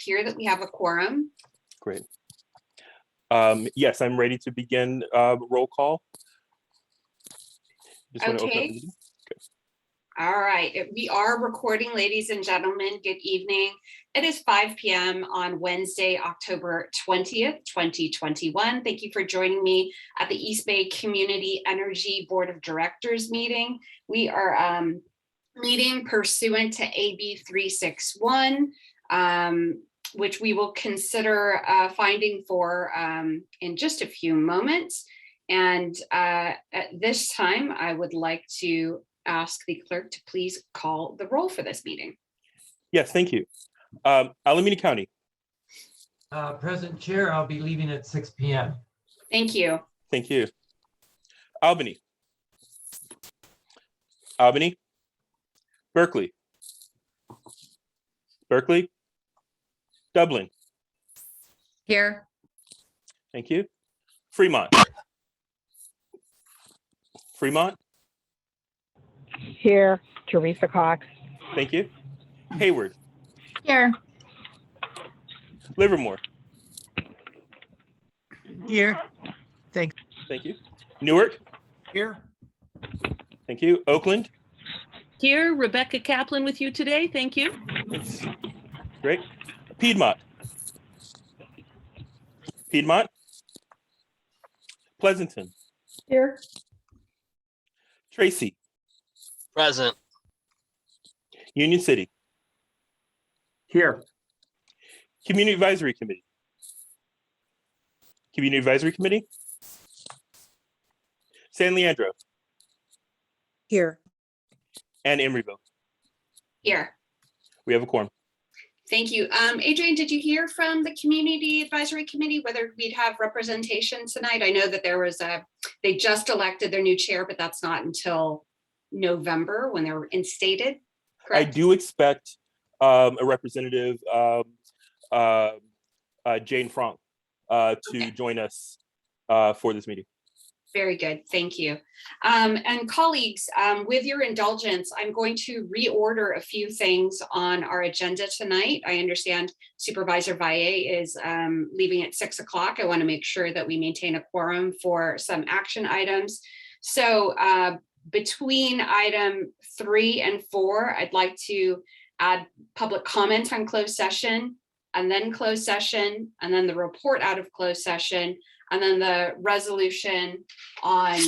appear that we have a quorum. Great. Yes, I'm ready to begin roll call. Just want to open up the Okay. meeting. All right. We are recording, ladies and gentlemen. Good evening. It is 5 p.m. on Wednesday, October 20th, 2021. Thank you for joining me at the East Bay Community Energy Board of Directors meeting. We are meeting pursuant to AB 361, which we will consider finding for in just a few moments. And at this time, I would like to ask the clerk to please call the roll for this meeting. Yes, thank you. Alameda County. Present Chair, I'll be leaving at 6 p.m. Thank you. Thank you. Albany. Albany. Berkeley. Berkeley. Dublin. Here. Thank you. Fremont. Fremont. Here, Teresa Cox. Thank you. Hayward. Here. Livermore. Here. Thanks. Thank you. Newark. Here. Thank you. Oakland. Here, Rebecca Kaplan with you today. Thank you. Great. Piedmont. Piedmont. Pleasanton. Here. Tracy. Present. Union City. Here. Community Advisory Committee. Community Advisory Committee. San Leandro Here. and Emeryville. Here. We have a quorum. Thank you. Adrian, did you hear from the Community Advisory Committee whether we'd have representation tonight? I know that there was they just elected their new chair, but that's not until November when they're instated. I Correct? do expect a representative, Jane Frank, to Okay. join us for this meeting. Very good, thank you. And colleagues, with your indulgence, I'm going to reorder a few things on our agenda tonight. I understand Supervisor Valle is leaving at 6 o'clock. I want to make sure that we maintain a quorum for some action items. So between item 3 and 4, I'd like to add public comment on closed session, and then closed session, and then the report out of closed session, and then the resolution on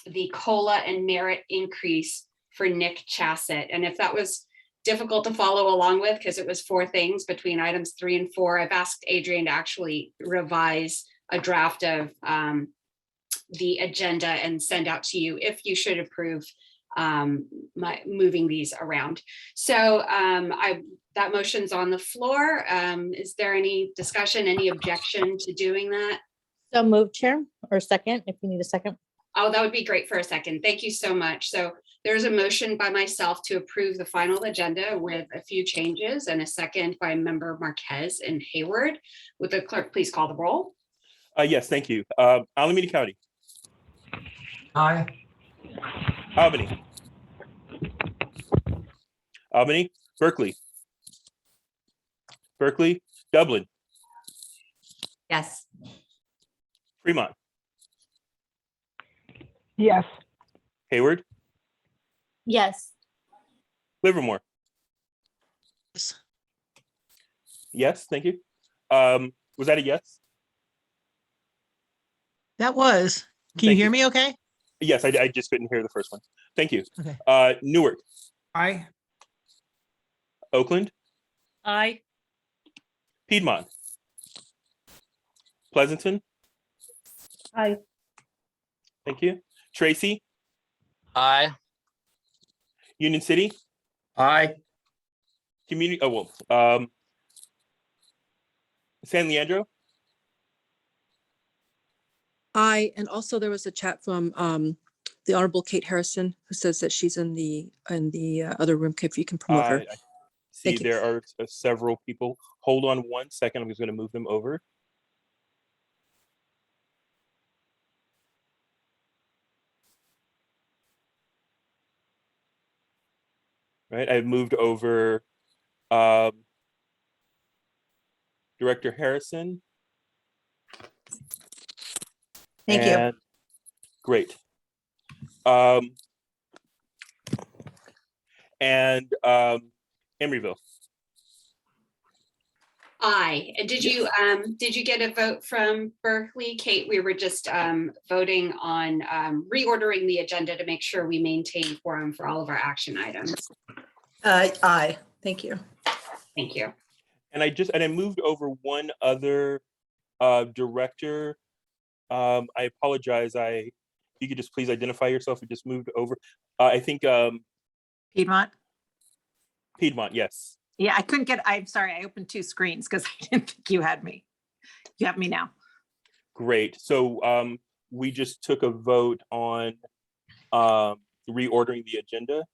the COLA and merit increase for Nick Chassett. And if that was difficult to follow along with, because it was 4 things between items 3 and 4, I've asked Adrian to actually revise a draft of the agenda and send out to you if you should approve moving these around. So that motion's on the floor. Is there any discussion, any objection to doing that? So move, Chair, or second, if you need a second. Oh, that would be great for a second. Thank you so much. So there's a motion by myself to approve the final agenda with a few changes, and a second by member Marquez and Hayward. Would the clerk please call the roll? Yes, thank you. Alameda County. Aye. Albany. Albany. Berkeley. Berkeley. Dublin. Yes. Fremont. Yes. Hayward. Yes. Livermore. Yes. Yes, thank you. Was that a yes? That was. Can you Thank hear you. me okay? Yes, I just couldn't hear the first one. Thank you. Okay. Newark. Aye. Oakland. Aye. Piedmont. Pleasanton. Aye. Thank you. Tracy. Aye. Union City. Aye. Community. Oh well. San Leandro. Aye, and also there was a chat from the Honorable Kate Harrison, who says that she's in the other room. If you can promote her. I see Thank you. there are several people. Hold on 1 second. I'm just going to move them over. Right, I've moved over Director Harrison. Thank you. And- Great. Emeryville. Aye. And did you get a vote from Berkeley? Kate, we were just voting on reordering the agenda to make sure we maintain quorum for all of our action items. Aye. Thank you. Thank you. And I moved over one other director. I apologize. If you could just please identify yourself. We just moved over. I think Piedmont. Piedmont, yes. Yeah, I couldn't get, I'm sorry, I opened two screens because I didn't think you had me. You have me now. Great. So we just took a vote on reordering the agenda.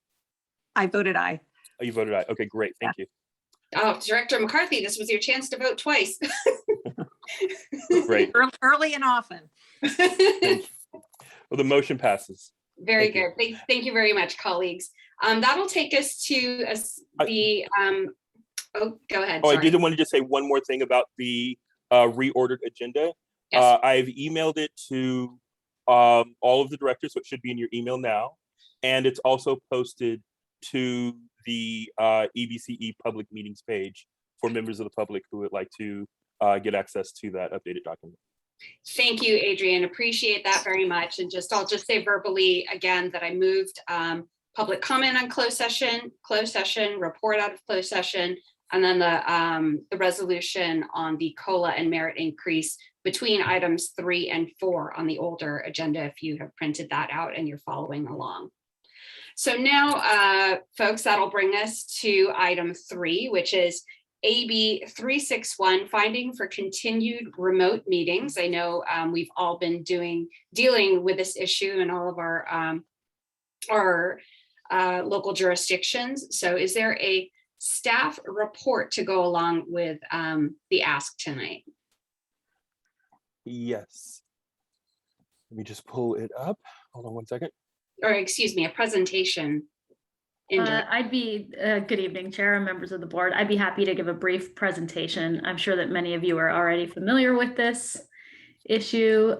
I voted aye. Oh, you voted aye. Okay, great. Thank you. Oh, Director McCarthy, this was your chance to vote twice. Great. Early and often. Thank you. Well, the motion passes. Very Thank you. good. Thank you very much, colleagues. That'll take us to the, oh, go ahead. Oh, I sorry. did want to just say one more thing about the reordered agenda. Yes. I've emailed it to all of the directors, so it should be in your email now. And it's also posted to the EBCE public meetings page for members of the public who would like to get access to that updated document. Thank you, Adrian. Appreciate that very much. And I'll just say verbally again that I moved public comment on closed session, report out of closed session, and then the resolution on the COLA and merit increase between items 3 and 4 on the older agenda, if you have printed that out and you're following along. So now, folks, that'll bring us to item 3, which is AB 361, finding for continued remote meetings. I know we've all been dealing with this issue in all of our local jurisdictions. So is there a staff report to go along with the ask tonight? Yes. Let me just pull it up. Hold on one second. Or excuse me, a presentation. I'd be, good evening, Chair and members of the board. I'd be happy to give a brief presentation. I'm sure that many of you are already familiar with this issue.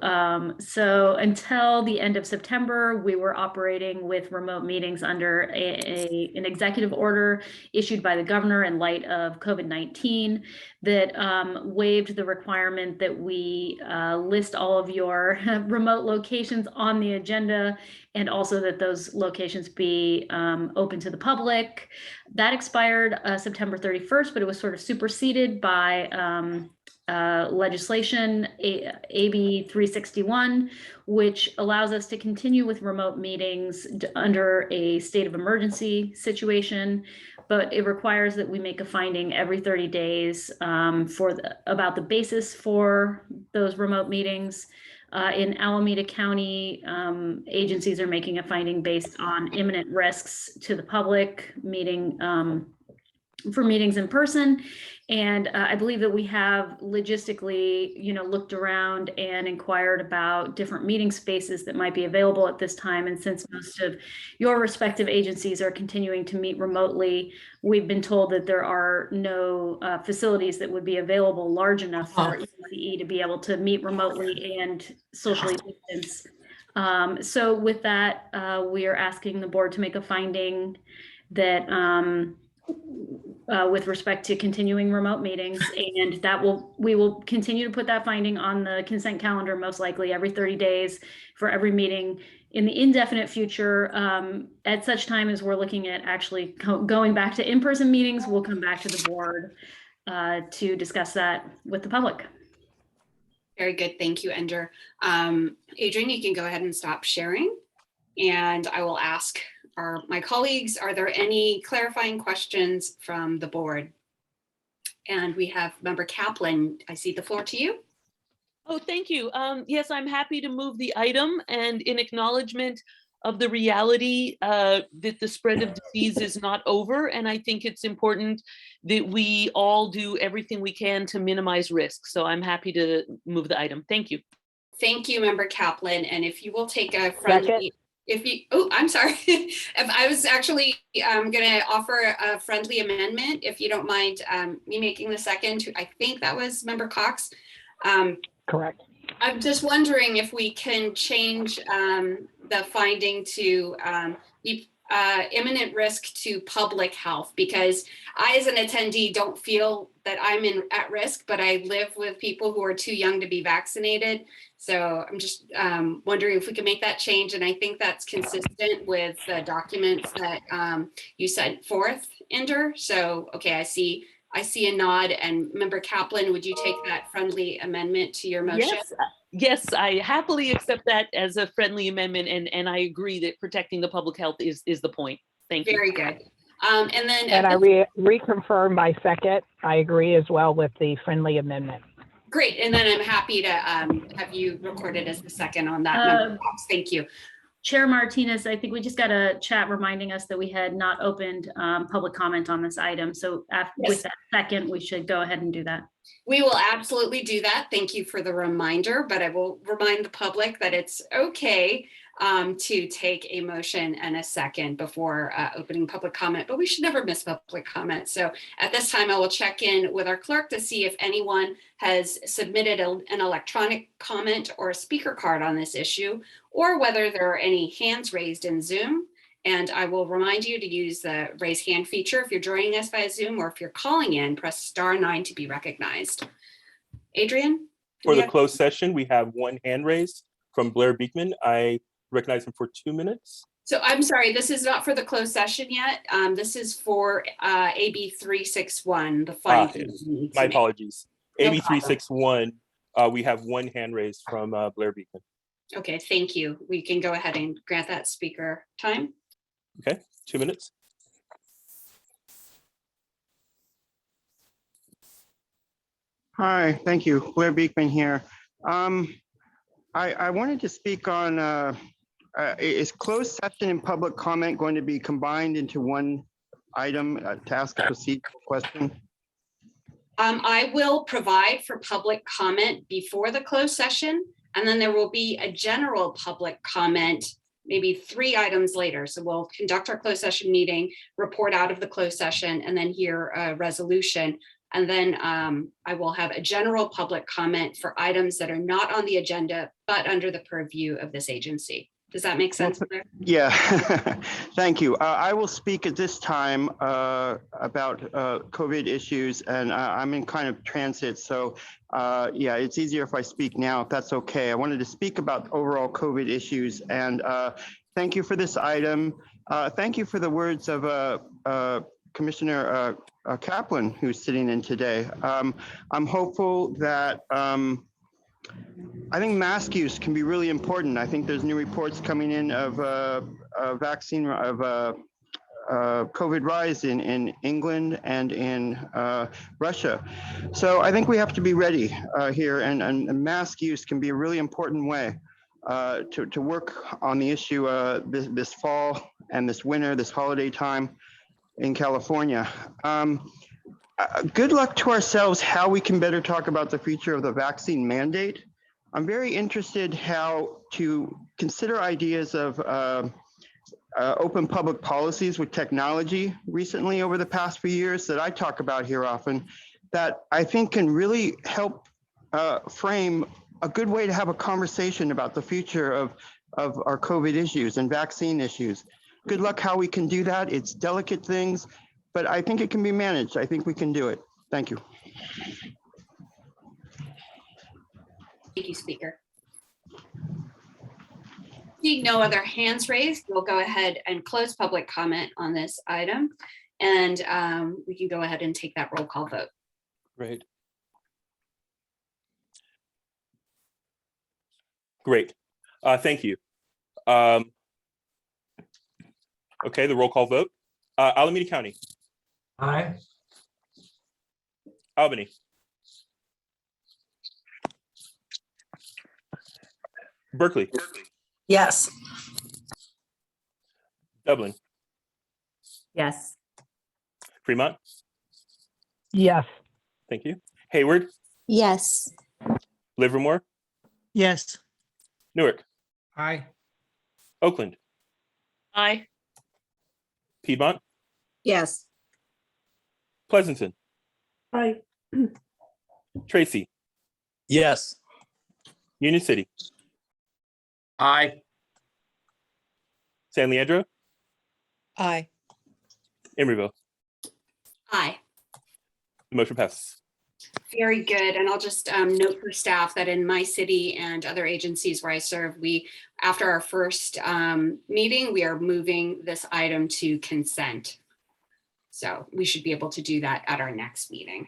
So until the end of September, we were operating with remote meetings under an executive order issued by the governor in light of COVID-19 that waived the requirement that we list all of your remote locations on the agenda, and also that those locations be open to the public. That expired September 31st, but it was sort of superseded by legislation AB 361, which allows us to continue with remote meetings under a state of emergency situation, but it requires that we make a finding every 30 days about the basis for those remote meetings. In Alameda County, agencies are making a finding based on imminent risks to the public, for meetings in person. And I believe that we have logistically, looked around and inquired about different meeting spaces that might be available at this time. And since most of your respective agencies are continuing to meet remotely, we've been told that there are no facilities that would be available large enough for EBCE to be able to meet remotely and socially distance. So with that, we are asking the board to make a finding that with respect to continuing remote meetings, and we will continue to put that finding on the consent calendar, most likely every 30 days for every meeting in the indefinite future. At such time as we're looking at actually going back to in-person meetings, we'll come back to the board to discuss that with the public. Very good. Thank you, Ender. Adrian, you can go ahead and stop sharing. And I will ask my colleagues, are there any clarifying questions from the board? And we have Member Kaplan. I cede the floor to you. Oh, thank you. Yes, I'm happy to move the item, and in acknowledgement of the reality that the spread of disease is not over. And I think it's important that we all do everything we can to minimize risk. So I'm happy to move the item. Thank you. Thank you, Member Kaplan. And if you will take a friendly, I'm sorry. If I was actually going to offer a friendly amendment, if you don't mind me making the second. I think that was Member Cox. Correct. I'm just wondering if we can change the finding to be imminent risk to public health, because I, as an attendee, don't feel that I'm at risk, but I live with people who are too young to be vaccinated. So I'm just wondering if we can make that change. And I think that's consistent with the documents that you sent forth, Inder. So, okay, I see a nod. And Member Kaplan, would you take that friendly amendment to your motion? Yes, I happily accept that as a friendly amendment, and I agree that protecting the public health is the point. Thank you. Very good. And then And I reconfirm my second. I agree as well with the friendly amendment. great. And then I'm happy to have you recorded as the second on that. Thank you. Chair Martinez, I think we just got a chat reminding us that we had not opened public comment on this item. So with that second, we should go ahead and do that. We will absolutely do that. Thank you for the reminder, but I will remind the public that it's okay to take a motion and a second before opening public comment, but we should never miss public comment. So at this time, I will check in with our clerk to see if anyone has submitted an electronic comment or a speaker card on this issue, or whether there are any hands raised in Zoom. And I will remind you to use the raise hand feature if you're joining us via Zoom, or if you're calling in, press *9 to be recognized. Adrian? For the closed session, we have one hand raised from Blair Beekman. I recognize him for 2 minutes. So I'm sorry, this is not for the closed session yet. This is for AB 361, the finding. My apologies. No AB problem. 361, we have one hand raised from Blair Beekman. Okay, thank you. We can go ahead and grant that speaker time. Okay, 2 minutes. Hi, thank you. Blair Beekman here. I wanted to speak on, is closed session and public comment going to be combined into one item to ask a procedural question? I will provide for public comment before the closed session, and then there will be a general public comment maybe 3 items later. So we'll conduct our closed session meeting, report out of the closed session, and then hear a resolution. And then I will have a general public comment for items that are not on the agenda, but under the purview of this agency. Does that make sense? Yeah, thank you. I will speak at this time about COVID issues, and I'm in kind of transit. So yeah, it's easier if I speak now, if that's okay. I wanted to speak about overall COVID issues, and thank you for this item. Thank you for the words of Commissioner Kaplan, who's sitting in today. I'm hopeful that I think mask use can be really important. I think there's new reports coming in of vaccine of COVID rise in England and in Russia. So I think we have to be ready here, and mask use can be a really important way to work on the issue this fall and this winter, this holiday time in California. Good luck to ourselves how we can better talk about the future of the vaccine mandate. I'm very interested how to consider ideas of open public policies with technology recently over the past few years that I talk about here often, that I think can really help frame a good way to have a conversation about the future of our COVID issues and vaccine issues. Good luck how we can do that. It's delicate things, but I think it can be managed. I think we can do it. Thank you. Thank you, Speaker. Seeing no other hands raised, we'll go ahead and close public comment on this item, and we can go ahead and take that roll call vote. Great. Great. Thank you. Okay, the roll call vote. Alameda County. Aye. Albany. Berkeley. Yes. Dublin. Yes. Fremont. Yes. Thank you. Hayward. Yes. Livermore. Yes. Newark. Aye. Oakland. Aye. Piedmont, Yes. Pleasanton, Aye. Tracy, Yes. Union City, Aye. San Leandro, Aye. Emeryville. Aye. The motion passes. Very good. And I'll just note for staff that in my city and other agencies where I serve, after our first meeting, we are moving this item to consent. So we should be able to do that at our next meeting.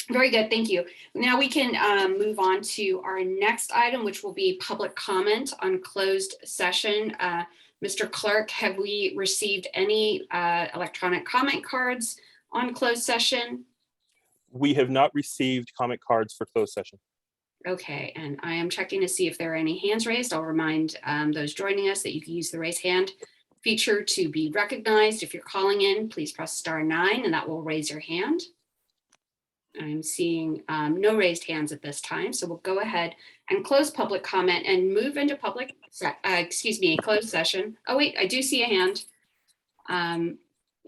Very good, thank you. Now we can move on to our next item, which will be public comment on closed session. Mr. Clerk, have we received any electronic comment cards on closed session? We have not received comment cards for closed session. Okay, and I am checking to see if there are any hands raised. I'll remind those joining us that you can use the raise hand feature to be recognized. If you're calling in, please press *9 and that will raise your hand. I'm seeing no raised hands at this time, so we'll go ahead and close public comment and move into closed session. Oh wait, I do see a hand.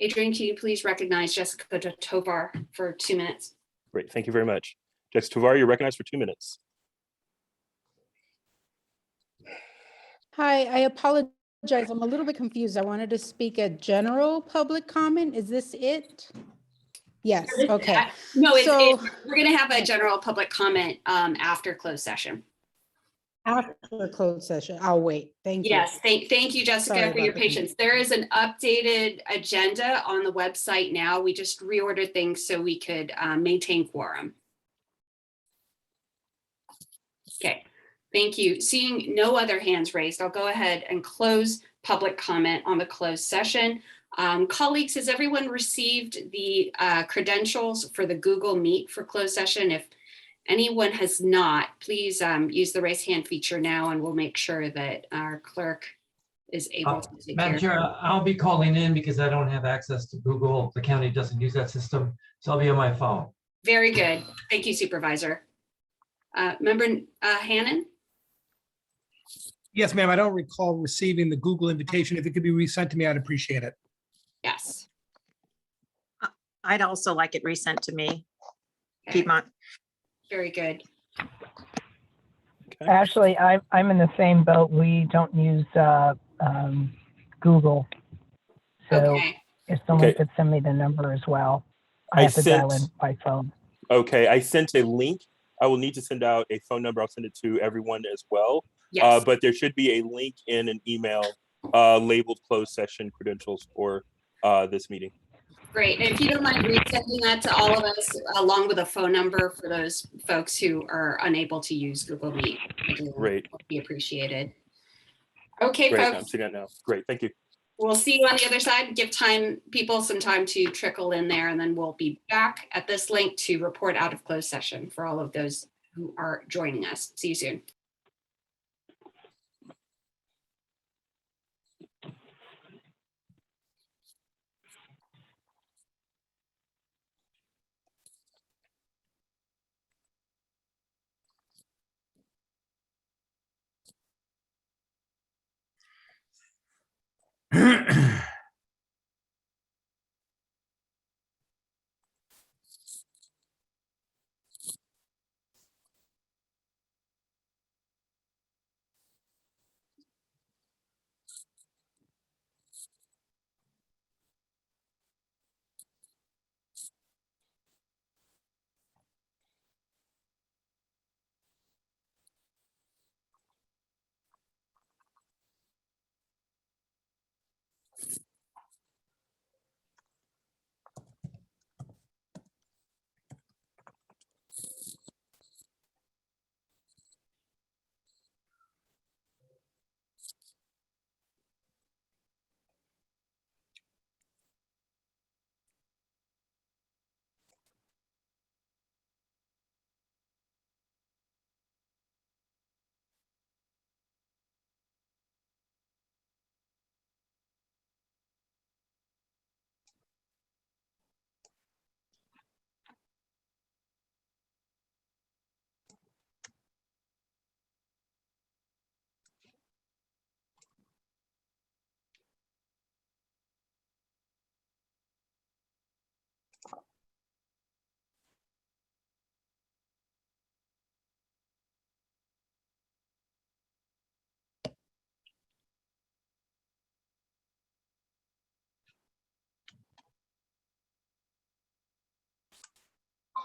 Adrian, can you please recognize Jessica Tovar for 2 minutes? Great, thank you very much. Jessica Tovar, you're recognized for 2 minutes. Hi, I apologize. I'm a little bit confused. I wanted to speak a general public comment. Is this it? Yes, okay. No, So- we're going to have a general public comment after closed session. After the closed session, I'll wait. Thank you. Yes, thank you, Jessica, Sorry for your about the patience. There is an updated agenda on the website now. We just reordered things so we could maintain quorum. Okay, thank you. Seeing no other hands raised, I'll go ahead and close public comment on the closed session. Colleagues, has everyone received the credentials for the Google Meet for closed session? If anyone has not, please use the raise hand feature now and we'll make sure that our clerk is able to take Madam care Chair, of it. I'll be calling in because I don't have access to Google. The county doesn't use that system, so I'll be on my phone. Very good. Thank you, Supervisor. Member Hannon? Yes, ma'am. I don't recall receiving the Google invitation. If it could be resent to me, I'd appreciate it. Yes. I'd also like it resent to me. Okay. Piedmont. Very good. Actually, I'm in the same boat. We don't use Google. So Okay. if someone Okay. could send me the number as well, I I have to dial sent- in by phone. Okay, I sent a link. I will need to send out a phone number. I'll send it to everyone as well. Yes. But there should be a link in an email labeled closed session credentials for this meeting. Great. And if you don't mind resending that to all of us, along with a phone number for those folks who are unable to use Google Meet. Great. Would be appreciated. Okay, Great, I'm folks, seeing that now. Great, thank you. we'll see you on the other side. Give people some time to trickle in there, and then we'll be back at this link to report out of closed session for all of those who are joining us. See you soon.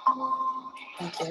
Thank you.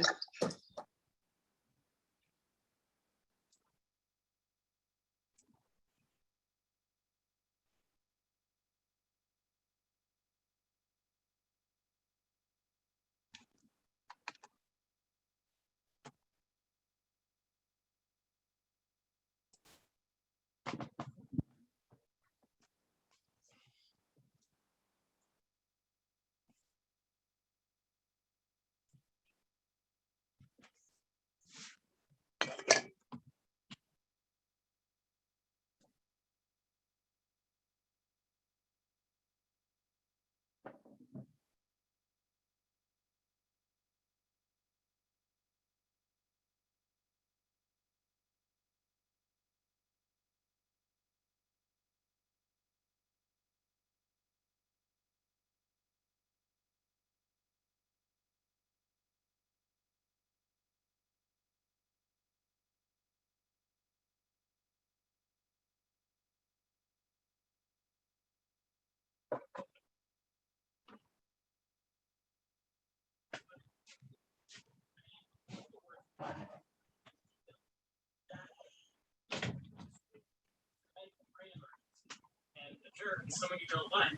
And some of you don't like.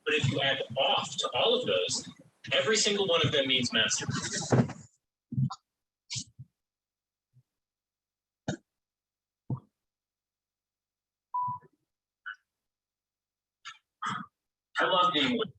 But if you add off to all of those, every single one of them means master. I love being with.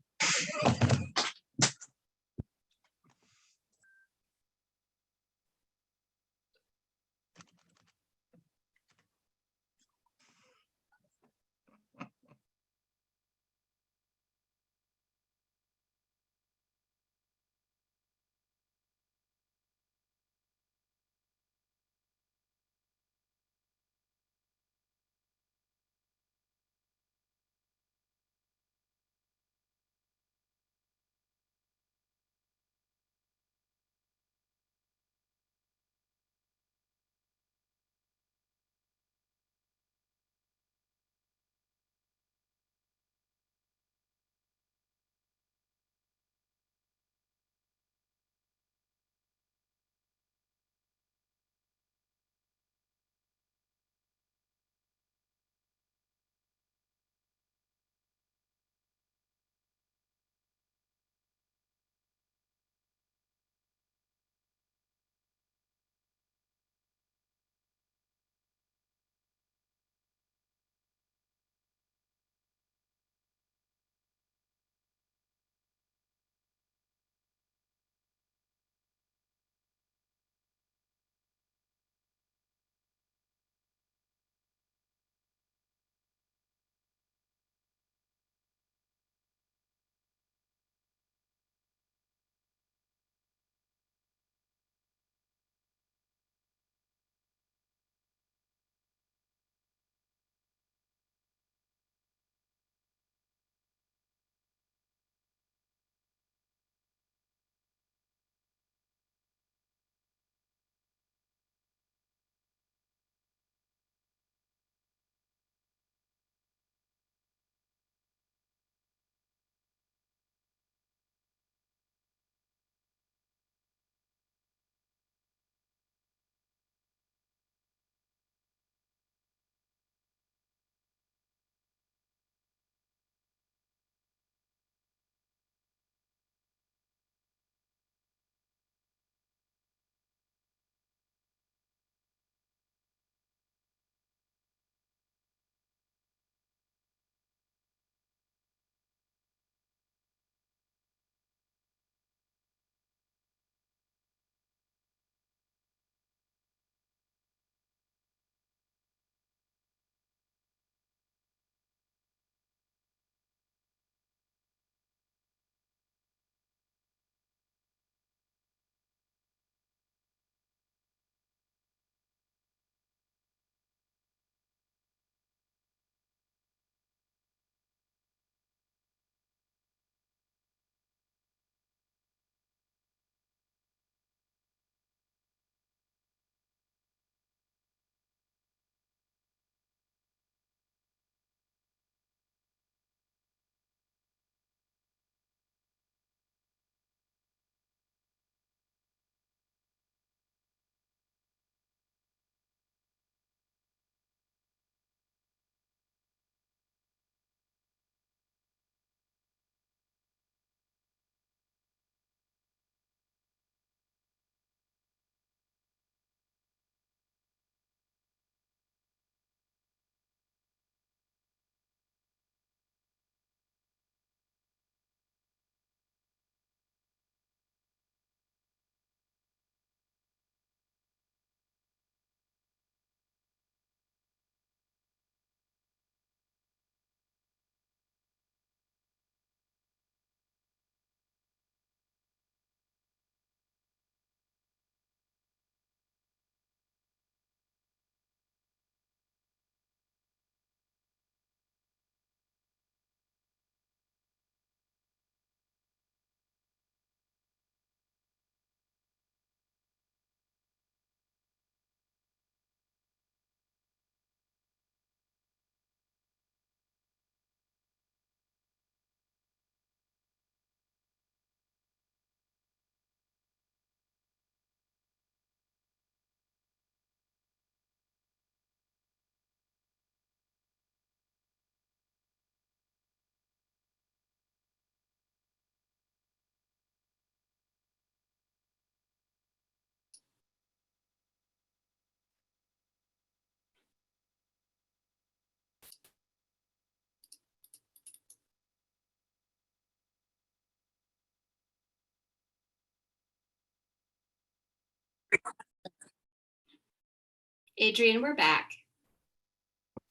Adrian, we're back.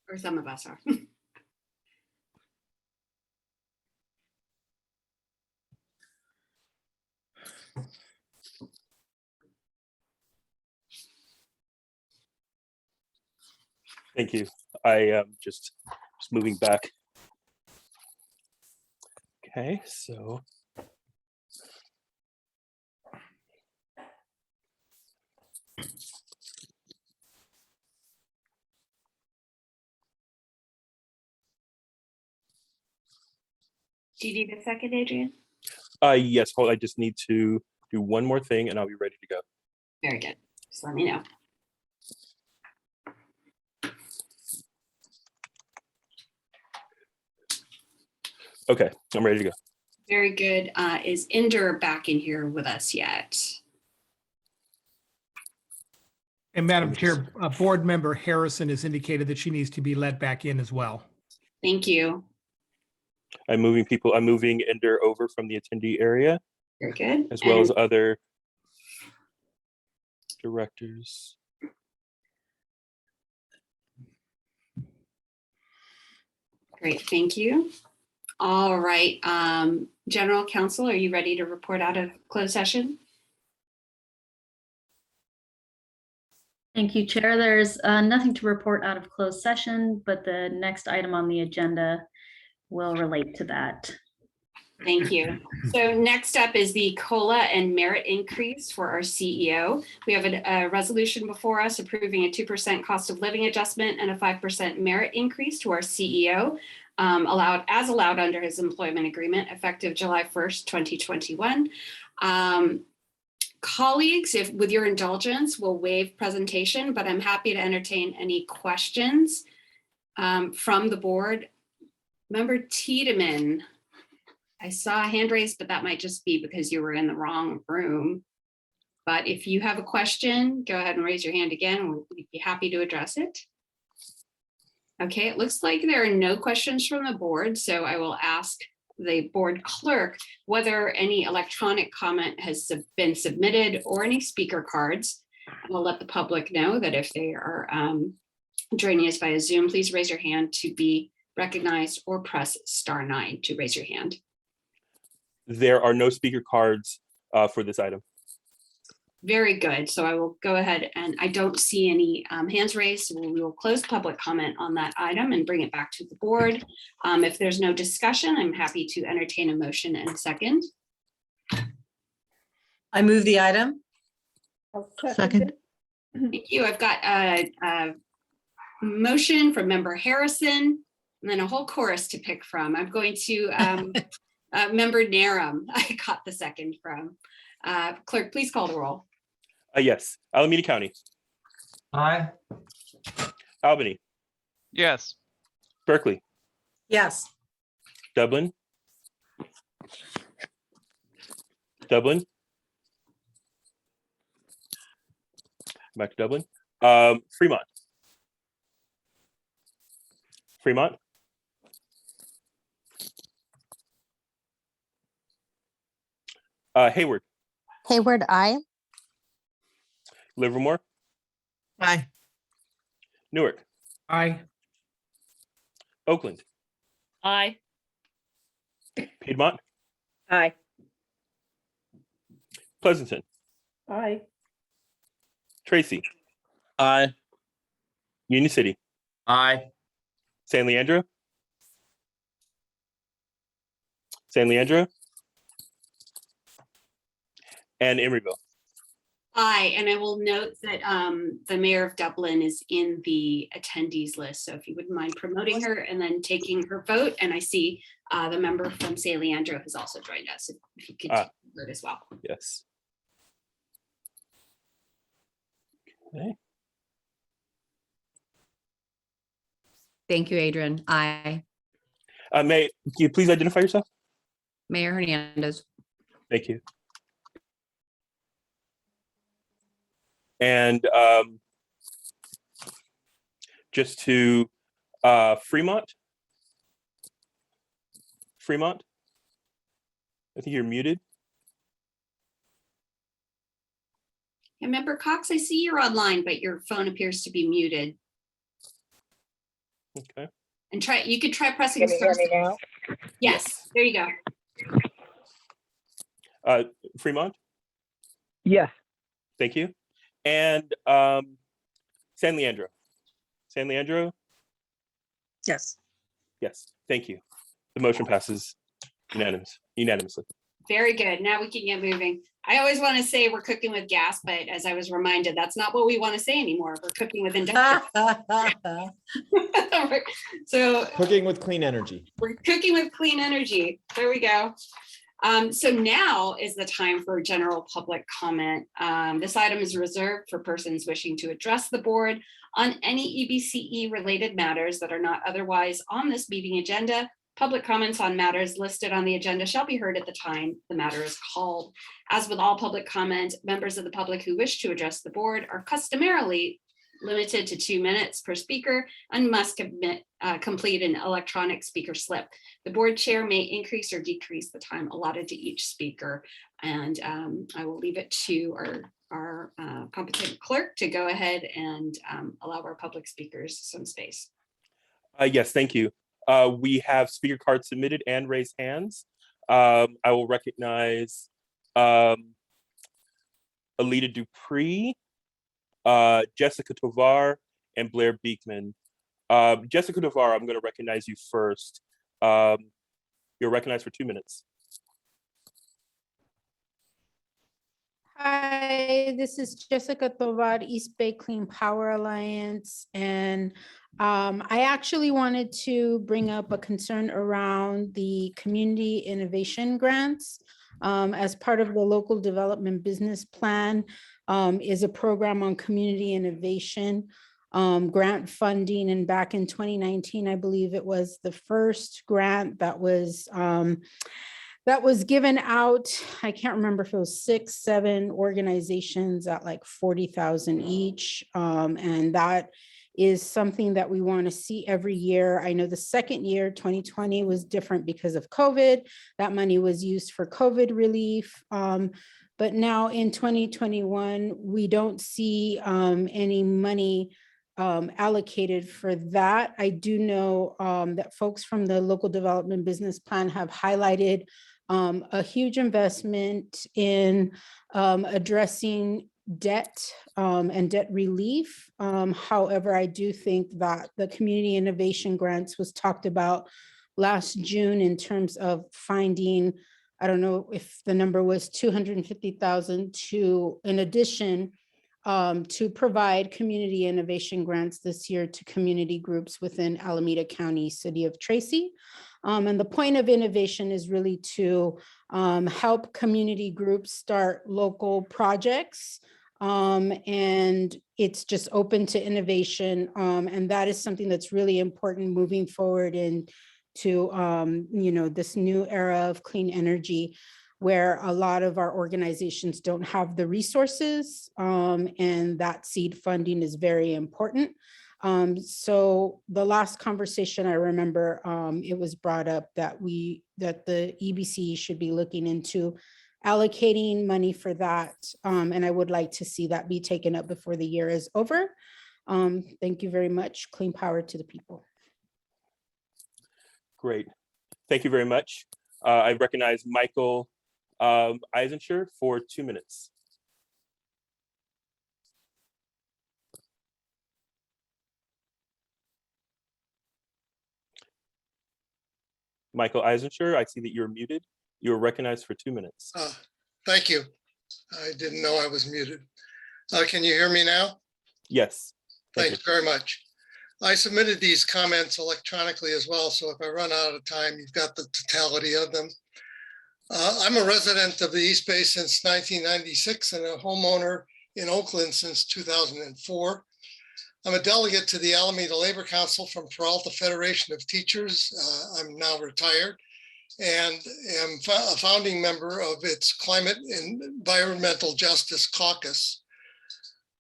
Or some of us are. Thank you. I am just moving back. Okay, so. Do you need a second, Adrian? Yes, hold. I just need to do one more thing and I'll be ready to go. Very good. Just let me know. Okay, I'm ready to go. Very good. Is Inder back in here with us yet? And Madam Chair, Board Member Harrison has indicated that she needs to be let back in as well. Thank you. I'm moving Ender over from the attendee area. Very good. As well as other directors. Great, thank you. All right, General Counsel, are you ready to report out of closed session? Thank you, Chair. There's nothing to report out of closed session, but the next item on the agenda will relate to that. Thank you. So next up is the COLA and merit increase for our CEO. We have a resolution before us approving a 2% cost of living adjustment and a 5% merit increase to our CEO, allowed under his employment agreement effective July 1st, 2021. Colleagues, if with your indulgence, we'll waive presentation, but I'm happy to entertain any questions from the board. Member Tiedemann, I saw a hand raised, but that might just be because you were in the wrong room. But if you have a question, go ahead and raise your hand again. We'd be happy to address it. Okay, it looks like there are no questions from the board, so I will ask the board clerk whether any electronic comment has been submitted or any speaker cards. I'll let the public know that if they are joining us via Zoom, please raise your hand to be recognized or press *9 to raise your hand. There are no speaker cards for this item. Very good. So I will go ahead, and I don't see any hands raised. So we will close public comment on that item and bring it back to the board. If there's no discussion, I'm happy to entertain a motion and a second. I move the item. Second. Thank you. I've got a motion from Member Harrison and then a whole chorus to pick from. I'm going to Member Narum. I caught the second from. Clerk, please call the roll. Yes, Alameda County. Aye. Albany. Yes. Berkeley. Yes. Dublin. Dublin. Back to Dublin. Fremont. Fremont. Hayward. Hayward, aye. Livermore. Aye. Newark. Aye. Oakland. Aye. Piedmont. Aye. Pleasanton. Aye. Tracy. Aye. Union City. Aye. San Leandro. San Leandro. And Emeryville. Aye, and I will note that the mayor of Dublin is in the attendees list. So if you wouldn't mind promoting her and then taking her vote. And I see the member from San Leandro has also joined us. If you could take the vote as well. Yes. Okay. Thank you, Adrian. Aye. May you please identify yourself? Mayor Hernandez. Thank you. And just to Fremont. Fremont. I think you're muted. Yeah, And Member Cox, I see you're online, but your phone appears to be muted. Okay. And you could try pressing Can you hear star. me now? Yes, there you go. Fremont, Yes. thank you. And San Leandro. San Leandro, Yes. yes, thank you. The motion passes unanimously. Very good. Now we can get moving. I always want to say we're cooking with gas, but as I was reminded, that's not what we want to say anymore. We're cooking with induction. So Cooking with clean energy. we're cooking with clean energy. There we go. So now is the time for general public comment. This item is reserved for persons wishing to address the board on any EBCE related matters that are not otherwise on this meeting agenda. Public comments on matters listed on the agenda shall be heard at the time the matter is called. As with all public comment, members of the public who wish to address the board are customarily limited to 2 minutes per speaker and must complete an electronic speaker slip. The board chair may increase or decrease the time allotted to each speaker. And I will leave it to our competent clerk to go ahead and allow our public speakers some space. Yes, thank you. We have speaker cards submitted and raised hands. I will recognize Alita Dupree, Jessica Tovar, and Blair Beekman. Jessica Tovar, I'm going to recognize you first. You're recognized for 2 minutes. Hi, this is Jessica Tovar, East Bay Clean Power Alliance. And I actually wanted to bring up a concern around the community innovation grants. As part of the local development business plan is a program on community innovation, grant funding. And back in 2019, I believe it was the first grant that was given out. I can't remember if it was 6, 7 organizations at like 40,000 each. And that is something that we want to see every year. I know the second year, 2020, was different because of COVID. That money was used for COVID relief. But now in 2021, we don't see any money allocated for that. I do know that folks from the local development business plan have highlighted a huge investment in addressing debt and debt relief. However, I do think that the community innovation grants was talked about last June in terms of finding, I don't know if the number was 250,000 to, in addition, to provide community innovation grants this year to community groups within Alameda County, City of Tracy. And the point of innovation is really to help community groups start local projects. And it's just open to innovation. And that is something that's really important moving forward into this new era of clean energy, where a lot of our organizations don't have the resources, and that seed funding is very important. So the last conversation I remember, it was brought up that the EBC should be looking into allocating money for that. And I would like to see that be taken up before the year is over. Thank you very much. Clean power to the people. Great. Thank you very much. I recognize Michael Eisenshire for 2 minutes. Michael Eisenshire, I see that you're muted. You're recognized for 2 minutes. Thank you. I didn't know I was muted. Can you hear me now? Yes. Thanks very much. I submitted these comments electronically as well, so if I run out of time, you've got the totality of them. I'm a resident of the East Bay since 1996 and a homeowner in Oakland since 2004. I'm a delegate to the Alameda Labor Council from Peralta Federation of Teachers. I'm now retired and am a founding member of its Climate and Environmental Justice Caucus.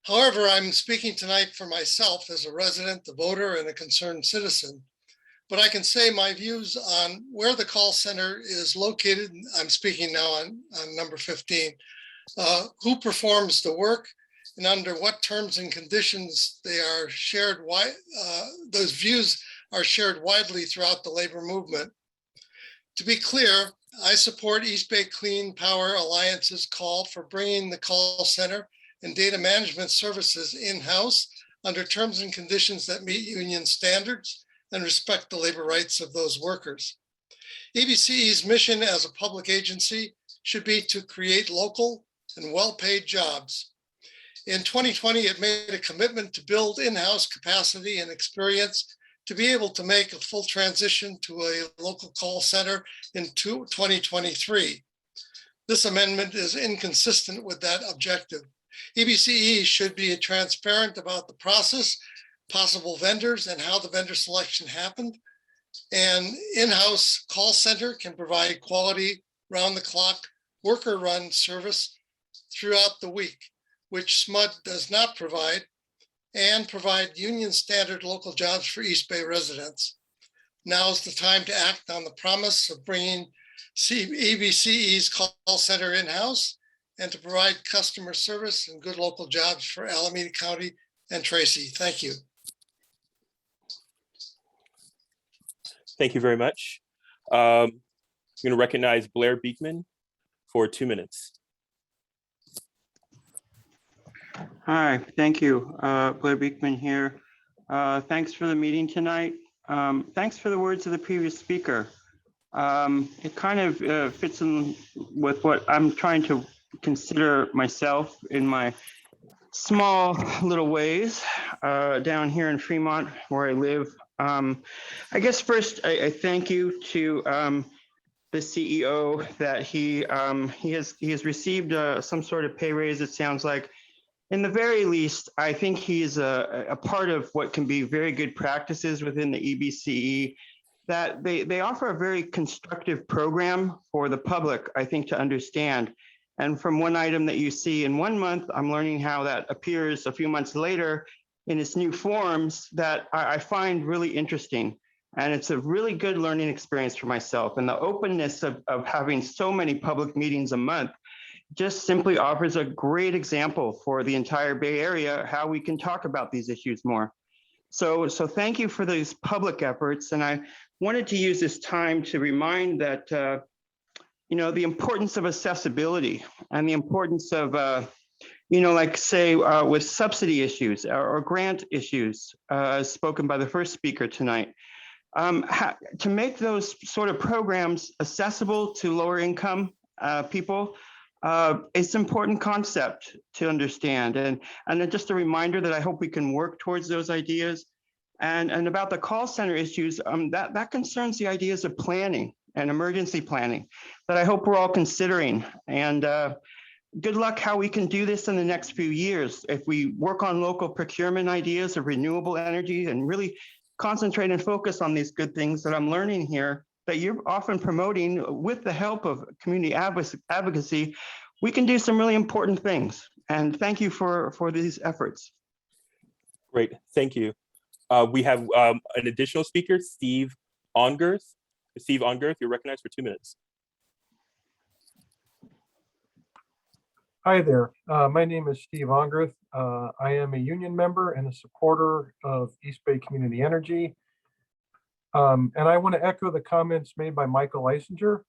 However, I'm speaking tonight for myself as a resident, a voter, and a concerned citizen. But I can say my views on where the call center is located. I'm speaking now on number 15. Who performs the work and under what terms and conditions they are shared, those views are shared widely throughout the labor movement. To be clear, I support East Bay Clean Power Alliance's call for bringing the call center and data management services in-house under terms and conditions that meet union standards and respect the labor rights of those workers. EBCE's mission as a public agency should be to create local and well-paid jobs. In 2020, it made a commitment to build in-house capacity and experience to be able to make a full transition to a local call center in 2023. This amendment is inconsistent with that objective. EBCE should be transparent about the process, possible vendors, and how the vendor selection happened. An in-house call center can provide quality, round-the-clock, worker-run service throughout the week, which Smud does not provide, and provide union standard local jobs for East Bay residents. Now is the time to act on the promise of bringing EBCE's call center in-house and to provide customer service and good local jobs for Alameda County and Tracy. Thank you. Thank you very much. I'm going to recognize Blair Beekman for 2 minutes. Hi, thank you. Blair Beekman here. Thanks for the meeting tonight. Thanks for the words of the previous speaker. It kind of fits in with what I'm trying to consider myself in my small little ways down here in Fremont, where I live. I guess first, I thank you to the CEO that he has received some sort of pay raise, it sounds like. In the very least, I think he's a part of what can be very good practices within the EBCE, that they offer a very constructive program for the public, I think, to understand. And from one item that you see in 1 month, I'm learning how that appears a few months later in its new forms that I find really interesting. And it's a really good learning experience for myself. And the openness of having so many public meetings a month just simply offers a great example for the entire Bay Area, how we can talk about these issues more. So thank you for these public efforts. And I wanted to use this time to remind that, the importance of accessibility and the importance of, like say with subsidy issues or grant issues, as spoken by the first speaker tonight, to make those sort of programs accessible to lower income people. It's an important concept to understand, and just a reminder that I hope we can work towards those ideas. And about the call center issues, that concerns the ideas of planning and emergency planning that I hope we're all considering. And good luck how we can do this in the next few years if we work on local procurement ideas of renewable energy and really concentrate and focus on these good things that I'm learning here that you're often promoting with the help of community advocacy. We can do some really important things. And thank you for these efforts. Great, thank you. We have an additional speaker, Steve Ongerth. Steve Ongerth, you're recognized for 2 minutes. Hi there, my name is Steve Ongerth. I am a union member and a supporter of East Bay Community Energy. And I want to echo the comments made by Michael Eisinger.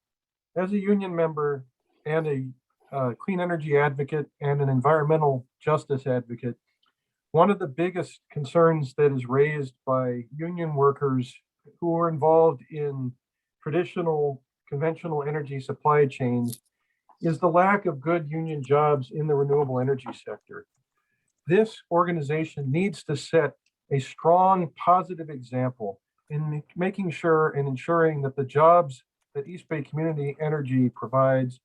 As a union member and a clean energy advocate and an environmental justice advocate, one of the biggest concerns that is raised by union workers who are involved in traditional conventional energy supply chains is the lack of good union jobs in the renewable energy sector. This organization needs to set a strong positive example in making sure and ensuring that the jobs that East Bay Community Energy provides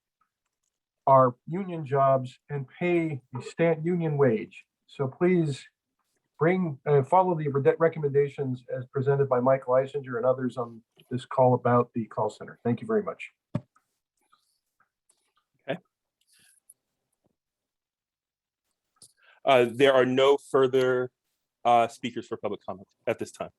are union jobs and pay a union wage. So please follow the recommendations as presented by Michael Eisinger and others on this call about the call center. Thank you very much. Okay. There are no further speakers for public comment at this time.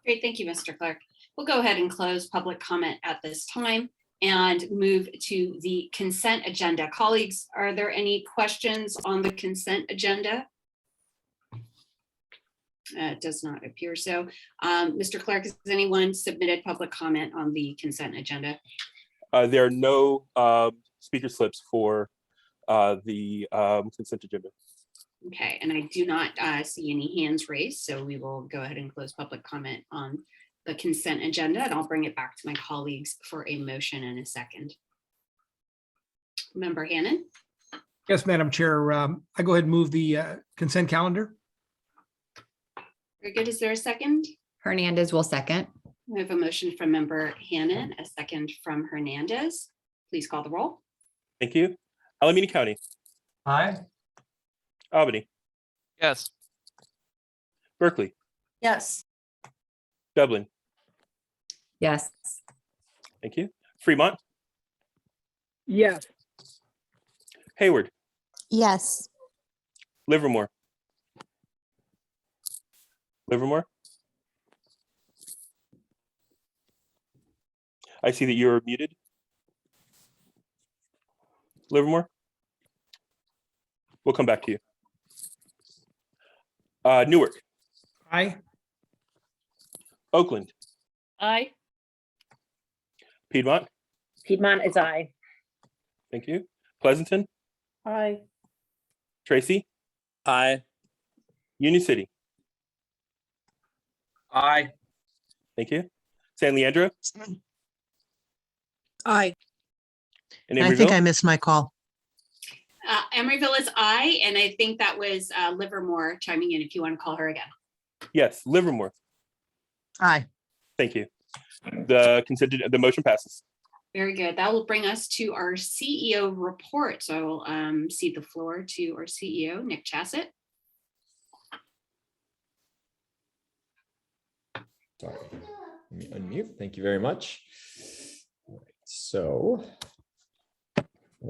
Great, thank you, Mr. Clerk. We'll go ahead and close public comment at this time. and move to the consent agenda. Colleagues, are there any questions on the consent agenda? It does not appear so. Mr. Clerk, has anyone submitted public comment on the consent agenda? There are no speaker slips for the consent agenda. Okay, and I do not see any hands raised, so we will go ahead and close public comment on the consent agenda, and I'll bring it back to my colleagues for a motion in a second. Member Hannon? Yes, Madam Chair, I go ahead and move the consent calendar. Very good. Is there a second? Hernandez will second. We have a motion from Member Hannon, a second from Hernandez. Please call the roll. Thank you. Alameda County. Aye. Albany. Yes. Berkeley. Yes. Dublin. Yes. Thank you. Fremont. Yes. Hayward. Yes. Livermore. Livermore. I see that you're muted. Livermore. We'll come back to you. Newark. Aye. Oakland. Aye. Piedmont. Piedmont is aye. Thank you. Pleasanton. Aye. Tracy. Aye. Union City. Aye. Thank you. San Leandro. Aye. And I think Emeryville. I missed my call. Emeryville is aye, and I think that was Livermore chiming in if you want to call her again. Yes, Livermore. Aye. Thank you. The motion passes. Very good. That will bring us to our CEO report. So I will cede the floor to our CEO, Nick Chassett. Sorry, let me unmute. Thank you very much. All right, so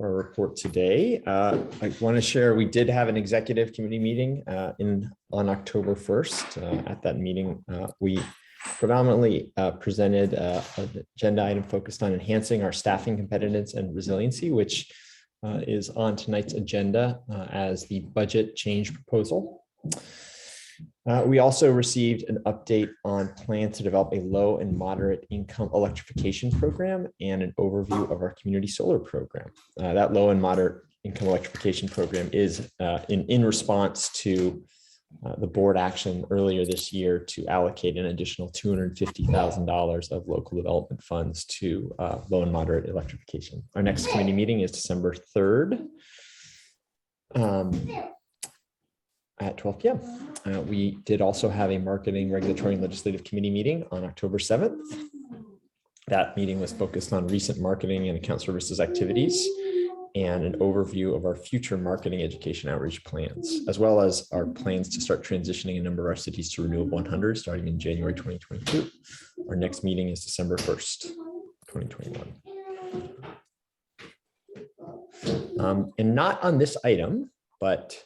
our report today, I want to share, we did have an executive committee meeting on October 1st. At that meeting, we predominantly presented an agenda item focused on enhancing our staffing competitiveness and resiliency, which is on tonight's agenda as the budget change proposal. We also received an update on plans to develop a low and moderate income electrification program and an overview of our community solar program. That low and moderate income electrification program is in response to the board action earlier this year to allocate an additional $250,000 of local development funds to low and moderate electrification. Our next committee meeting is December 3rd. At 12 p.m. We did also have a marketing, regulatory, and legislative committee meeting on October 7th. That meeting was focused on recent marketing and account services activities and an overview of our future marketing, education, outreach plans, as well as our plans to start transitioning a number of our cities to Renewable 100 starting in January 2022. Our next meeting is December 1st, 2021. And not on this item, but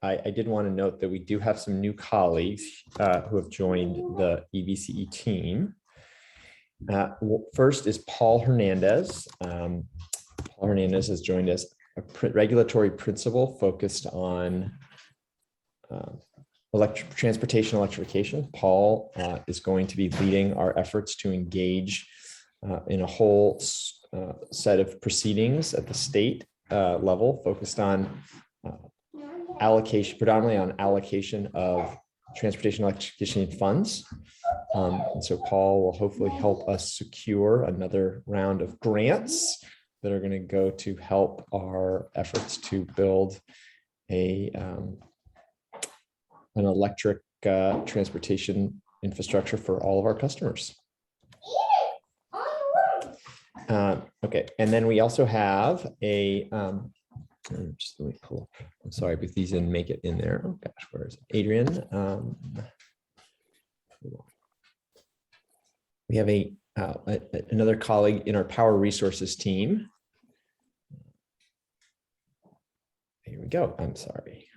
I did want to note that we do have some new colleagues who have joined the EBCE team. First is Paul Hernandez. Paul Hernandez has joined as a regulatory principal focused on transportation electrification. Paul is going to be leading our efforts to engage in a whole set of proceedings at the state level focused on allocation, predominantly on allocation of transportation electrification funds. And so Paul will hopefully help us secure another round of grants that are going to go to help our efforts to build an electric transportation infrastructure for all of our customers. Okay, and then we also have a just let me pull up. I'm sorry, but these didn't make it in there. Oh gosh, where is it? Adrian? We have another colleague in our power resources team. Here we go. I'm sorry.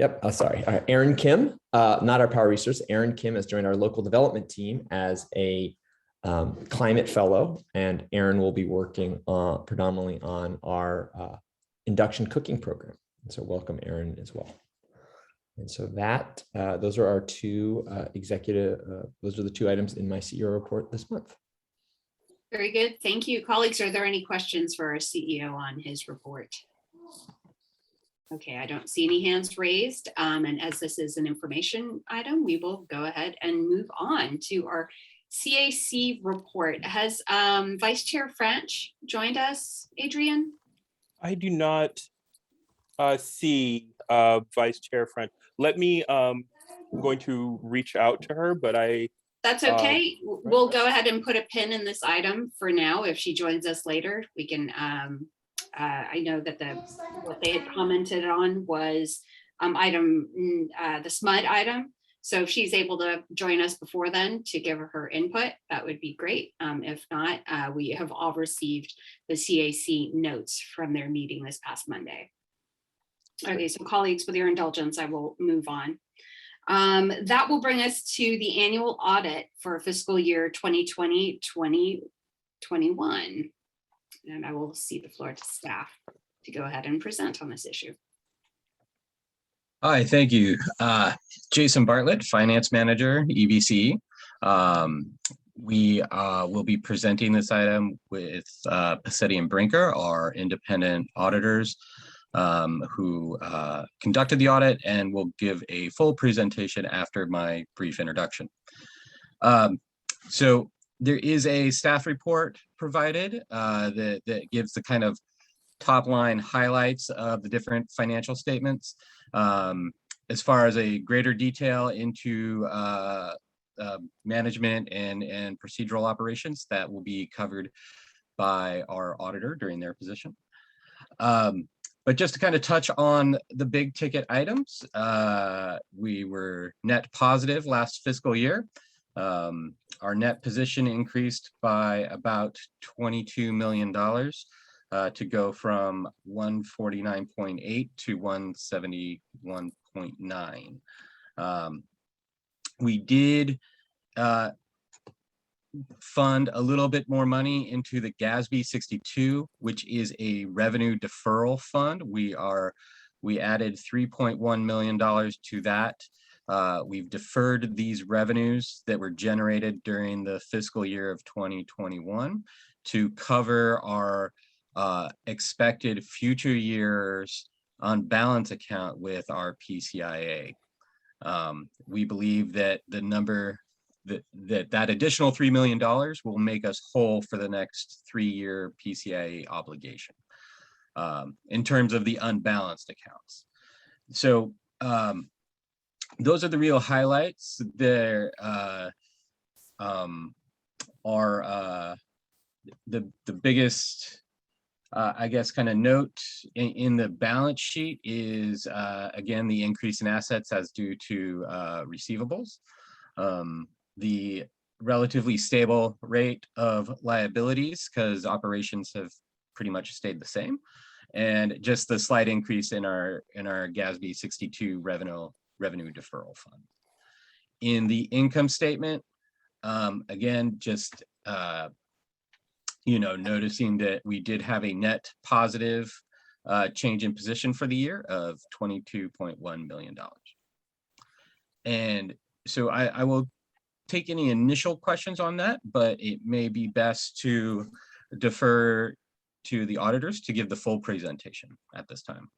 Yep, sorry. Erin Kim, not our power resource. Erin Kim has joined our local development team as a climate fellow, and Erin will be working predominantly on our induction cooking program. And so welcome, Erin, as well. And so that those are our two those are the two items in my CEO report this month. Very good. Thank you. Colleagues, are there any questions for our CEO on his report? Okay, I don't see any hands raised. And as this is an information item, we will go ahead and move on to our CAC report. Has Vice Chair French joined us, Adrian? I do not see Vice Chair French. Let me, I'm going to reach out to her, but That's okay. We'll go ahead and put a pin in this item for now. If she joins us later, we can, I know that what they had commented on was the Smud item. So if she's able to join us before then to give her input, that would be great. If not, we have all received the CAC notes from their meeting this past Monday. Okay, so colleagues, with your indulgence, I will move on. That will bring us to the annual audit for fiscal year 2020-2021. And I will cede the floor to staff to go ahead and present on this issue. Hi, thank you. Jason Bartlett, Finance Manager, EBC. We will be presenting this item with Passetti and Brinker, our independent auditors who conducted the audit, and will give a full presentation after my brief introduction. So there is a staff report provided that gives the kind of top line highlights of the different financial statements. As far as a greater detail into management and procedural operations, that will be covered by our auditor during their position. But just to kind of touch on the big ticket items, we were net positive last fiscal year. Our net position increased by about $22 million to go from 149.8 to 171.9. We did fund a little bit more money into the GASB 62, which is a revenue deferral fund. We added $3.1 million to that. We've deferred these revenues that were generated during the fiscal year of 2021 to cover our expected future years on balance account with our PCIA. We believe that the number that additional $3 million will make us whole for the next 3-year PCIA obligation in terms of the unbalanced accounts. So those are the real highlights. There are the biggest, I guess, kind of note in the balance sheet is, again, the increase in assets as due to receivables. The relatively stable rate of liabilities because operations have pretty much stayed the same, and just the slight increase in our GASB 62 revenue deferral fund. In the income statement, again, just noticing that we did have a net positive change in position for the year of $22.1 million. And so I will take any initial questions on that, but it may be best to defer to the auditors to give the full presentation at this time.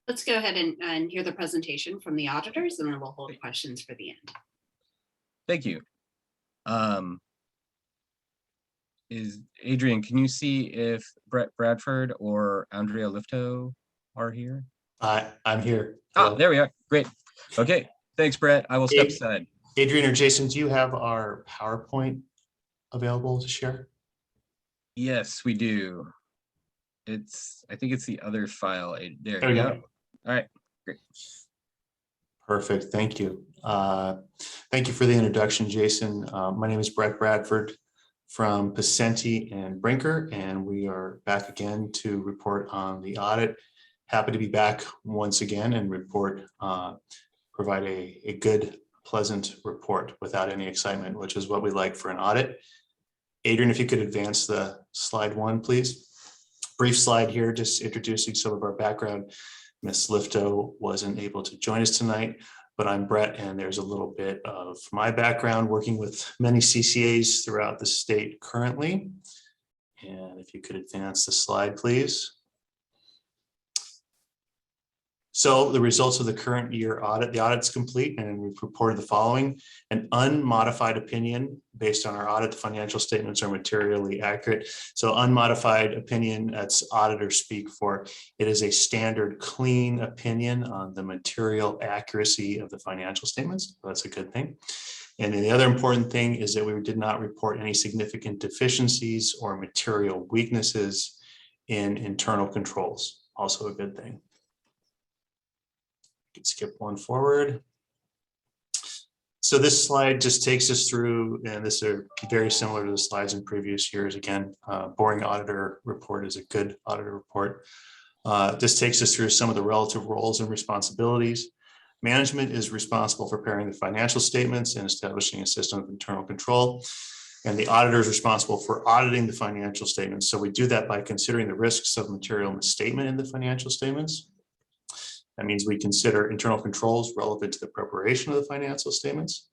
Let's go ahead and hear the presentation from the auditors, and then we'll hold questions for the end. Thank you. Adrian, can you see if Brett Bradford or Andrea Lifto are here? I'm here. Oh, there we are. Great. Okay. Thanks, Brett. I will step aside. Adrian or Jason, do you have our PowerPoint available to share? Yes, we do. I think it's the other file. There we go. All right, great. Perfect. Thank you. Thank you for the introduction, Jason. My name is Brett Bradford from Passetti and Brinker, and we are back again to report on the audit happy to be back once again and provide a good, pleasant report without any excitement, which is what we like for an audit. Adrian, if you could advance the slide 1, please. Brief slide here, just introducing some of our background. Ms. Lifto wasn't able to join us tonight, but I'm Brett, and there's a little bit of my background working with many CCAs throughout the state currently. And if you could advance the slide, please. So the results of the current year audit, the audit's complete, and we've reported the following: an unmodified opinion based on our audit. The financial statements are materially accurate. So unmodified opinion, that's auditor speak for it is a standard clean opinion on the material accuracy of the financial statements. That's a good thing. And then the other important thing is that we did not report any significant deficiencies or material weaknesses in internal controls. Also a good thing. Can skip one forward. So this slide just takes us through, and this are very similar to the slides in previous years. Again, boring auditor report is a good auditor report. This takes us through some of the relative roles and responsibilities. Management is responsible for preparing the financial statements and establishing a system of internal control. And the auditor is responsible for auditing the financial statements. So we do that by considering the risks of material misstatement in the financial statements. That means we consider internal controls relevant to the preparation of the financial statements.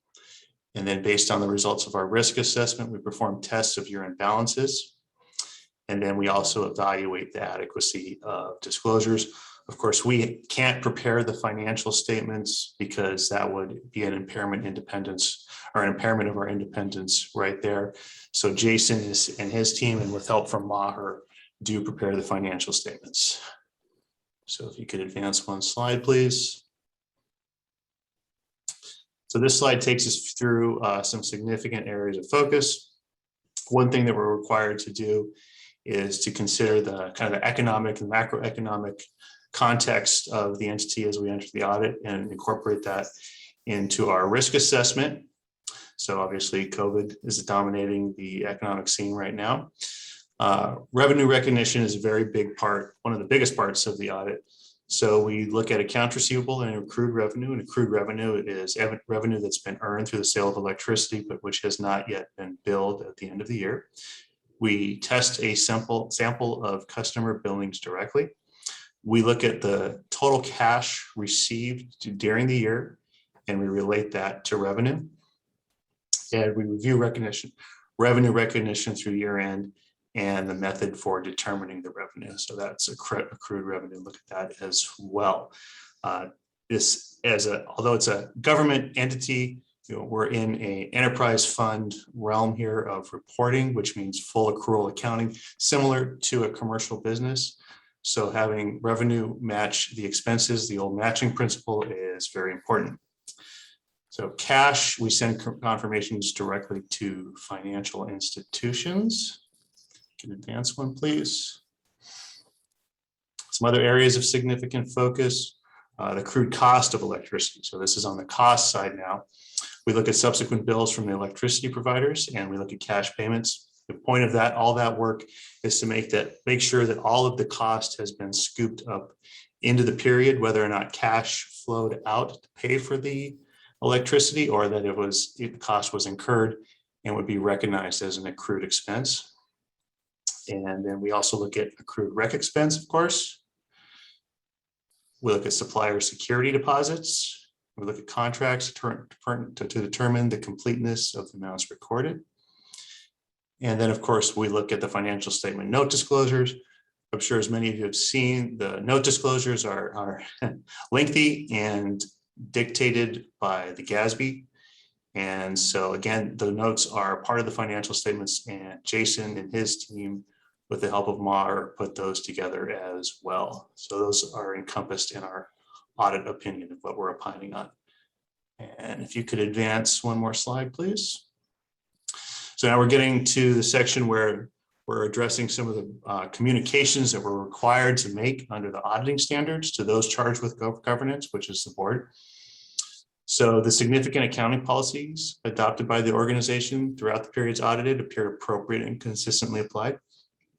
And then based on the results of our risk assessment, we perform tests of year-end balances. And then we also evaluate the adequacy of disclosures. Of course, we can't prepare the financial statements because that would be an impairment independence or an impairment of our independence right there. So Jason and his team, and with help from Maher, do prepare the financial statements. So if you could advance one slide, please. So this slide takes us through some significant areas of focus. One thing that we're required to do is to consider the kind of the economic and macroeconomic context of the entity as we enter the audit and incorporate that into our risk assessment. So obviously COVID is dominating the economic scene right now. Revenue recognition is a very big part, one of the biggest parts of the audit. So we look at accounts receivable and accrued revenue. And accrued revenue is revenue that's been earned through the sale of electricity, but which has not yet been billed at the end of the year. We test a sample of customer billings directly. We look at the total cash received during the year, and we relate that to revenue. And we review revenue recognition through year end, and the method for determining the revenue. So that's accrued revenue. Look at that as well. Although it's a government entity, we're in an enterprise fund realm here of reporting, which means full accrual accounting, similar to a commercial business. So having revenue match the expenses, the old matching principle, is very important. So cash, we send confirmations directly to financial institutions. Can advance one, please. Some other areas of significant focus, the accrued cost of electricity. So this is on the cost side now. We look at subsequent bills from the electricity providers, and we look at cash payments. The point of that, all that work, is to make sure that all of the cost has been scooped up into the period, whether or not cash flowed out to pay for the electricity, or that the cost was incurred and would be recognized as an accrued expense. And then we also look at accrued rec expense, of course. We look at supplier security deposits. We look at contracts to determine the completeness of the amounts recorded. And then, of course, we look at the financial statement note disclosures. I'm sure as many of you have seen, the note disclosures are lengthy and dictated by the GASB. And so again, the notes are part of the financial statements, and Jason and his team, with the help of Maher, put those together as well. So those are encompassed in our audit opinion of what we're opining on. And if you could advance one more slide, please. So now we're getting to the section where we're addressing some of the communications that we're required to make under the auditing standards to those charged with governance, which is the board. So the significant accounting policies adopted by the organization throughout the periods audited appear appropriate and consistently applied.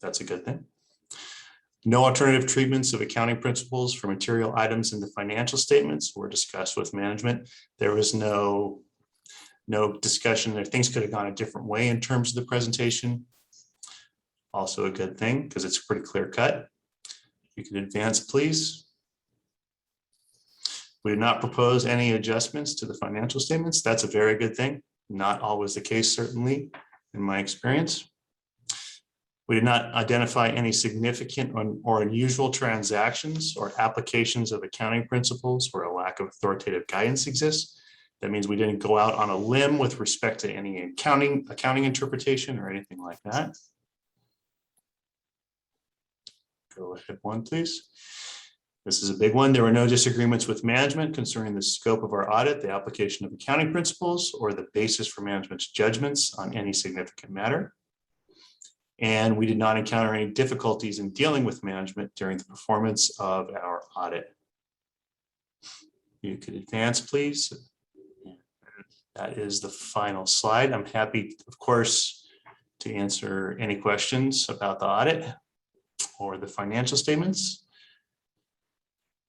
That's a good thing. No alternative treatments of accounting principles for material items in the financial statements were discussed with management. There was no discussion there. Things could have gone a different way in terms of the presentation. Also a good thing because it's pretty clear cut. You can advance, please. We did not propose any adjustments to the financial statements. That's a very good thing. Not always the case, certainly, in my experience. We did not identify any significant or unusual transactions or applications of accounting principles where a lack of authoritative guidance exists. That means we didn't go out on a limb with respect to any accounting interpretation or anything like that. Go ahead one, please. This is a big one. There were no disagreements with management concerning the scope of our audit, the application of accounting principles, or the basis for management's judgments on any significant matter. And we did not encounter any difficulties in dealing with management during the performance of our audit. You could advance, please. That is the final slide. I'm happy, of course, to answer any questions about the audit or the financial statements.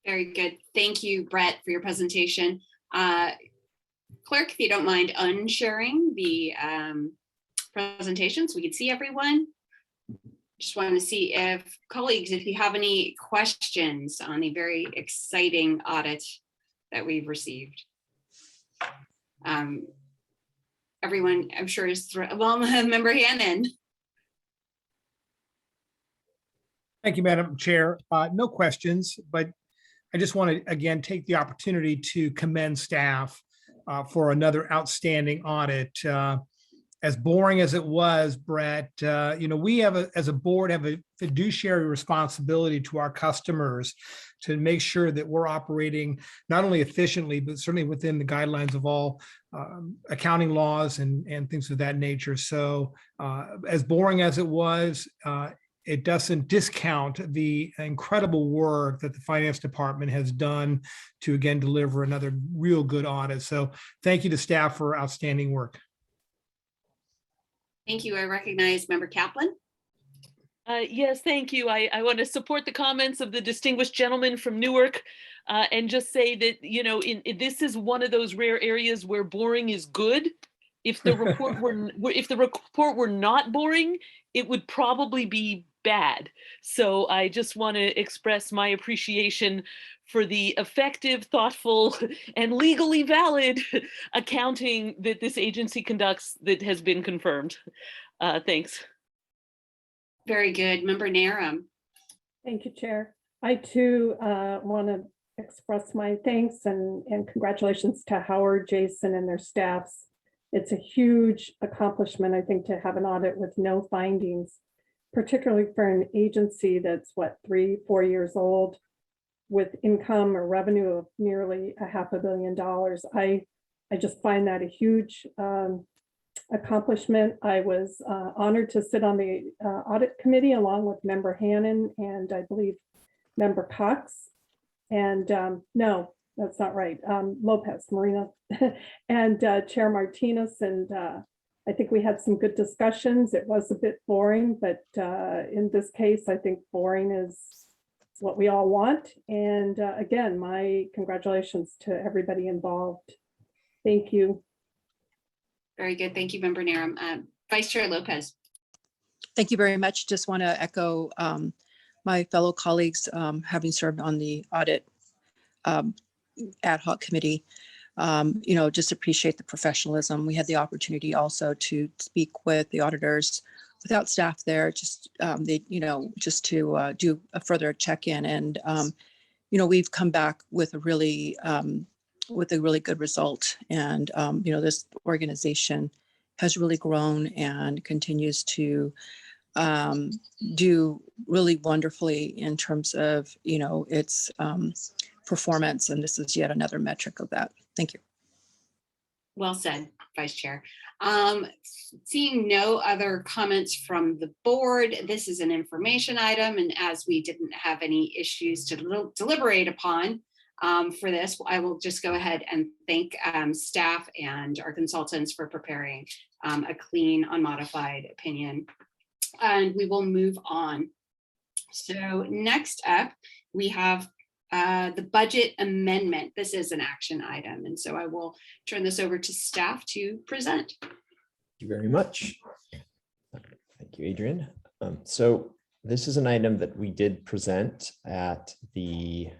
Very good. Thank you, Brett, for your presentation. Clerk, if you don't mind unsharing the presentation so we can see everyone. Just wanted to see if colleagues, if you have any questions on the very exciting audit that we've received. Everyone, I'm sure is thrilled. Well, Member Hannon. Thank you, Madam Chair. No questions, but I just want to again take the opportunity to commend staff for another outstanding audit. As boring as it was, Brett, we have as a board have a fiduciary responsibility to our customers to make sure that we're operating not only efficiently, but certainly within the guidelines of all accounting laws and things of that nature. So as boring as it was, it doesn't discount the incredible work that the finance department has done to, again, deliver another real good audit. So thank you to staff for outstanding work. Thank you. I recognize Member Kaplan. Yes, thank you. I want to support the comments of the distinguished gentleman from Newark and just say that, this is one of those rare areas where boring is good. If the report were not boring, it would probably be bad. So I just want to express my appreciation for the effective, thoughtful, and legally valid accounting that this agency conducts that has been confirmed. Thanks. Very good. Member Narum. Thank you, Chair. I too want to express my thanks and congratulations to Howard, Jason, and their staffs. It's a huge accomplishment, I think, to have an audit with no findings, particularly for an agency that's 3-4 years old with income or revenue of nearly $500 million. I just find that a huge accomplishment. I was honored to sit on the audit committee along with Member Hannon and I believe Member Cox. And no, that's not right. Lopez, Marina, and Chair Martinez. And I think we had some good discussions. It was a bit boring, but in this case, I think boring is what we all want. And again, my congratulations to everybody involved. Thank you. Very good. Thank you, Member Narum. Vice Chair Lopez. Thank you very much. Just want to echo my fellow colleagues, having served on the audit ad hoc committee. Just appreciate the professionalism. We had the opportunity also to speak with the auditors without staff there, just just to do a further check-in. And we've come back with a really good result. And this organization has really grown and continues to do really wonderfully in terms of its performance. And this is yet another metric of that. Thank you. Well said, Vice Chair. Seeing no other comments from the board, this is an information item, and as we didn't have any issues to deliberate upon for this, I will just go ahead and thank staff and our consultants for preparing a clean, unmodified opinion. And we will move on So next up, we have the budget amendment. This is an action item, and so I will turn this over to staff to present. Thank you very much. Thank you, Adrian. So this is an item that we did present at the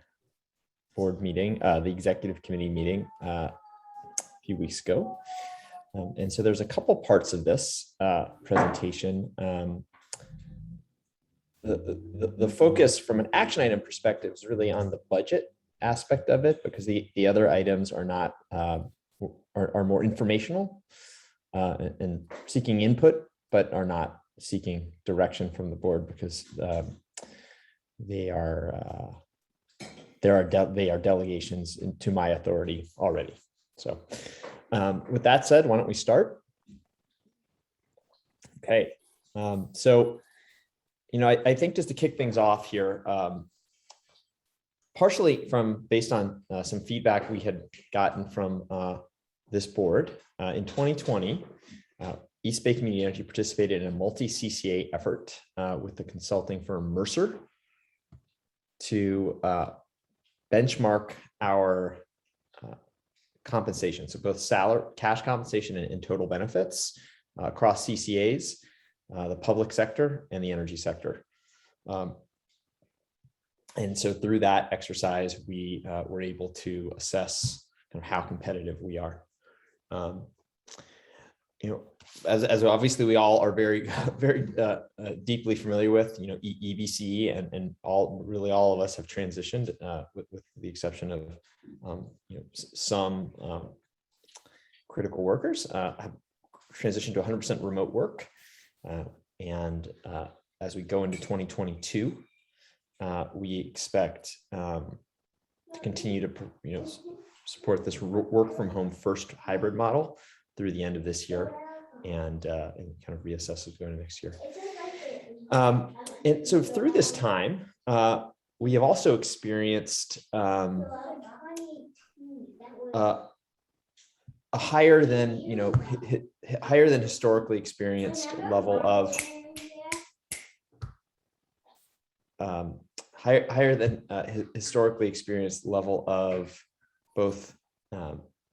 board meeting, the executive committee meeting a few weeks ago. And so there's a couple parts of this presentation. The focus from an action item perspective is really on the budget aspect of it, because the other items are not are more informational and seeking input, but are not seeking direction from the board, because they are delegations to my authority already. So with that said, why don't we start? Okay, so I think just to kick things off here, partially based on some feedback we had gotten from this board in 2020, East Bay Community Energy participated in a multi-CCA effort with the consulting firm Mercer to benchmark our compensation, so both salary, cash compensation, and total benefits across CCAs, the public sector, and the energy sector. And so through that exercise, we were able to assess kind of how competitive we are. As obviously we all are very deeply familiar with, EBC, and all of us have transitioned, with the exception of some critical workers have transitioned to 100% remote work. And as we go into 2022, we expect to continue to support this work from home first hybrid model through the end of this year, and kind of reassess as going into next year. And so through this time, we have also experienced a higher than historically experienced level of historically experienced level of both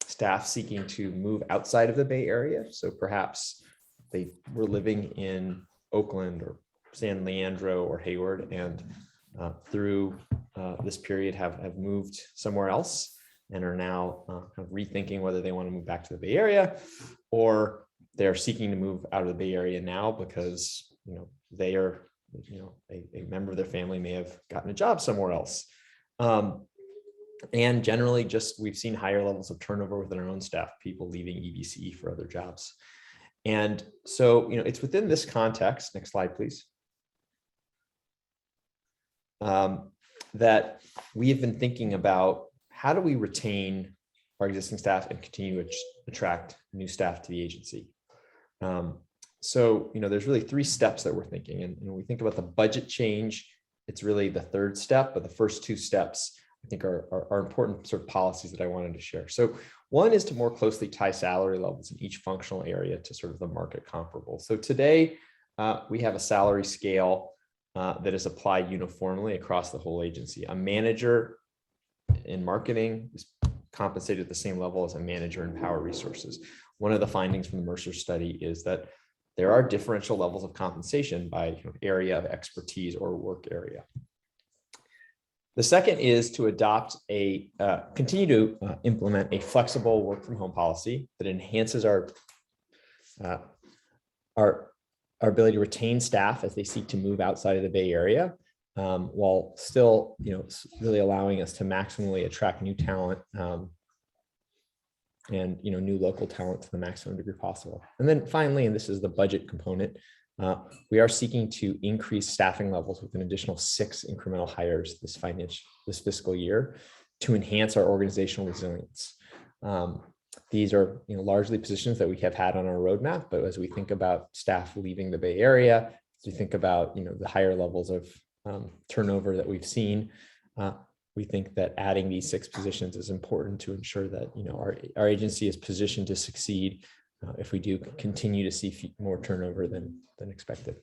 staff seeking to move outside of the Bay Area. So perhaps they were living in Oakland or San Leandro or Hayward, and through this period have moved somewhere else and are now kind of rethinking whether they want to move back to the Bay Area, or they're seeking to move out of the Bay Area now because they are a member of their family may have gotten a job somewhere else. And generally, just we've seen higher levels of turnover within our own staff, people leaving EBCE for other jobs. And so, it's within this context, next slide, please, that we have been thinking about how do we retain our existing staff and continue to attract new staff to the agency. So, there's really 3 steps that we're thinking. And when we think about the budget change, it's really the 3rd step, but the first 2 steps I think are important sort of policies that I wanted to share. So one is to more closely tie salary levels in each functional area to sort of the market comparable. So today we have a salary scale that is applied uniformly across the whole agency. A manager in marketing is compensated at the same level as a manager in power resources. One of the findings from the Mercer study is that there are differential levels of compensation by area of expertise or work area. The second is to continue to implement a flexible work from home policy that enhances our ability to retain staff as they seek to move outside of the Bay Area, while still, really allowing us to maximally attract new talent and new local talent to the maximum degree possible. And then finally, and this is the budget component, we are seeking to increase staffing levels with an additional 6 incremental hires this fiscal year to enhance our organizational resilience. These are largely positions that we have had on our roadmap, but as we think about staff leaving the Bay Area, as we think about the higher levels of turnover that we've seen, we think that adding these 6 positions is important to ensure that our agency is positioned to succeed if we do continue to see more turnover than expected.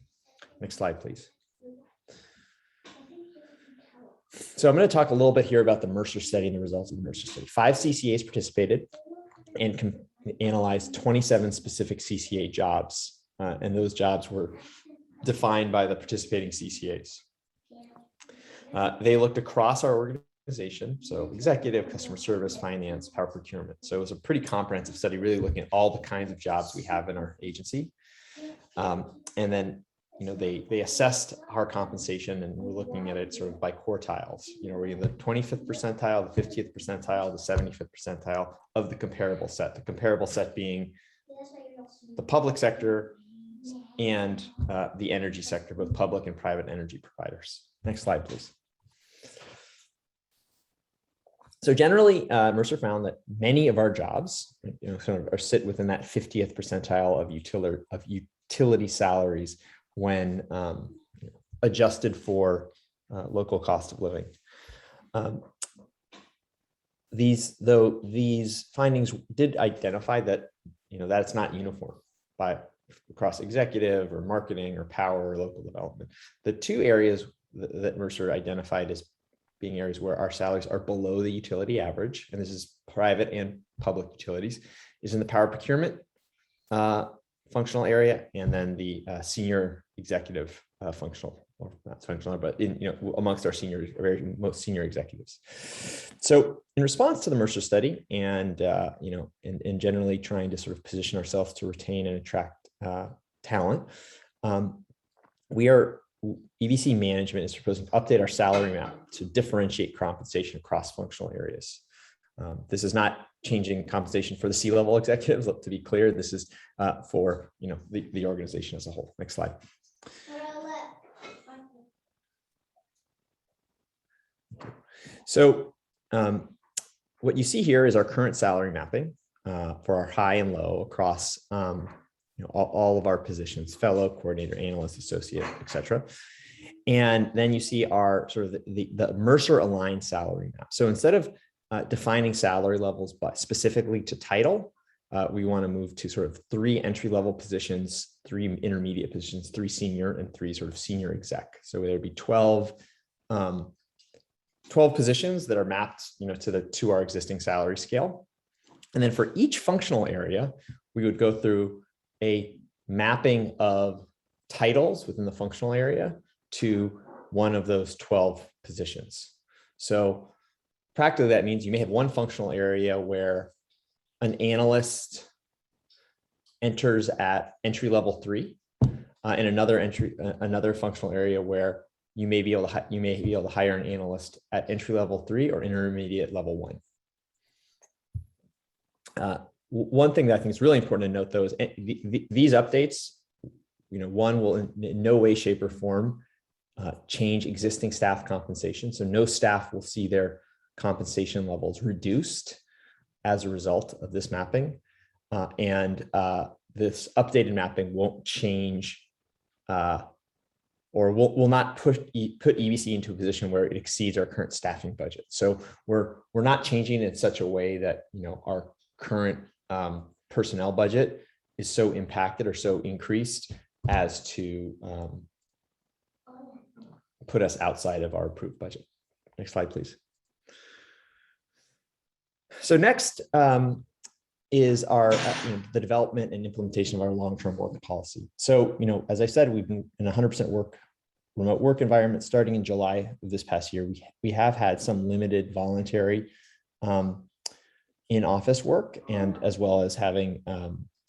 Next slide, please. So I'm going to talk a little bit here about the Mercer study and the results of the Mercer study. 5 CCAs participated and analyzed 27 specific CCA jobs. And those jobs were defined by the participating CCAs. They looked across our organization, so executive, customer service, finance, power procurement. So it was a pretty comprehensive study, really looking at all the kinds of jobs we have in our agency. And then, they assessed our compensation, and we're looking at it sort of by quartiles. We're in the 25th percentile, the 50th percentile, the 75th percentile of the comparable set. The comparable set being the public sector and the energy sector, both public and private energy providers. Next slide, please. So generally, Mercer found that many of our jobs, sort of sit within that 50th percentile of utility salaries when adjusted for local cost of living. These findings did identify that that's not uniform across executive or marketing or power or local development. The two areas that Mercer identified as being areas where our salaries are below the utility average, and this is private and public utilities, is in the power procurement functional area, and then the senior executive functional, or not functional, but amongst our most senior executives. So in response to the Mercer study, and and generally trying to sort of position ourselves to retain and attract talent, EBC management is proposing to update our salary map to differentiate compensation across functional areas. This is not changing compensation for the C-level executives. To be clear, this is for the organization as a whole. Next slide. So what you see here is our current salary mapping for our high and low across all of our positions: fellow, coordinator, analyst, associate, etc. And then you see our sort of the Mercer aligned salary map. So instead of defining salary levels but specifically to title, we want to move to sort of 3 entry-level positions, 3 intermediate positions, 3 senior, and 3 sort of senior exec. So there'd be 12 positions that are mapped to our existing salary scale. And then for each functional area, we would go through a mapping of titles within the functional area to one of those 12 positions. So practically, that means you may have one functional area where an analyst enters at entry level 3, and another functional area where you may be able to hire an analyst at entry level 3 or intermediate level 1. One thing that I think is really important to note, though, is these updates, one will in no way, shape, or form change existing staff compensation. So no staff will see their compensation levels reduced as a result of this mapping. And this updated mapping won't change or will not put EBC into a position where it exceeds our current staffing budget. So we're not changing in such a way that our current personnel budget is so impacted or so increased as to put us outside of our approved budget. Next slide, please. So next is our the development and implementation of our long-term work policy. So as I said, we've been in 100% remote work environment starting in July of this past year. We have had some limited voluntary in-office work, and as well as having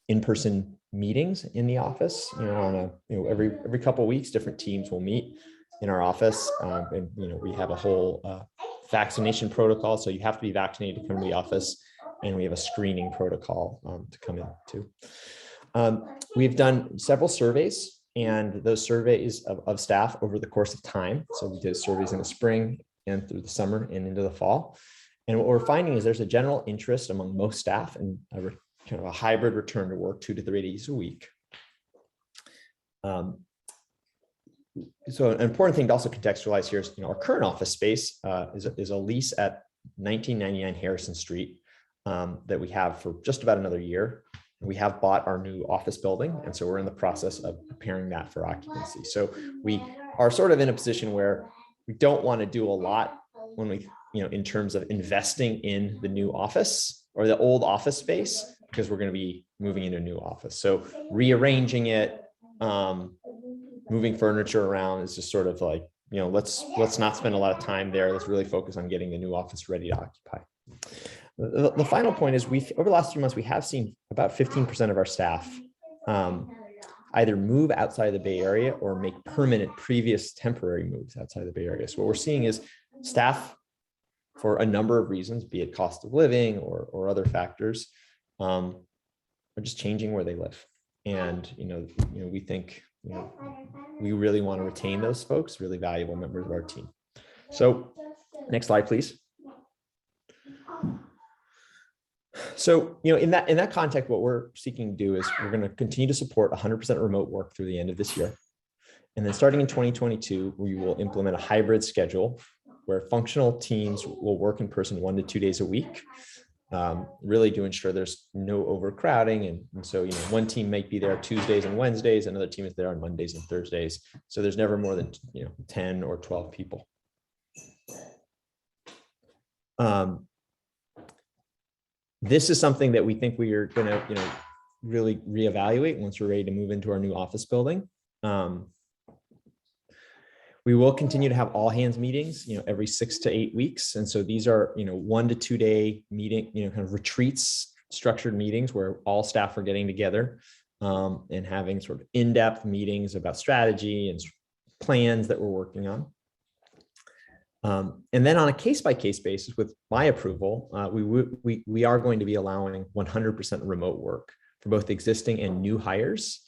in-person meetings in the office. On every couple of weeks, different teams will meet in our office, and we have a whole vaccination protocol, so you have to be vaccinated to come to the office, and we have a screening protocol to come in too. We've done several surveys, and those surveys of staff over the course of time. So we did surveys in the spring and through the summer and into the fall. And what we're finding is there's a general interest among most staff in kind of a hybrid return to work 2 to 3 days a week. So an important thing to also contextualize here is, our current office space is a lease at 1999 Harrison Street that we have for just about another year. We have bought our new office building, and so we're in the process of preparing that for occupancy. So we are sort of in a position where we don't want to do a lot when we, in terms of investing in the new office or the old office space, because we're going to be moving into a new office. So rearranging it, moving furniture around is just sort of like, let's not spend a lot of time there. Let's really focus on getting the new office ready to occupy. The final point is over the last 3 months, we have seen about 15% of our staff either move outside of the Bay Area or make permanent previous temporary moves outside of the Bay Area. So what we're seeing is staff, for a number of reasons, be it cost of living or other factors, are just changing where they live. And we think we really want to retain those folks, really valuable members of our team. So next slide, please. So, in that context, what we're seeking to do is we're going to continue to support 100% remote work through the end of this year. And then starting in 2022, we will implement a hybrid schedule where functional teams will work in person 1 to 2 days a week, really to ensure there's no overcrowding. And so, one team might be there Tuesdays and Wednesdays, another team is there on Mondays and Thursdays. So there's never more than 10 or 12 people. This is something that we think we are going to, really reevaluate once we're ready to move into our new office building. We will continue to have all hands meetings, every 6 to 8 weeks. And so these are, 1 to 2 day meeting, kind of retreats, structured meetings where all staff are getting together and having sort of in-depth meetings about strategy and plans that we're working on. And then on a case-by-case basis, with my approval, we are going to be allowing 100% remote work for both existing and new hires,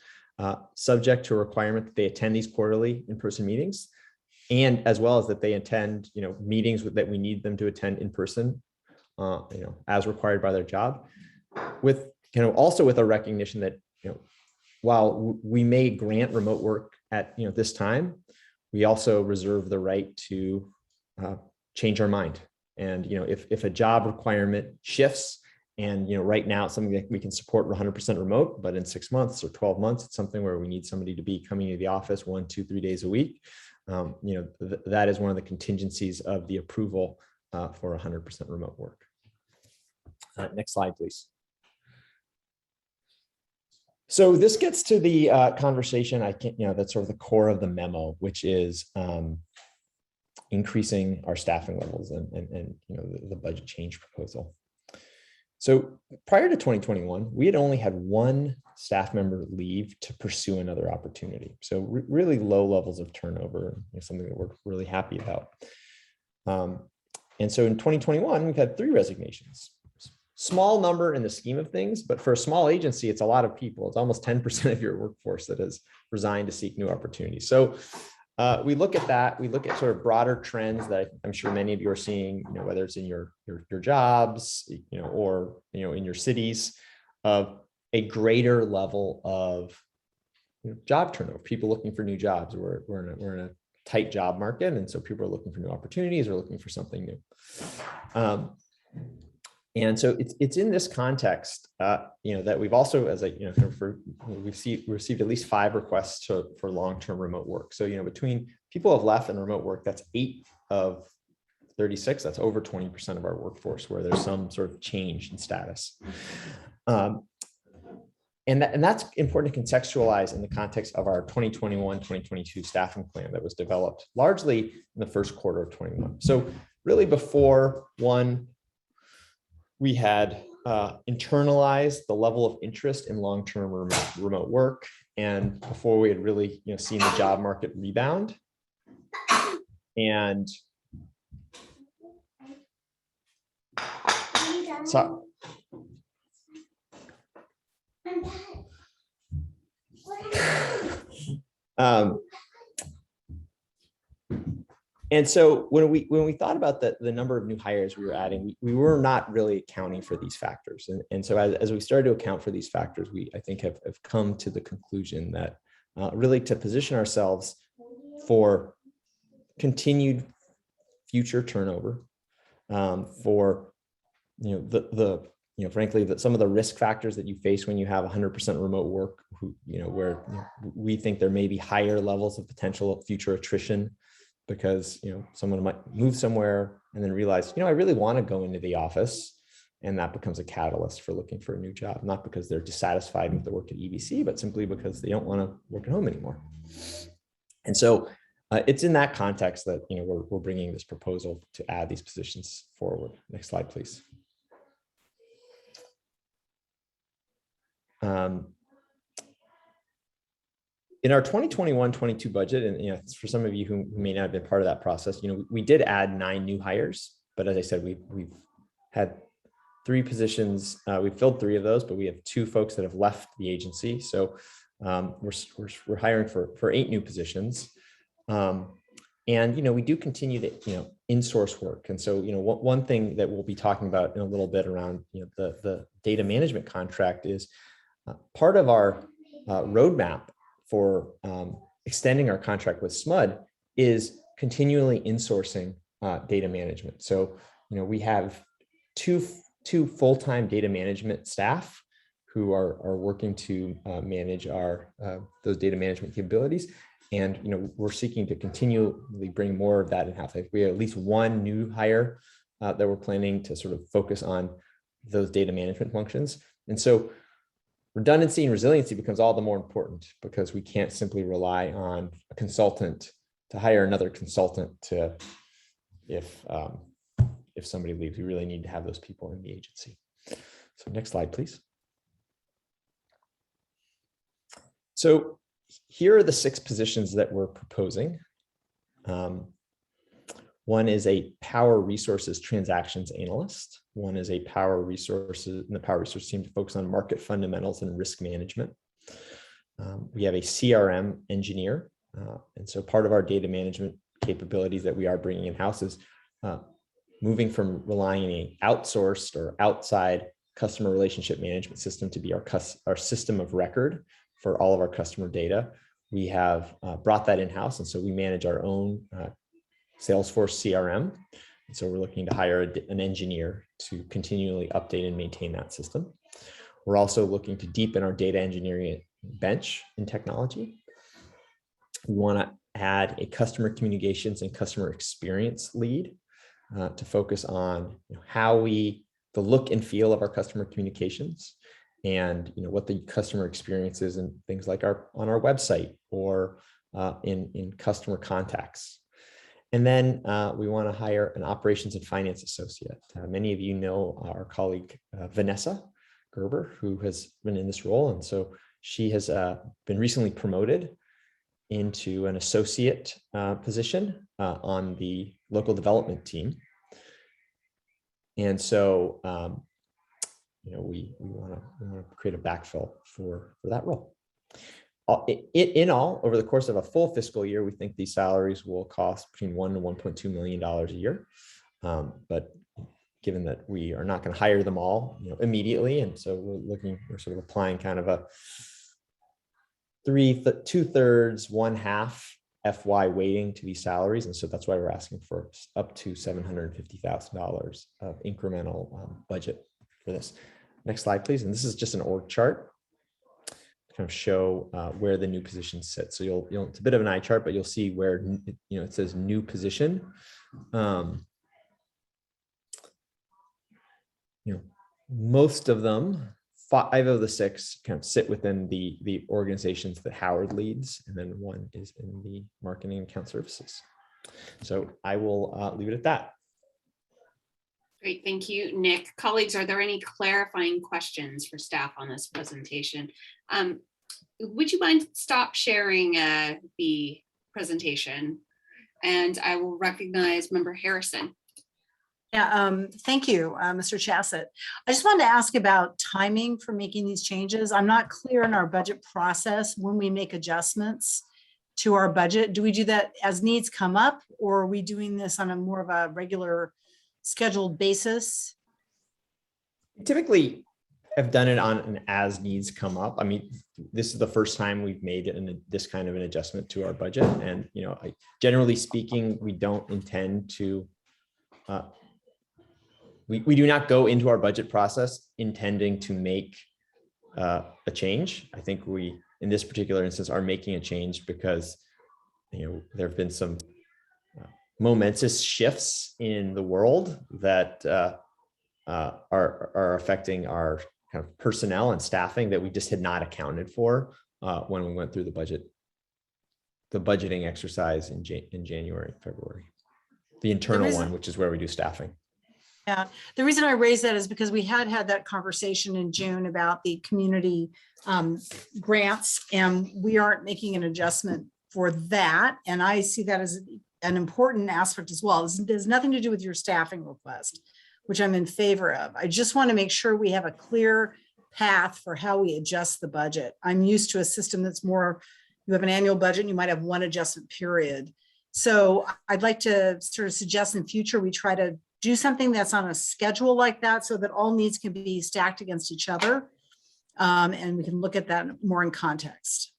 subject to a requirement that they attend these quarterly in-person meetings, and as well as that they attend, meetings that we need them to attend in person, as required by their job. With also with a recognition that while we may grant remote work at this time, we also reserve the right to change our mind. And, if a job requirement shifts and, right now it's something that we can support 100% remote, but in 6 months or 12 months, it's something where we need somebody to be coming to the office 1, 2, 3 days a week. That is one of the contingencies of the approval for 100% remote work. Next slide, please. So this gets to the conversation that's sort of the core of the memo, which is increasing our staffing levels and the budget change proposal. So prior to 2021, we had only had 1 staff member leave to pursue another opportunity. So really low levels of turnover, something that we're really happy about. And so in 2021, we've had 3 resignations. Small number in the scheme of things, but for a small agency, it's a lot of people. It's almost 10% of your workforce that has resigned to seek new opportunities. So we look at that. We look at sort of broader trends that I'm sure many of you are seeing, whether it's in your jobs, or in your cities, of a greater level of job turnover. People looking for new jobs. We're in a tight job market, and so people are looking for new opportunities or looking for something new. And so it's in this context, that we've also, as we've received at least 5 requests for long-term remote work. So, between people who have left and remote work, that's 8 of 36. That's over 20% of our workforce where there's some sort of change in status. And that's important to contextualize in the context of our 2021-2022 staffing plan that was developed largely in the first quarter of 21. So really before we had internalized the level of interest in long-term remote work, and before we had really seen the job market rebound. And so and so when we thought about the number of new hires we were adding, we were not really accounting for these factors. And so as we started to account for these factors, we, I think, have come to the conclusion that really to position ourselves for continued future turnover, for frankly, some of the risk factors that you face when you have 100% remote work, where we think there may be higher levels of potential future attrition because, someone might move somewhere and then realize, I really want to go into the office. And that becomes a catalyst for looking for a new job, not because they're dissatisfied with the work at EBC, but simply because they don't want to work at home anymore. And so it's in that context that, we're bringing this proposal to add these positions forward. Next slide, please. In our 2021-22 budget, and for some of you who may not have been part of that process, we did add 9 new hires, but as I said, we've had 3 positions. We've filled 3 of those, but we have 2 folks that have left the agency. So we're hiring for 8 new positions, and we do continue to in-source work. And so one thing that we'll be talking about in a little bit around the data management contract is part of our roadmap for extending our contract with Smud is continually insourcing data management. So, we have two full-time data management staff who are working to manage our those data management capabilities. And, we're seeking to continually bring more of that in-house. We have at least 1 new hire that we're planning to sort of focus on those data management functions. And so redundancy and resiliency becomes all the more important because we can't simply rely on a consultant to hire another consultant to, if somebody leaves, we really need to have those people in the agency. So next slide, please. So here are the 6 positions that we're proposing. One is a power resources transactions analyst. One is a power resources, and the power resources team to focus on market fundamentals and risk management. We have a CRM engineer. And so part of our data management capabilities that we are bringing in-house is moving from relying on an outsourced or outside customer relationship management system to be our system of record for all of our customer data. We have brought that in-house, and so we manage our own Salesforce CRM. And so we're looking to hire an engineer to continually update and maintain that system. We're also looking to deepen our data engineering bench in technology. We want to add a customer communications and customer experience lead to focus on how the look and feel of our customer communications, and what the customer experience is and things like on our website or in customer contacts. And then we want to hire an operations and finance associate. Many of you know our colleague Vanessa Gerber, who has been in this role, and so she has been recently promoted into an associate position on the local development team. And so we want to create a backfill for that role. In all, over the course of a full fiscal year, we think these salaries will cost between $1 and $1.2 million a year. But given that we are not going to hire them all immediately, and so we're sort of applying kind of a 2/3, 1/2 FY weighting to these salaries. And so that's why we're asking for up to $750,000 of incremental budget for this. Next slide, please. And this is just an org chart to kind of show where the new positions sit. So it's a bit of an eye chart, but you'll see where it says new position. Most of them, 5 of the 6 kind of sit within the organizations that Howard leads, and then 1 is in the marketing and account services. So I will leave it at that. Great, thank you, Nick. Colleagues, are there any clarifying questions for staff on this presentation? Would you mind stop sharing the presentation? And I will recognize Member Harrison. Yeah, thank you, Mr. Chassett. I just wanted to ask about timing for making these changes. I'm not clear in our budget process when we make adjustments to our budget. Do we do that as needs come up, or are we doing this on a more of a regular scheduled basis? Typically, I've done it on an as needs come up. I mean, this is the first time we've made this kind of an adjustment to our budget. And, generally speaking, we don't intend to, we do not go into our budget process intending to make a change. I think we, in this particular instance, are making a change because, there have been some momentous shifts in the world that are affecting our kind of personnel and staffing that we just had not accounted for when we went through the budgeting exercise in January, February, the internal one, which is where we do staffing. Yeah, the reason I raised that is because we had that conversation in June about the community grants, and we aren't making an adjustment for that. And I see that as an important aspect as well. There's nothing to do with your staffing request, which I'm in favor of. I just want to make sure we have a clear path for how we adjust the budget. I'm used to a system that's more, you have an annual budget and you might have one adjustment period. So I'd like to sort of suggest in future, we try to do something that's on a schedule like that so that all needs can be stacked against each other. And we can look at that more in context.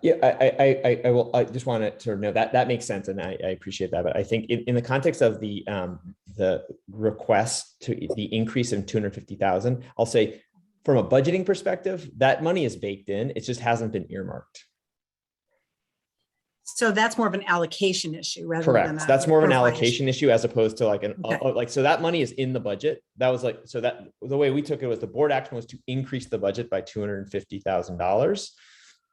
Yeah, I just want to sort of know that makes sense, and I appreciate that. But I think in the context of the request to the increase in 250,000, I'll say from a budgeting perspective, that money is baked in. It just hasn't been earmarked. So that's more of an allocation issue rather Correct. than That's more of an allocation issue as opposed to like so that money is in the budget. That was like, so that the way we took it was the board action was to increase the budget by $250,000.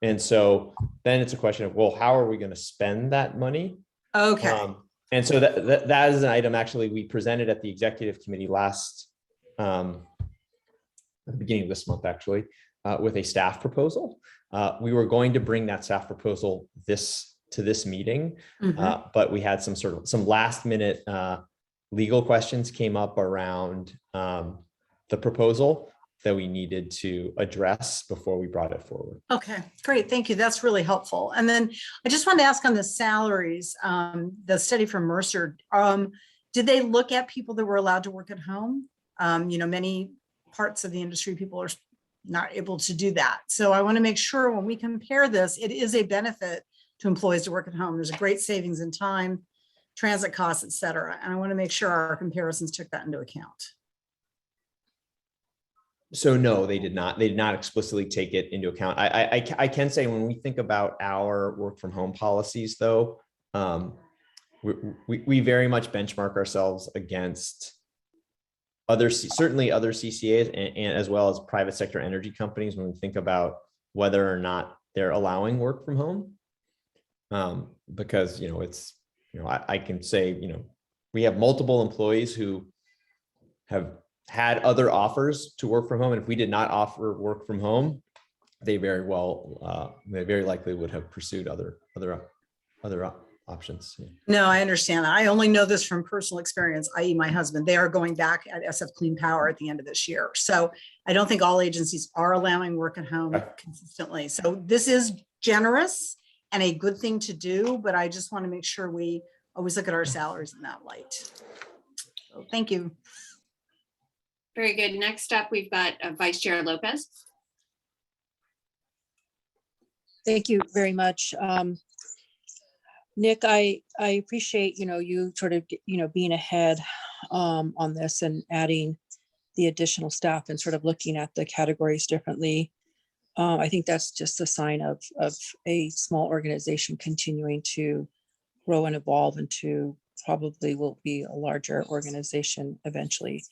And so then it's a question of, well, how are we going to spend that money? Okay. And so that is an item actually we presented at the executive committee last, at the beginning of this month, actually, with a staff proposal. We were going to bring that staff proposal to this meeting, but we had some last minute legal questions came up around the proposal that we needed to address before we brought it forward. Okay, great. Thank you. That's really helpful. And then I just wanted to ask on the salaries, the study from Mercer, did they look at people that were allowed to work at home? Many parts of the industry, people are not able to do that. So I want to make sure when we compare this, it is a benefit to employees to work at home. There's a great savings in time, transit costs, et cetera. And I want to make sure our comparisons took that into account. So no, they did not. They did not explicitly take it into account. I can say when we think about our work from home policies, though, we very much benchmark ourselves against certainly other CCAs and as well as private sector energy companies when we think about whether or not they're allowing work from home. Because I can say we have multiple employees who have had other offers to work from home, and if we did not offer work from home, they very likely would have pursued other options. No, I understand that. I only know this from personal experience, i.e. my husband. They are going back at SF Clean Power at the end of this year. So I don't think all agencies are allowing work at home consistently. So this is generous and a good thing to do, but I just want to make sure we always look at our salaries in that light. So thank you. Very good. Next up, we've got Vice Chair Lopez. Thank you very much. Nick, I appreciate, you sort of, being ahead on this and adding the additional staff and sort of looking at the categories differently. I think that's just a sign of a small organization continuing to grow and evolve into probably will be a larger organization eventually.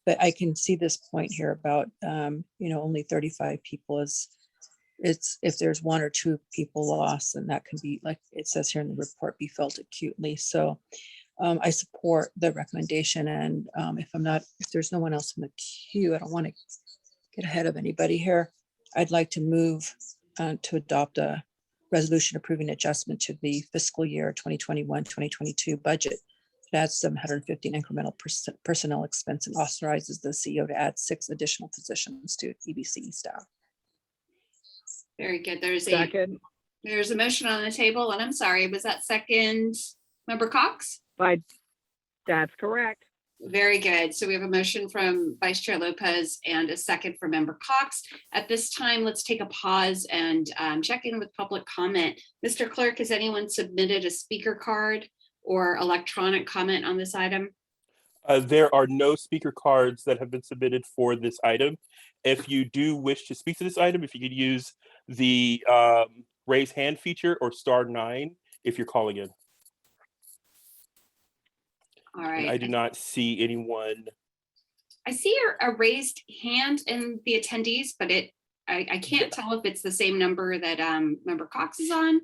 But I can see this point here about, only 35 people if there's one or two people lost, and that can be, like it says here in the report, be felt acutely. So I support the recommendation. And if there's no one else in the queue, I don't want to get ahead of anybody here. I'd like to move to adopt a resolution approving adjustment to the fiscal year 2021-2022 budget. It adds $750 incremental personnel expense and authorizes the CEO to add 6 additional positions to EBCE staff. Very good. There's a motion on the table, and I'm sorry, was that second Member Cox? That's correct. Very good. So we have a motion from Vice Chair Lopez and a second from Member Cox. At this time, let's take a pause and check in with public comment. Mr. Clerk, has anyone submitted a speaker card or electronic comment on this item? There are no speaker cards that have been submitted for this item. If you do wish to speak to this item, if you could use the raise hand feature or *9 if you're calling in. All And I right. do not see anyone. I see a raised hand in the attendees, but I can't tell if it's the same number that Member Cox is on.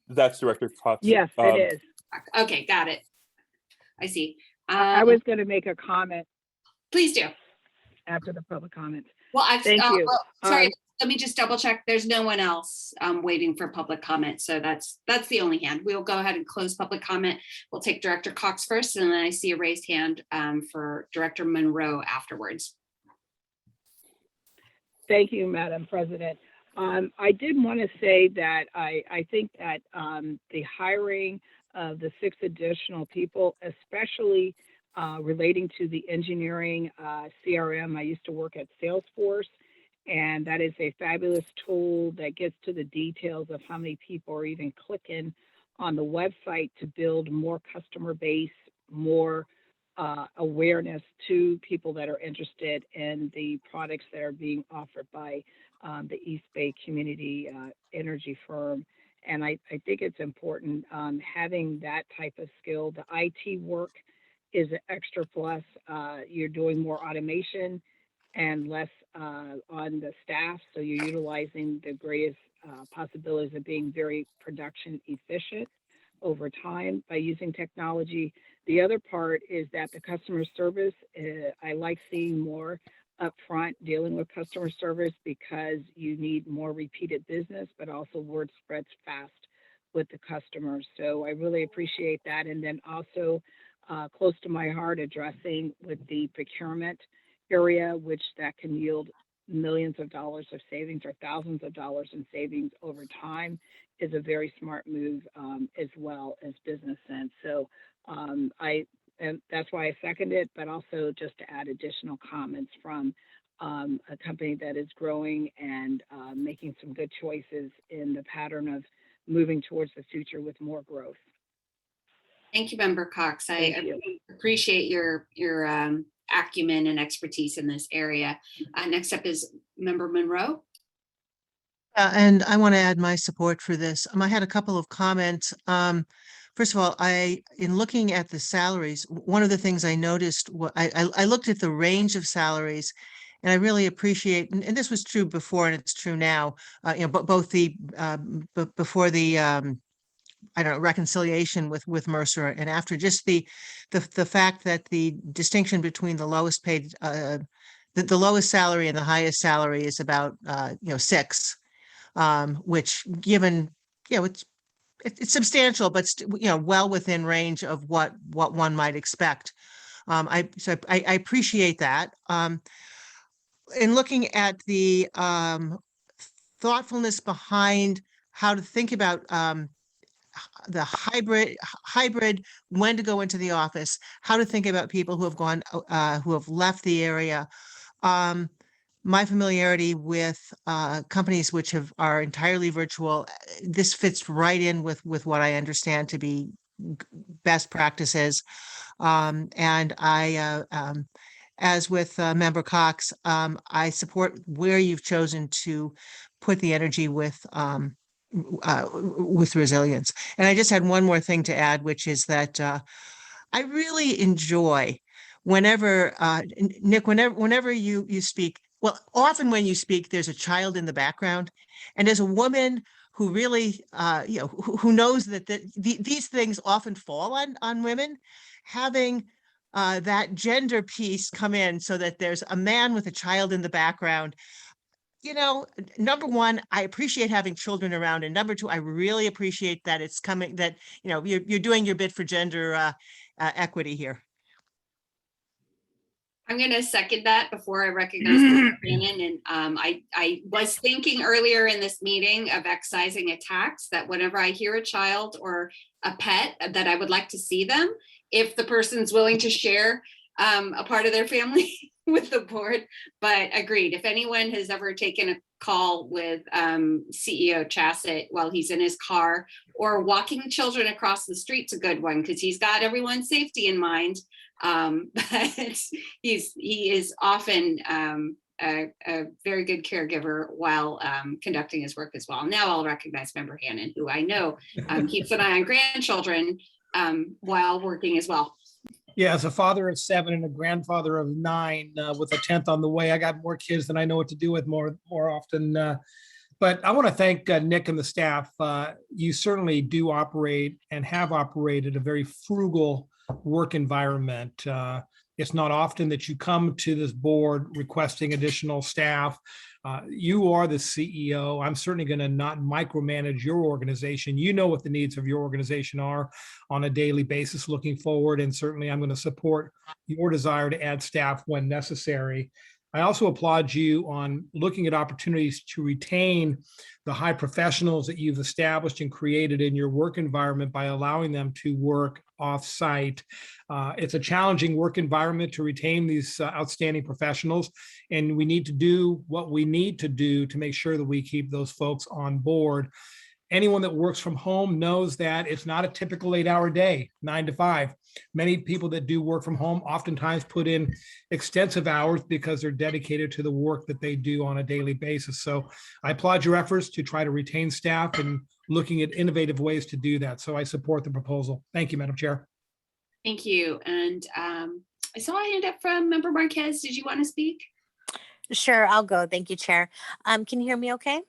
That's Director Cox. Yes, it is. Okay, got it. I see. I was going to make a comment Please do. after the public comments. Well, Thank you. well, sorry, let me just double check. There's no one else waiting for public comment. So that's the only hand. We'll go ahead and close public comment. We'll take Director Cox first, and then I see a raised hand for Director Monroe afterwards. Thank you, Madam President. I did want to say that I think that the hiring of the 6 additional people, especially relating to the engineering CRM, I used to work at Salesforce, and that is a fabulous tool that gets to the details of how many people are even clicking on the website to build more customer base, more awareness to people that are interested in the products that are being offered by the East Bay Community Energy Firm. And I think it's important having that type of skill. The IT work is an extra plus. You're doing more automation and less on the staff. So you're utilizing the greatest possibilities of being very production efficient over time by using technology. The other part is that the customer service, I like seeing more upfront dealing with customer service because you need more repeated business, but also word spreads fast with the customers. So I really appreciate that. And then also close to my heart, addressing with the procurement area, which that can yield millions of dollars of savings or thousands of dollars in savings over time, is a very smart move as well as business sense. So and that's why I second it, but also just to add additional comments from a company that is growing and making some good choices in the pattern of moving towards the future with more growth. Thank you, Member Cox. I Thank you. appreciate your acumen and expertise in this area. Next up is Member Monroe. And I want to add my support for this. I had a couple of comments. First of all, in looking at the salaries, one of the things I noticed, I looked at the range of salaries, and I really appreciate, and this was true before and it's true now, both the before the I don't know, reconciliation with Mercer and after, just the fact that the distinction between the lowest paid, the lowest salary and the highest salary is about 6, which given, it's substantial, but well within range of what one might expect. I appreciate that. In looking at the thoughtfulness behind how to think about the hybrid, when to go into the office, how to think about people who have left the area. My familiarity with companies which are entirely virtual, this fits right in with what I understand to be best practices. And I, as with Member Cox, I support where you've chosen to put the energy with resilience. And I just had one more thing to add, which is that I really enjoy whenever, Nick, whenever you speak, well, often when you speak, there's a child in the background, and as a woman who really, who knows that these things often fall on women, having that gender piece come in so that there's a man with a child in the background. Number one, I appreciate having children around, and number two, I really appreciate that it's coming, that you're doing your bit for gender equity here. I'm going to second that before I recognize Mr. Brandon. And I was thinking earlier in this meeting of excising a tax, that whenever I hear a child or a pet, that I would like to see them if the person's willing to share a part of their family with the board. But agreed, if anyone has ever taken a call with CEO Chassett while he's in his car, or walking children across the street's a good one, because he's got everyone's safety in mind. But he is often a very good caregiver while conducting his work as well. Now I'll recognize Member Hannon, who I know keeps an eye on grandchildren while working as well. Yeah, as a father of 7 and a grandfather of 9, with a 10th on the way, I got more kids than I know what to do with more often. But I want to thank Nick and the staff. You certainly do operate and have operated a very frugal work environment. It's not often that you come to this board requesting additional staff. You are the CEO. I'm certainly going to not micromanage your organization. You know what the needs of your organization are on a daily basis looking forward. And certainly I'm going to support your desire to add staff when necessary. I also applaud you on looking at opportunities to retain the high professionals that you've established and created in your work environment by allowing them to work off-site. It's a challenging work environment to retain these outstanding professionals, and we need to do what we need to do to make sure that we keep those folks on board. Anyone that works from home knows that it's not a typical 8-hour day, 9 to 5. Many people that do work from home oftentimes put in extensive hours because they're dedicated to the work that they do on a daily basis. So I applaud your efforts to try to retain staff and looking at innovative ways to do that. So I support the proposal. Thank you, Madam Chair. Thank you. And I saw a hand up from Member Marquez. Did you want to speak? Sure, I'll go. Thank you, Chair. Can you hear me okay?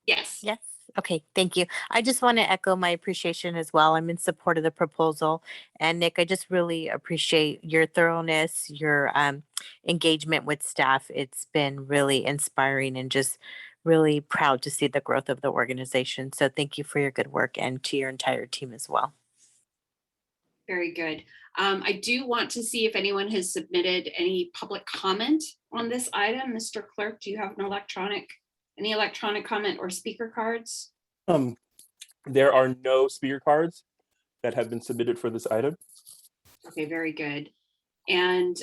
Yes. Yes. Okay, thank you. I just want to echo my appreciation as well. I'm in support of the proposal. And Nick, I just really appreciate your thoroughness, your engagement with staff. It's been really inspiring and just really proud to see the growth of the organization. So thank you for your good work and to your entire team as well. Very good. I do want to see if anyone has submitted any public comment on this item. Mr. Clerk, do you have any electronic comment or speaker cards? There are no speaker cards that have been submitted for this item. Okay, very good. And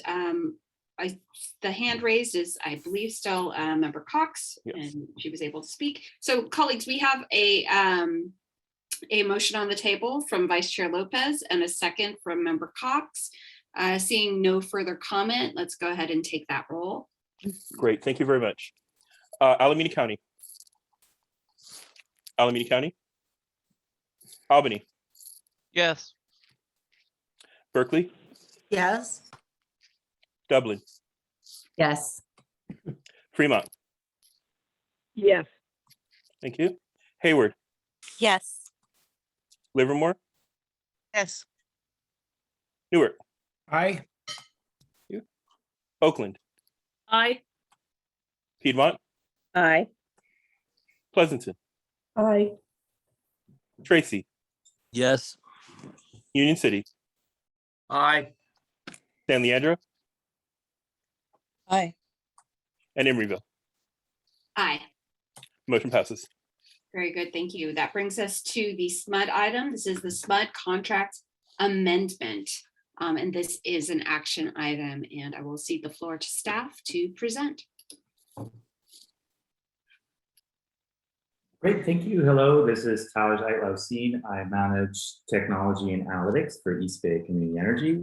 the hand raised is, I believe, still Member Cox, Yes. and she was able to speak. So, colleagues, we have a motion on the table from Vice Chair Lopez and a second from Member Cox. Seeing no further comment, let's go ahead and take that roll. Great, thank you very much. Alameda County. Alameda County. Albany. Yes. Berkeley. Yes. Dublin. Yes. Fremont. Yes. Thank you. Hayward. Yes. Livermore. Yes. Newark. Aye. Oakland. Aye. Piedmont. Aye. Pleasanton. Aye. Tracy. Yes. Union City. Aye. San Leandro. Aye. And Emeryville. Aye. Motion passes. Very good, thank you. That brings us to the Smud item. This is the Smud contract amendment. And this is an action item, and I will cede the floor to staff to present. Great, thank you. Hello, this is Taj Aitlausin. I manage technology and analytics for East Bay Community Energy.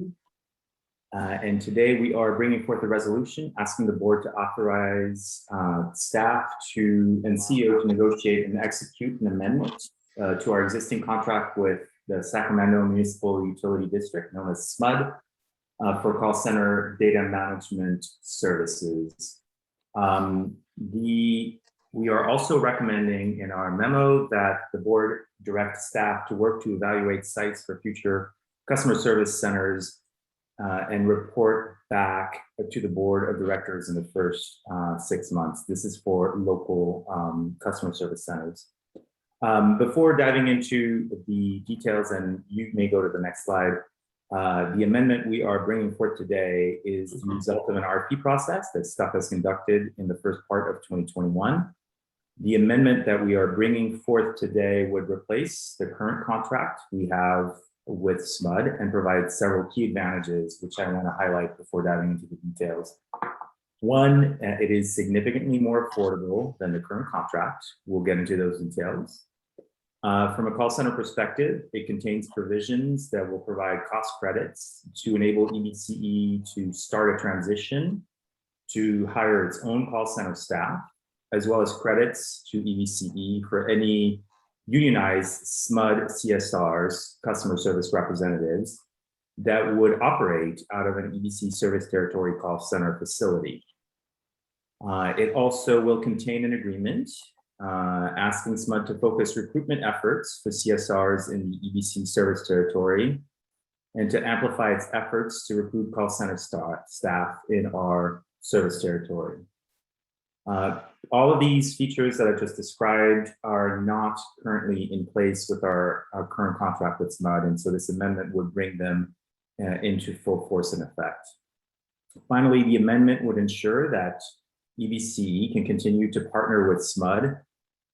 And today we are bringing forth a resolution asking the board to authorize staff and CEO to negotiate and execute an amendment to our existing contract with the Sacramento Municipal Utility District, known as Smud, for call center data management services. We are also recommending in our memo that the board direct staff to work to evaluate sites for future customer service centers and report back to the board of directors in the first 6 months. This is for local customer service centers. Before diving into the details, and you may go to the next slide, the amendment we are bringing forth today is the result of an RFP process that staff has conducted in the first part of 2021. The amendment that we are bringing forth today would replace the current contract we have with Smud and provide several key advantages, which I want to highlight before diving into the details. One, it is significantly more affordable than the current contract. We'll get into those details. From a call center perspective, it contains provisions that will provide cost credits to enable EBCE to start a transition to hire its own call center staff, as well as credits to EBCE for any unionized SMUD CSRs, customer service representatives, that would operate out of an EBC service territory call center facility. It also will contain an agreement asking Smud to focus recruitment efforts for CSRs in the EBC service territory and to amplify its efforts to recruit call center staff in our service territory. All of these features that I just described are not currently in place with our current contract with Smud, and so this amendment would bring them into full force and effect. Finally, the amendment would ensure that EBC can continue to partner with Smud,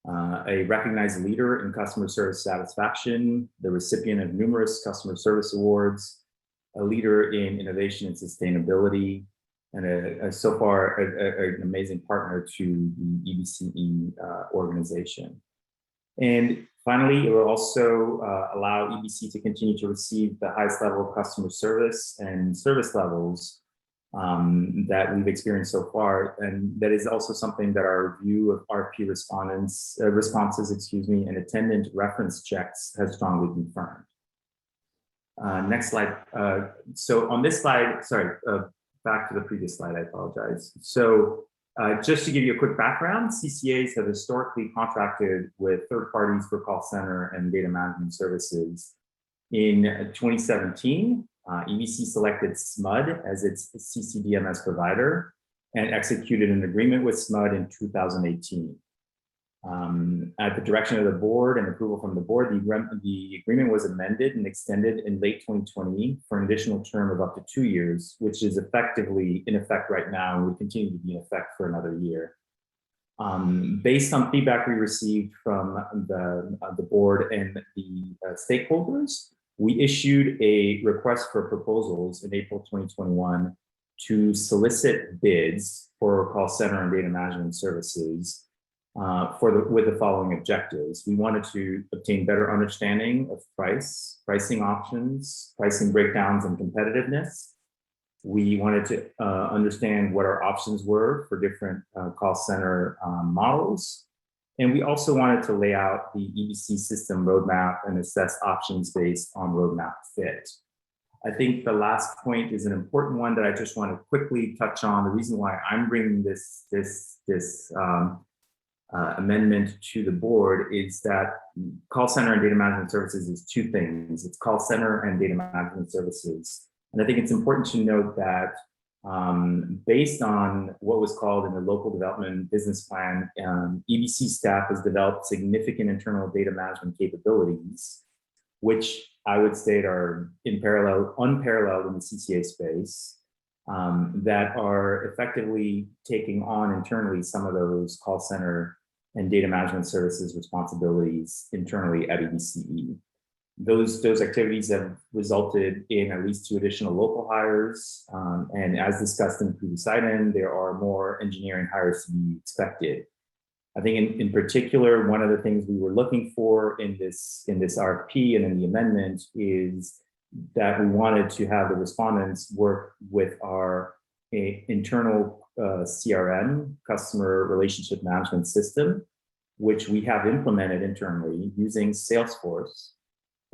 a recognized leader in customer service satisfaction, the recipient of numerous customer service awards, a leader in innovation and sustainability, and so far an amazing partner to the EBCE organization. And finally, it will also allow EBC to continue to receive the highest level of customer service and service levels that we've experienced so far. And that is also something that our review of RFP responses, and attendant reference checks has strongly confirmed. Next slide. So on this slide, sorry, back to the previous slide, I apologize. So just to give you a quick background, CCAs have historically contracted with third parties for call center and data management services. In 2017, EBC selected Smud as its CCDMS provider and executed an agreement with Smud in 2018. At the direction of the board and approval from the board, the agreement was amended and extended in late 2020 for an additional term of up to 2 years, which is effectively in effect right now and will continue to be in effect for another year. Based on feedback we received from the board and the stakeholders, we issued a request for proposals in April 2021 to solicit bids for call center and data management services with the following objectives. We wanted to obtain better understanding of pricing options, pricing breakdowns, and competitiveness. We wanted to understand what our options were for different call center models. And we also wanted to lay out the EBC system roadmap and assess options based on roadmap fit. I think the last point is an important one that I just want to quickly touch on. The reason why I'm bringing this amendment to the board is that call center and data management services is two things. It's call center and data management services. And I think it's important to note that based on what was called in the local development business plan, EBC staff has developed significant internal data management capabilities, which I would state are unparalleled in the CCA space, that are effectively taking on internally some of those call center and data management services responsibilities internally at EBCE. Those activities have resulted in at least 2 additional local hires. And as discussed in the previous item, there are more engineering hires to be expected. I think in particular, one of the things we were looking for in this RFP and in the amendment is that we wanted to have the respondents work with our internal CRM, customer relationship management system, which we have implemented internally using Salesforce,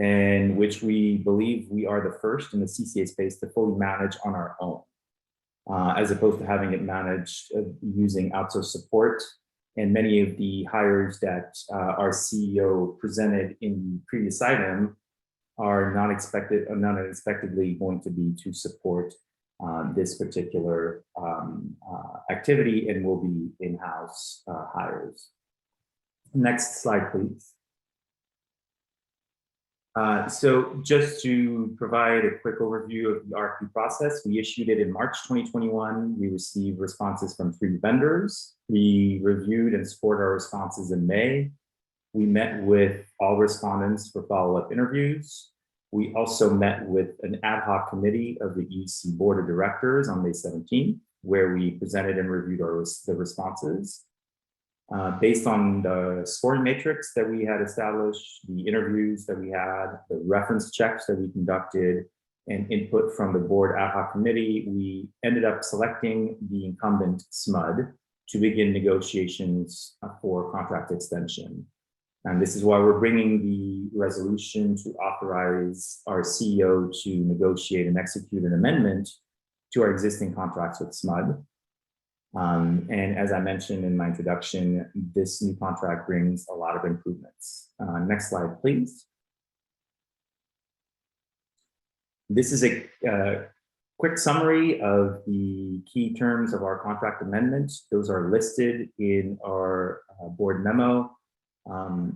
and which we believe we are the first in the CCA space to fully manage on our own, as opposed to having it managed using outsourced support. And many of the hires that our CEO presented in the previous item are not unexpectedly going to be to support this particular activity and will be in-house hires. Next slide, please. So just to provide a quick overview of the RFP process, we issued it in March 2021. We received responses from 3 vendors. We reviewed and scored our responses in May. We met with all respondents for follow-up interviews. We also met with an ad hoc committee of the EBC Board of Directors on May 17th, where we presented and reviewed the responses. Based on the scoring matrix that we had established, the interviews that we had, the reference checks that we conducted, and input from the board ad hoc committee, we ended up selecting the incumbent Smud to begin negotiations for contract extension. And this is why we're bringing the resolution to authorize our CEO to negotiate and execute an amendment to our existing contracts with Smud. And as I mentioned in my introduction, this new contract brings a lot of improvements. Next slide, please. This is a quick summary of the key terms of our contract amendment. Those are listed in our board memo.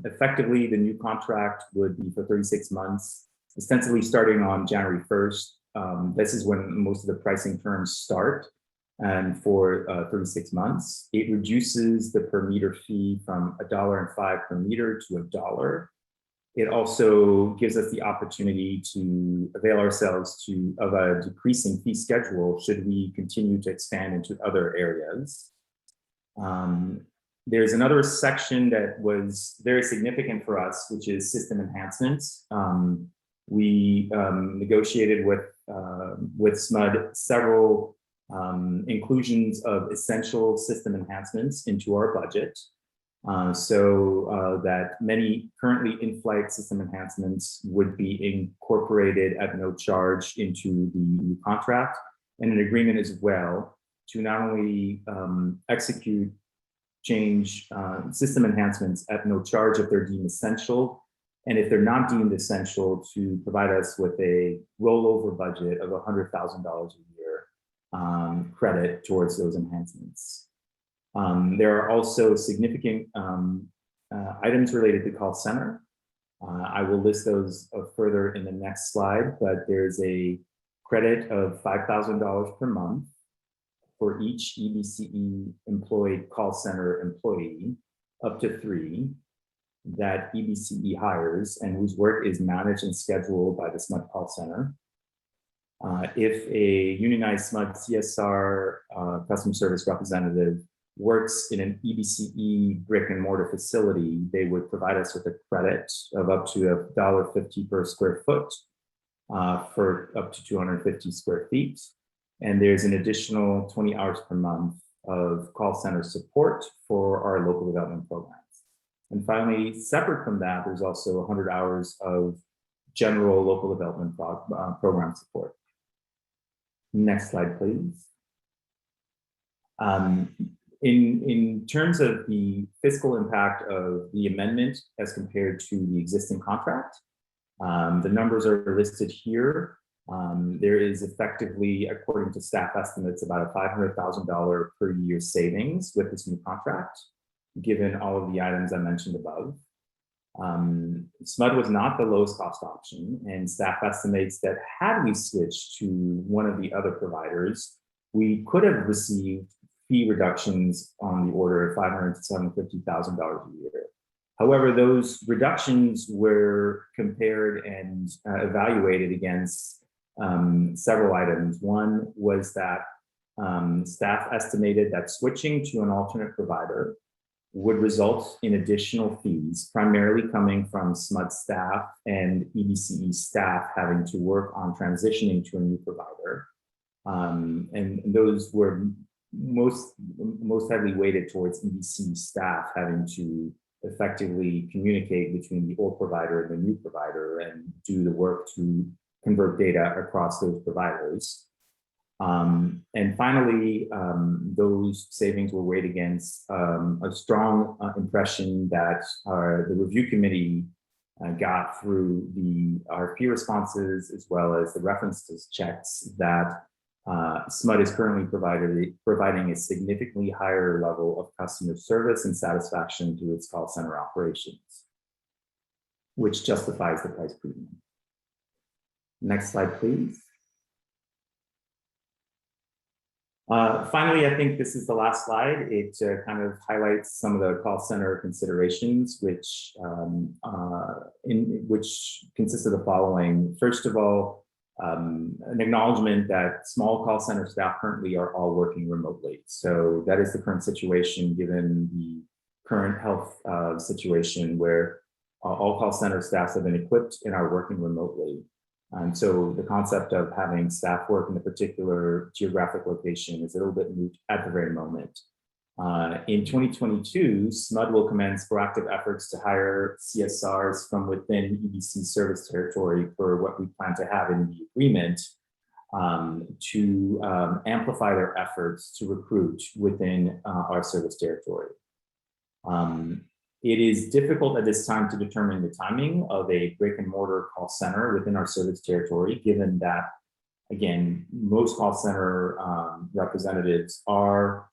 Effectively, the new contract would be for 36 months, ostensibly starting on January 1st. This is when most of the pricing terms start, and for 36 months. It reduces the per meter fee from $1.05 per meter to $1. It also gives us the opportunity to avail ourselves of a decreasing fee schedule should we continue to expand into other areas. There's another section that was very significant for us, which is system enhancements. We negotiated with Smud several inclusions of essential system enhancements into our budget. So that many currently in-flight system enhancements would be incorporated at no charge into the new contract, and an agreement as well to not only execute change system enhancements at no charge if they're deemed essential, and if they're not deemed essential, to provide us with a rollover budget of $100,000 a year credit towards those enhancements. There are also significant items related to call center. I will list those further in the next slide, but there's a credit of $5,000 per month for each EBCE employed call center employee, up to 3, that EBCE hires and whose work is managed and scheduled by the Smud call center. If a unionized Smud CSR customer service representative works in an EBCE brick and mortar facility, they would provide us with a credit of up to $1.50 per square foot for up to 250 square feet. And there's an additional 20 hours per month of call center support for our local development programs. And finally, separate from that, there's also 100 hours of general local development program support. Next slide, please. In terms of the fiscal impact of the amendment as compared to the existing contract, the numbers are listed here. There is effectively, according to staff estimates, about a $500,000 per year savings with this new contract, given all of the items I mentioned above. Smud was not the lowest cost option, and staff estimates that had we switched to one of the other providers, we could have received fee reductions on the order of $500,000 to $750,000 a year. However, those reductions were compared and evaluated against several items. One was that staff estimated that switching to an alternate provider would result in additional fees, primarily coming from Smud staff and EBCE staff having to work on transitioning to a new provider. And those were most heavily weighted towards EBCE staff having to effectively communicate between the old provider and the new provider and do the work to convert data across those providers. And finally, those savings were weighed against a strong impression that the review committee got through the RFP responses, as well as the references checks, that Smud is currently providing a significantly higher level of customer service and satisfaction to its call center operations, which justifies the price premium. Next slide, please. Finally, I think this is the last slide. It kind of highlights some of the call center considerations, which consist of the following. First of all, an acknowledgement that small call center staff currently are all working remotely. So that is the current situation, given the current health situation where all call center staffs have been equipped and are working remotely. And so the concept of having staff work in a particular geographic location is a little bit moot at the very moment. In 2022, Smud will commence proactive efforts to hire CSRs from within EBC service territory for what we plan to have in the agreement to amplify their efforts to recruit within our service territory. It is difficult at this time to determine the timing of a brick and mortar call center within our service territory, given that, again, most call center representatives are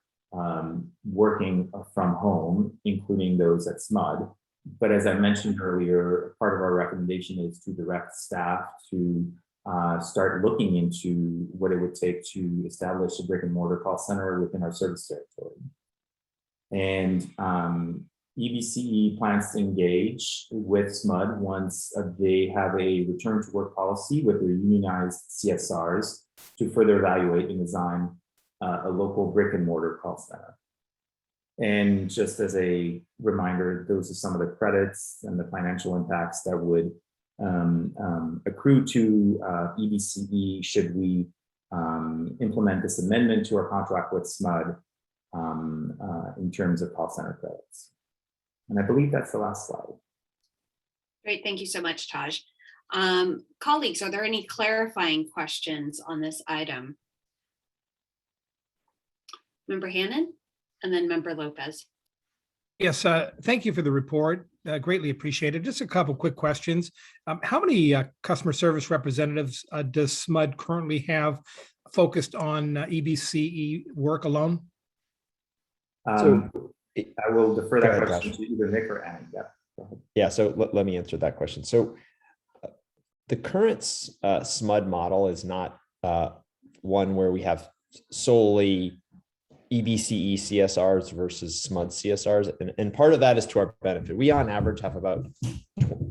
working from home, including those at Smud. But as I mentioned earlier, part of our recommendation is to direct staff to start looking into what it would take to establish a brick and mortar call center within our service territory. And EBCE plans to engage with Smud once they have a return to work policy with their unionized CSRs to further evaluate and design a local brick and mortar call center. And just as a reminder, those are some of the credits and the financial impacts that would accrue to EBCE should we implement this amendment to our contract with Smud in terms of call center credits. And I believe that's the last slide. Great, thank you so much, Taj. Colleagues, are there any clarifying questions on this item? Member Hannon and then Member Lopez. Yes, thank you for the report. Greatly appreciated. Just a couple quick questions. How many customer service representatives does Smud currently have focused on EBCE work alone? I will defer that question to either Nick or Annie. Yeah, so let me answer that question. So the current Smud model is not one where we have solely EBCE CSRs versus Smud CSRs. And part of that is to our benefit. We on average have about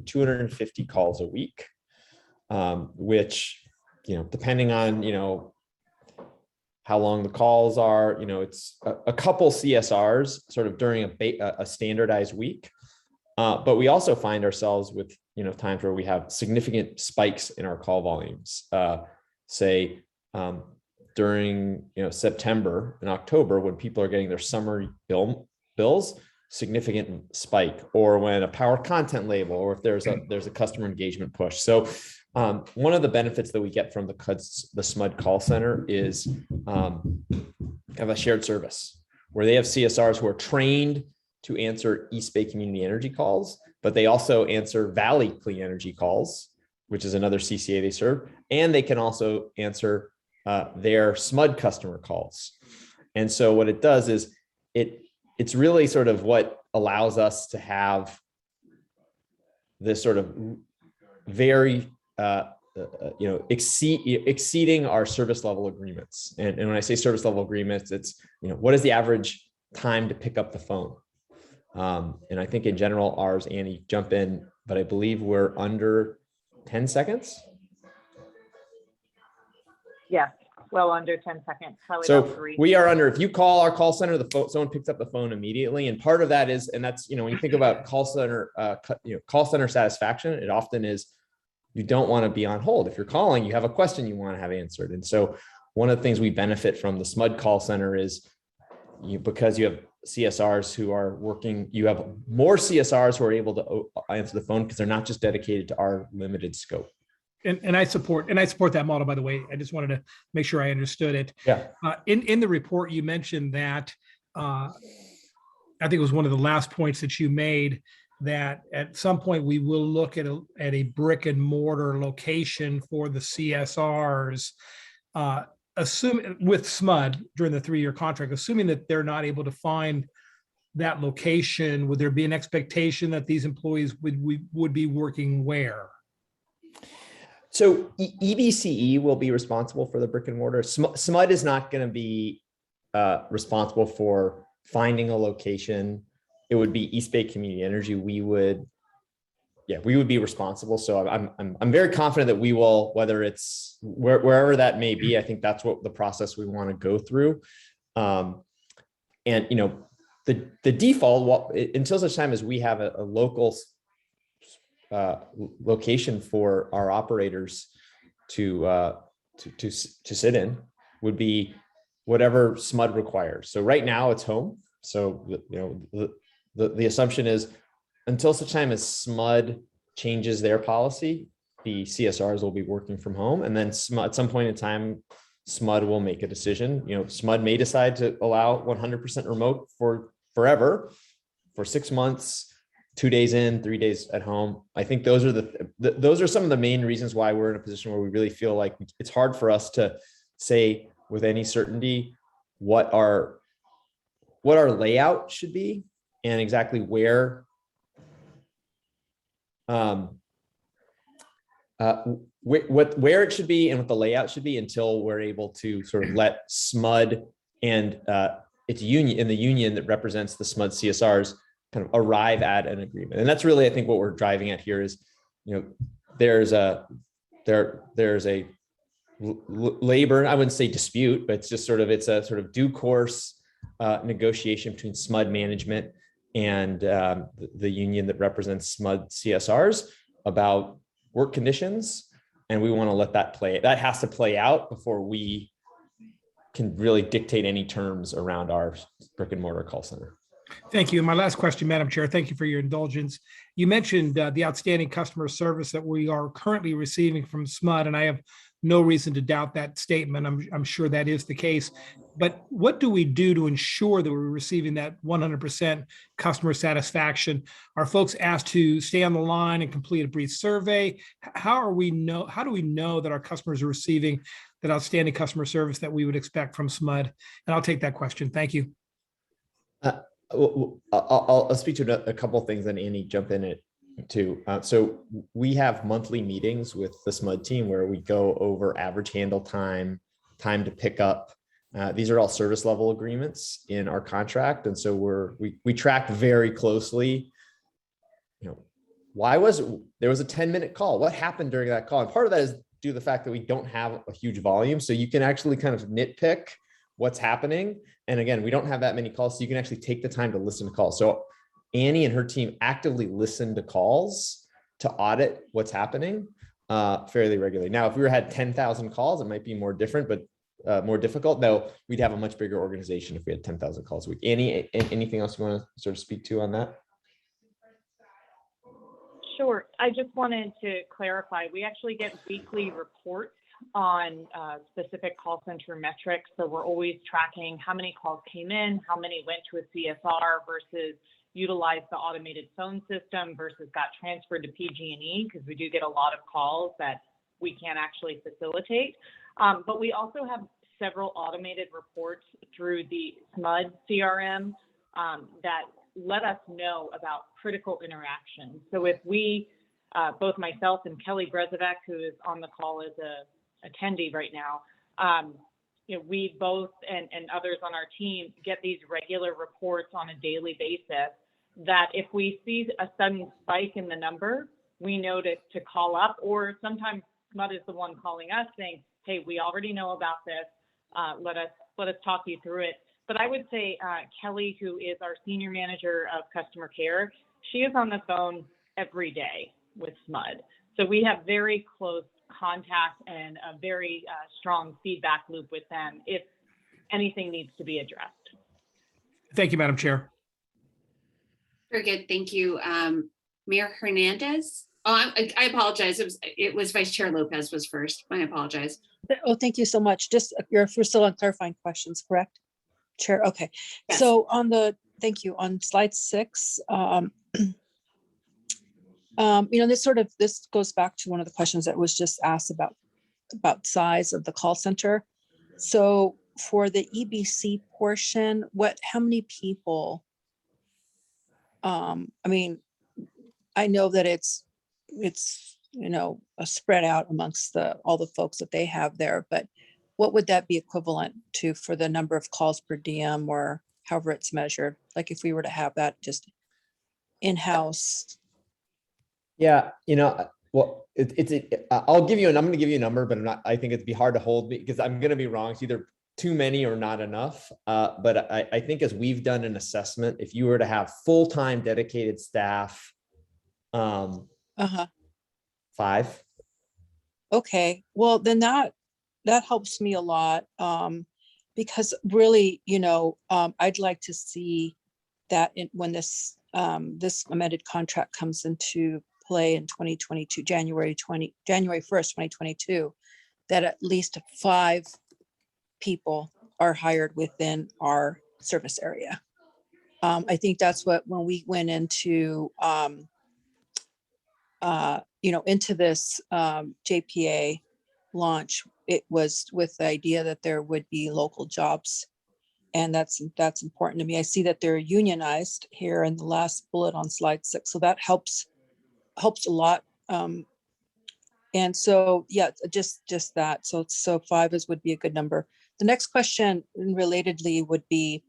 250 calls a week, which, depending on, how long the calls are, it's a couple CSRs sort of during a standardized week. But we also find ourselves with, times where we have significant spikes in our call volumes, say, during September and October, when people are getting their summer bills, significant spike, or when a power content label, or if there's a customer engagement push. So one of the benefits that we get from the Smud call center is have a shared service where they have CSRs who are trained to answer East Bay Community Energy calls, but they also answer Valley Clean Energy calls, which is another CCA they serve, and they can also answer their Smud customer calls. And so what it does is it's really sort of what allows us to have this sort of very exceeding our service level agreements. And when I say service level agreements, it's what is the average time to pick up the phone? And I think in general ours, Annie, jump in, but I believe we're under 10 seconds. Yeah, well under 10 seconds, probably So about 3. we are under, if you call our call center, someone picks up the phone immediately. And part of that is, and that's, when you think about call center, call center satisfaction, it often is, you don't want to be on hold. If you're calling, you have a question you want to have answered. And so one of the things we benefit from the Smud call center is because you have CSRs who are working, you have more CSRs who are able to answer the phone because they're not just dedicated to our limited scope. And I support that model, by the way. I just wanted to make sure I understood it. Yeah. In the report, you mentioned that, I think it was one of the last points that you made, that at some point we will look at a brick and mortar location for the CSRs, assume with Smud during the 3-year contract, assuming that they're not able to find that location, would there be an expectation that these employees would be working where? So EBCE will be responsible for the brick and mortar. Smud is not going to be responsible for finding a location. It would be East Bay Community Energy. We would be responsible. So I'm very confident that we will, whether it's wherever that may be. I think that's what the process we want to go through. And the default, until such time as we have a local location for our operators to sit in, would be whatever Smud requires. So right now it's home. So, the assumption is until such time as Smud changes their policy, the CSRs will be working from home. And then at some point in time, Smud will make a decision. Smud may decide to allow 100% remote for forever, for 6 months, 2 days in, 3 days at home. I think those are some of the main reasons why we're in a position where we really feel like it's hard for us to say with any certainty what our layout should be and exactly where where it should be and what the layout should be until we're able to sort of let Smud and its union and the union that represents the Smud CSRs kind of arrive at an agreement. And that's really, I think, what we're driving at here is, there's a labor, I wouldn't say dispute, but it's a sort of due course negotiation between Smud management and the union that represents Smud CSRs about work conditions. And we want to let that play. That has to play out before we can really dictate any terms around our brick and mortar call center. Thank you. My last question, Madam Chair, thank you for your indulgence. You mentioned the outstanding customer service that we are currently receiving from Smud, and I have no reason to doubt that statement. I'm sure that is the case. But what do we do to ensure that we're receiving that 100% customer satisfaction? Are folks asked to stay on the line and complete a brief survey? How do we know that our customers are receiving that outstanding customer service that we would expect from Smud? And I'll take that question. Thank you. I'll speak to a couple of things and Annie jump in it too. So we have monthly meetings with the Smud team where we go over average handle time, time to pick up. These are all service level agreements in our contract. And so we track very closely, there was a 10-minute call. What happened during that call? And part of that is due to the fact that we don't have a huge volume. So you can actually kind of nitpick what's happening. And again, we don't have that many calls, so you can actually take the time to listen to calls. So Annie and her team actively listen to calls to audit what's happening fairly regularly. Now, if we had 10,000 calls, it might be more different, but more difficult. No, we'd have a much bigger organization if we had 10,000 calls a week. Annie, anything else you want to sort of speak to on that? Sure. I just wanted to clarify, we actually get weekly reports on specific call center metrics. So we're always tracking how many calls came in, how many went to a CSR versus utilized the automated phone system versus got transferred to PG&E, because we do get a lot of calls that we can't actually facilitate. But we also have several automated reports through the Smud CRM that let us know about critical interactions. So if we, both myself and Kelly Brezovec, who is on the call as a attendee right now, we both and others on our team get these regular reports on a daily basis that if we see a sudden spike in the number, we know to call up, or sometimes Smud is the one calling us saying, hey, we already know about this. Let us talk you through it. But I would say Kelly, who is our senior manager of customer care, she is on the phone every day with Smud. So we have very close contact and a very strong feedback loop with them if anything needs to be addressed. Thank you, Madam Chair. Very good. Thank you. Mayor Hernandez. Oh, I apologize. It was Vice Chair Lopez was first. I apologize. Oh, thank you so much. Just you're still on clarifying questions, correct? Chair, okay. Yes. So thank you. On slide 6, this goes back to one of the questions that was just asked about size of the call center. So for the EBC portion, how many people? I know that it's spread out amongst all the folks that they have there, but what would that be equivalent to for the number of calls per diem or however it's measured? Like if we were to have that just in-house. Yeah, well, I'm going to give you a number, but I think it'd be hard to hold because I'm going to be wrong. It's either too many or not enough. But I think as we've done an assessment, if you were to have full-time dedicated staff, 5. Okay, well, then that helps me a lot. because really, I'd like to see that when this amended contract comes into play in 2022, January 1st, 2022, that at least 5 people are hired within our service area. I think that's what, when we went into, into this JPA launch, it was with the idea that there would be local jobs. And that's important to me. I see that they're unionized here in the last bullet on slide 6. So that helps a lot. And so, yeah, just that. So 5 would be a good number. The next question relatedly would be,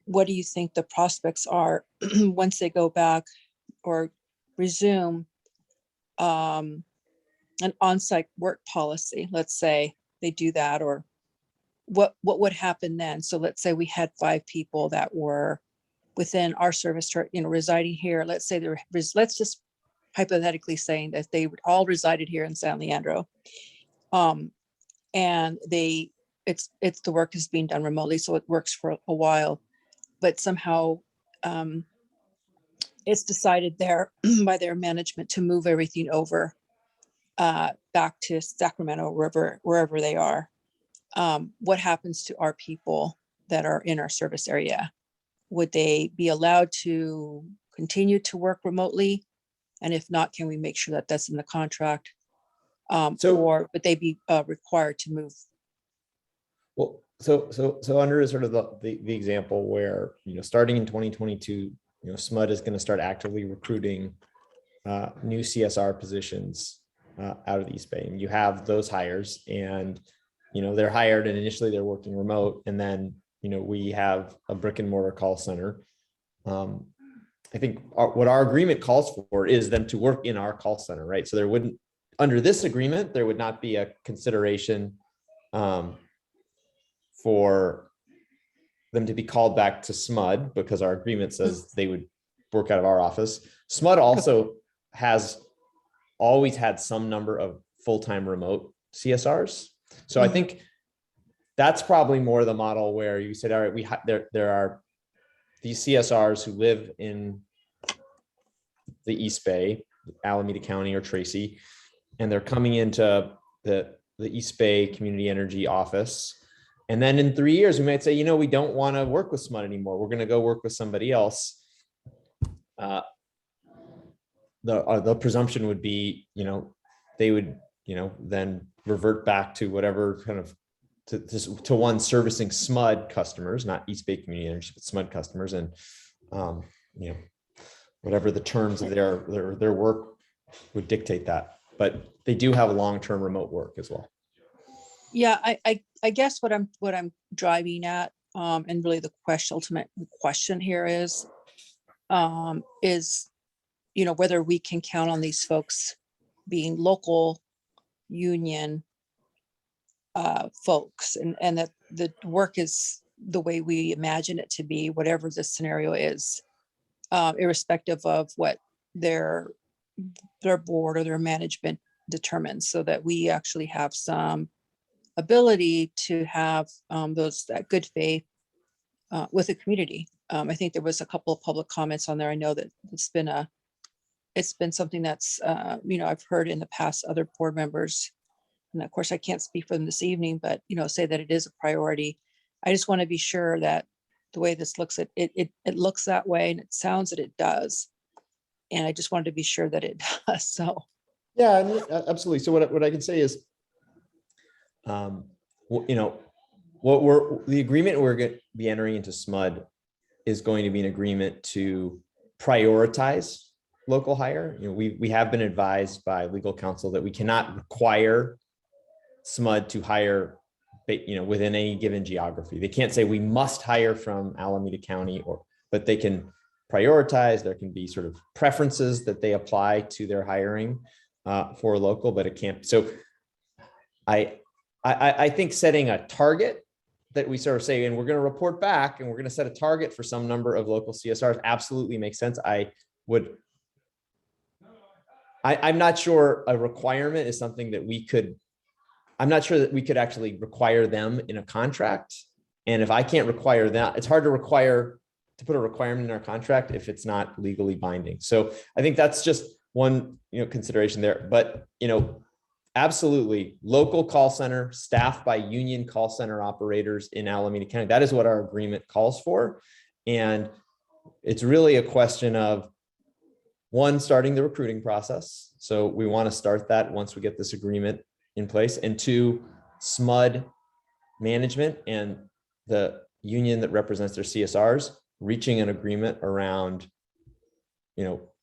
what do you think the prospects are once they go back or resume an on-site work policy? Let's say they do that, or what would happen then? So let's say we had 5 people that were within our service, residing here. Let's say let's just hypothetically saying that they all resided here in San Leandro, and it's the work is being done remotely, so it works for a while, but somehow it's decided there by their management to move everything over back to Sacramento, wherever they are. What happens to our people that are in our service area? Would they be allowed to continue to work remotely? And if not, can we make sure that that's in the contract? Or would they be required to move? Well, so under sort of the example where, starting in 2022, Smud is going to start actively recruiting new CSR positions out of the East Bay, and you have those hires, and they're hired, and initially they're working remote, and then we have a brick and mortar call center. I think what our agreement calls for is them to work in our call center, right? So there wouldn't, under this agreement, there would not be a consideration for them to be called back to Smud, because our agreement says they would work out of our office. Smud also has always had some number of full-time remote CSRs. So I think that's probably more the model where you said, all right, there are these CSRs who live in the East Bay, Alameda County or Tracy, and they're coming into the East Bay Community Energy office. And then in 3 years, we might say, we don't want to work with Smud anymore. We're going to go work with somebody else. The presumption would be, they would, then revert back to whatever kind of to one servicing Smud customers, not East Bay Community Energy, but Smud customers, and whatever the terms of their work would dictate that. But they do have long-term remote work as well. Yeah, I guess what I'm driving at, and really the ultimate question here is whether we can count on these folks being local union folks, and that the work is the way we imagine it to be, whatever the scenario is, irrespective of what their board or their management determines, so that we actually have some ability to have that good faith with the community. I think there was a couple of public comments on there. I know that it's been something that's I've heard in the past other board members, and of course I can't speak for them this evening, but say that it is a priority. I just want to be sure that the way this looks, it looks that way, and it sounds that it does, and I just wanted to be sure that it does. So yeah, absolutely. So what I can say is, the agreement we're going to be entering into Smud is going to be an agreement to prioritize local hire. We have been advised by legal counsel that we cannot require Smud to hire, within any given geography. They can't say we must hire from Alameda County, but they can prioritize. There can be sort of preferences that they apply to their hiring for local, but it can't. So I think setting a target that we sort of say, and we're going to report back, and we're going to set a target for some number of local CSRs, absolutely makes sense. I'm not sure a requirement is something that I'm not sure that we could actually require them in a contract. And if I can't require that, it's hard to put a requirement in our contract if it's not legally binding. So I think that's just one, consideration there. But, absolutely, local call center staffed by union call center operators in Alameda County. That is what our agreement calls for. And it's really a question of, one, starting the recruiting process. So we want to start that once we get this agreement in place. And two, Smud management and the union that represents their CSRs reaching an agreement around,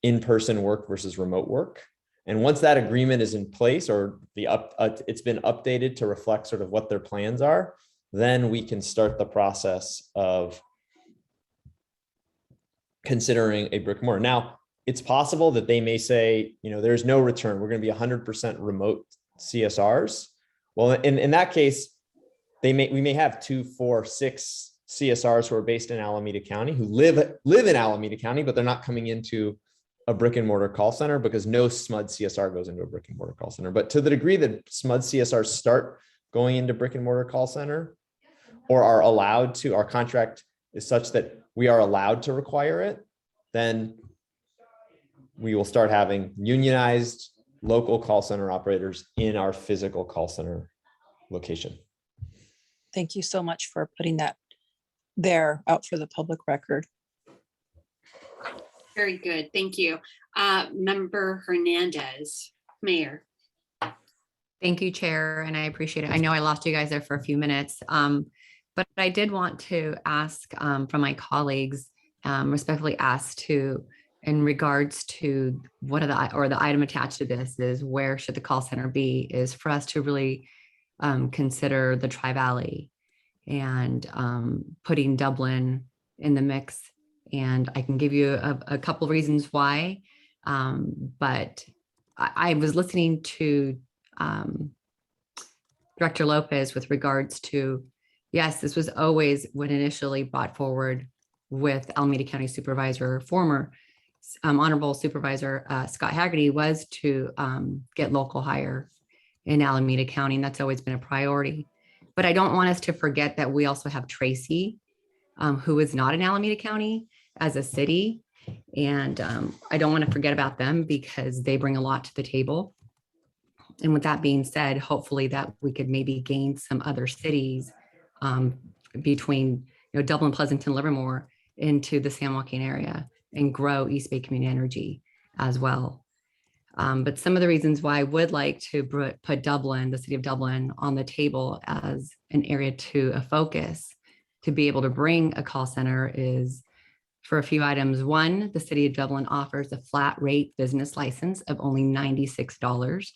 in-person work versus remote work. And once that agreement is in place, or it's been updated to reflect sort of what their plans are, then we can start the process of considering a brick and mortar. Now, it's possible that they may say, there's no return. We're going to be 100% remote CSRs. Well, in that case, we may have 2, 4, 6 CSRs who are based in Alameda County, who live in Alameda County, but they're not coming into a brick and mortar call center, because no Smud CSR goes into a brick and mortar call center. But to the degree that Smud CSRs start going into brick and mortar call center, or are allowed to, our contract is such that we are allowed to require it, then we will start having unionized local call center operators in our physical call center location. Thank you so much for putting that there out for the public record. Very good. Thank you. Member Hernandez, Mayor. Thank you, Chair, and I appreciate it. I know I lost you guys there for a few minutes, but I did want to ask from my colleagues, respectfully ask to, in regards to the item attached to this is, where should the call center be, is for us to really consider the Tri-Valley and putting Dublin in the mix. And I can give you a couple reasons why, but I was listening to Director Lopez with regards to, yes, this was always when initially brought forward with Alameda County Supervisor, former Honorable Supervisor Scott Haggerty, was to get local hire in Alameda County, and that's always been a priority. But I don't want us to forget that we also have Tracy, who is not in Alameda County as a city. And I don't want to forget about them, because they bring a lot to the table. And with that being said, hopefully that we could maybe gain some other cities between Dublin, Pleasanton, Livermore into the San Joaquin area, and grow East Bay Community Energy as well. But some of the reasons why I would like to put Dublin, the city of Dublin, on the table as an area to a focus to be able to bring a call center is for a few items. One, the city of Dublin offers a flat rate business license of only $96.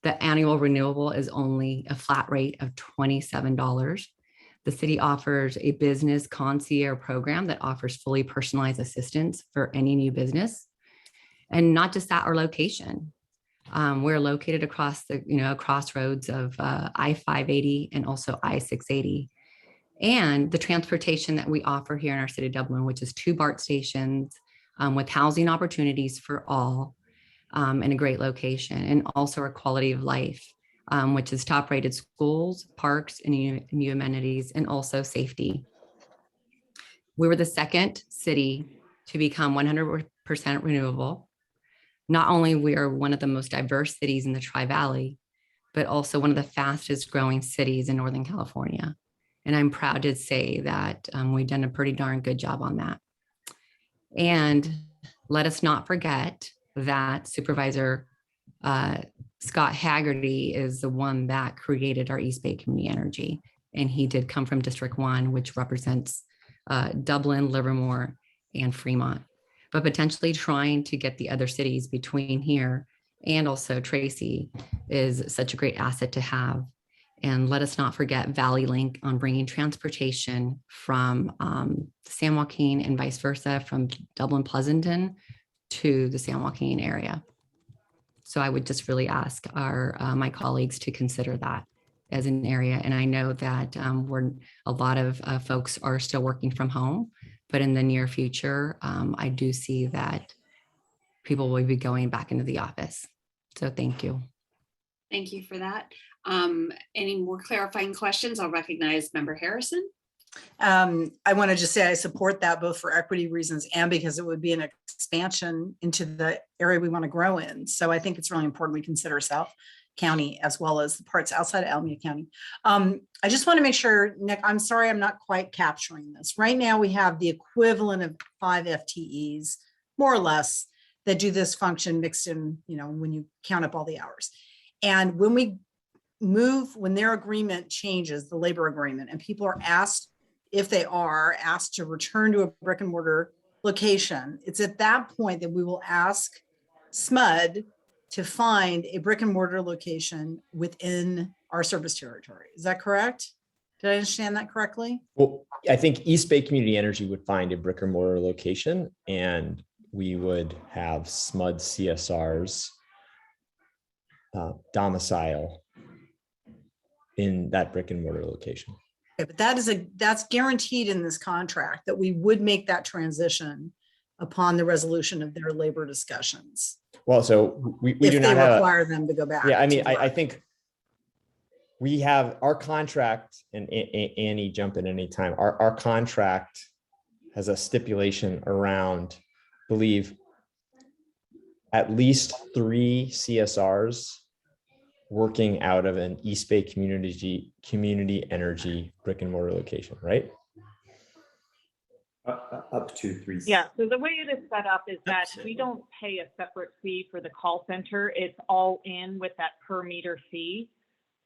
The annual renewable is only a flat rate of $27. The city offers a business concierge program that offers fully personalized assistance for any new business. And not just that, our location. We're located across the crossroads of I-580 and also I-680. And the transportation that we offer here in our city of Dublin, which is 2 BART stations with housing opportunities for all, in a great location, and also our quality of life, which is top rated schools, parks, and new amenities, and also safety. We were the second city to become 100% renewable. Not only we are one of the most diverse cities in the Tri-Valley, but also one of the fastest growing cities in Northern California. And I'm proud to say that we've done a pretty darn good job on that. And let us not forget that Supervisor Scott Haggerty is the one that created our East Bay Community Energy. And he did come from District 1, which represents Dublin, Livermore, and Fremont. But potentially trying to get the other cities between here and also Tracy is such a great asset to have. And let us not forget Valley Link on bringing transportation from San Joaquin and vice versa, from Dublin, Pleasanton to the San Joaquin area. So I would just really ask my colleagues to consider that as an area. And I know that a lot of folks are still working from home, but in the near future, I do see that people will be going back into the office. So thank you. Thank you for that. Any more clarifying questions? I'll recognize Member Harrison. I want to just say I support that both for equity reasons and because it would be an expansion into the area we want to grow in. So I think it's really important we consider South County as well as the parts outside of Alameda County. I just want to make sure, Nick, I'm sorry, I'm not quite capturing this. Right now we have the equivalent of 5 FTEs, more or less, that do this function mixed in, you know, when you count up all the hours. And when we move, when their agreement changes, the labor agreement, and people are asked, if they are asked to return to a brick and mortar location, it's at that point that we will ask Smud to find a brick and mortar location within our service territory. Is that correct? Did I understand that correctly? Well, I think East Bay Community Energy would find a brick and mortar location, and we would have Smud CSRs domicile in that brick and mortar location. Okay, but that's guaranteed in this contract that we would make that transition upon the resolution of their labor discussions. Well, so we If do they not have require them to go back. Yeah, I mean, to I think we have our contract, and Annie, jump in anytime. Our contract has a stipulation around, I believe, at least 3 CSRs working out of an East Bay community energy brick and mortar location, right? Up to 3. Yeah, so the way it is set up is that we don't pay a separate fee for the call center. It's all in with that per meter fee.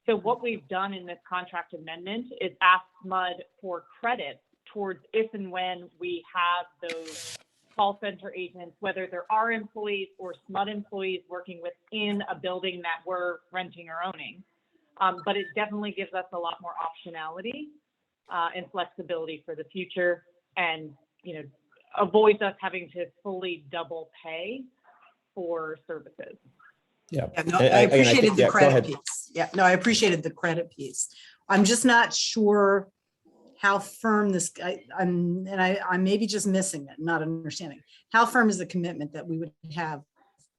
So what we've done in this contract amendment is ask Smud for credit towards if and when we have those call center agents, whether they're our employees or Smud employees working within a building that we're renting or owning. But it definitely gives us a lot more optionality and flexibility for the future, and avoids us having to fully double pay for services. Yeah, no, I appreciated the credit piece. Yeah, no, I appreciated the credit piece. I'm just not sure how firm this, I may be just missing it, not understanding. How firm is the commitment that we would have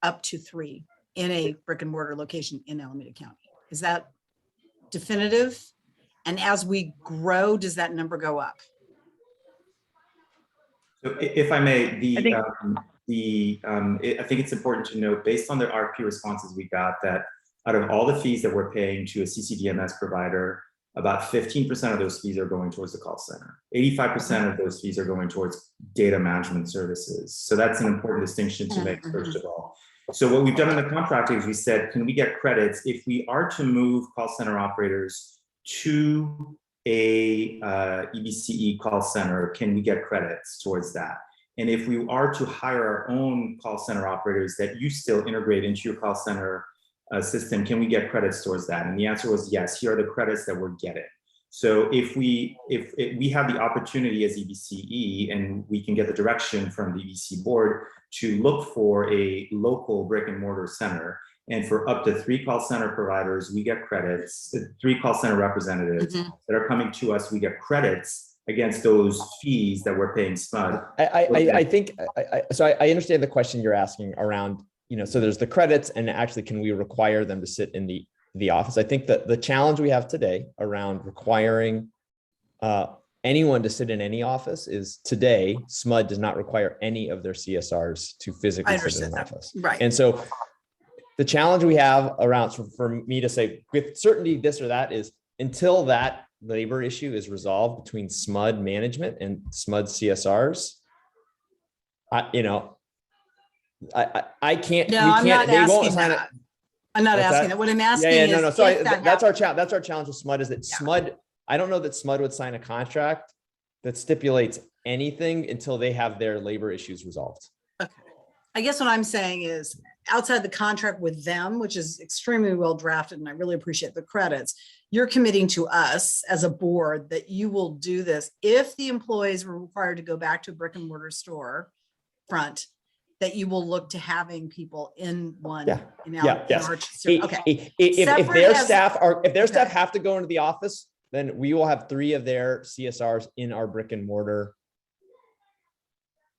up to 3 in a brick and mortar location in Alameda County? Is that definitive? And as we grow, does that number go up? So if I may, I think it's important to note, based on the RFP responses we got, that out of all the fees that we're paying to a CCDMS provider, about 15% of those fees are going towards the call center. 85% of those fees are going towards data management services. So that's an important distinction to make, first of all. So what we've done in the contract is we said, can we get credits if we are to move call center operators to a EBCE call center? Can we get credits towards that? And if we are to hire our own call center operators that you still integrate into your call center system, can we get credits towards that? And the answer was yes. Here are the credits that we're getting. So if we have the opportunity as EBCE, and we can get the direction from the EBC board to look for a local brick and mortar center, and for up to 3 call center providers, we get credits, 3 call center representatives that are coming to us, we get credits against those fees that we're paying Smud. I think, so I understand the question you're asking around, so there's the credits, and actually, can we require them to sit in the office? I think that the challenge we have today around requiring anyone to sit in any office is today, Smud does not require any of their CSRs to physically sit in an office. Right. And so the challenge we have around, for me to say with certainty this or that, is until that labor issue is resolved between Smud management and Smud CSRs, I can't. No, I'm not asking sign that. I'm not asking that. What I'm asking is, So that's our challenge. That's our challenge with Smud, is that Smud, I don't know that Smud would sign a contract that stipulates anything until they have their labor issues resolved. Okay. I guess what I'm saying is, outside the contract with them, which is extremely well drafted, and I really appreciate the credits, you're committing to us as a board that you will do this if the employees were required to go back to a brick and mortar store front, that you will look to having people in one. Yes. Okay. If their staff have to go into the office, then we will have 3 of their CSRs in our brick and mortar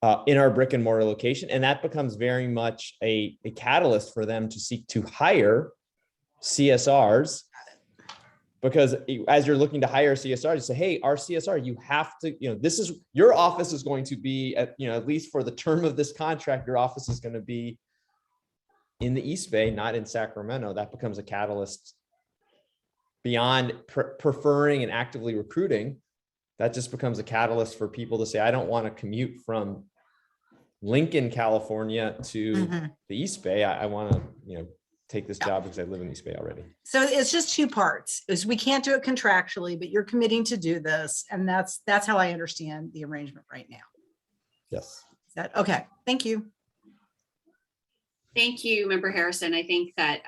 location. And that becomes very much a catalyst for them to seek to hire CSRs Because as you're looking to hire a CSR, you say, hey, our CSR, you have to, this is, your office is going to be at, at least for the term of this contract, your office is going to be in the East Bay, not in Sacramento. That becomes a catalyst beyond preferring and actively recruiting. That just becomes a catalyst for people to say, I don't want to commute from Lincoln, California to the East Bay. I want to, take this job because I live in East Bay already. So it's just two parts. Is we can't do it contractually, but you're committing to do this. And that's how I understand the arrangement right now. Yes. Is that okay? Thank you. Thank you, Member Harrison. I think that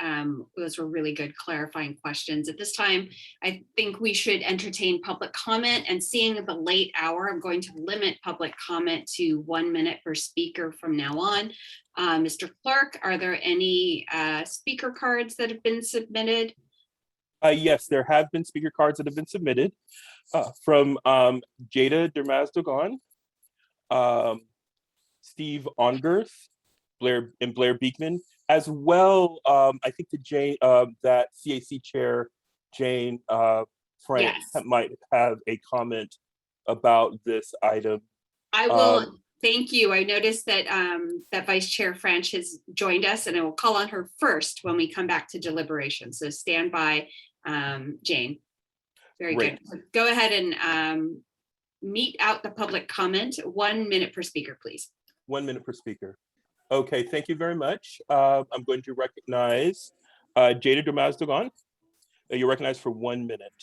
those were really good clarifying questions. At this time, I think we should entertain public comment, and seeing the late hour, I'm going to limit public comment to 1 minute per speaker from now on. Mr. Clerk, are there any speaker cards that have been submitted? Yes, there have been speaker cards that have been submitted from Jada Dermaz-Dogon, Steve Ongerth, Blair Beekman, as well. I think that CAC Chair Jane Frank might have a comment about this item. I will. Thank you. I noticed that that Vice Chair French has joined us, and I will call on her first when we come back to deliberation. So stand by, Jane. Very Great. good. Go ahead and mete out the public comment. 1 minute per speaker, please. 1 minute per speaker. Okay, thank you very much. I'm going to recognize Jada Dermaz-Dogon. You're recognized for 1 minute.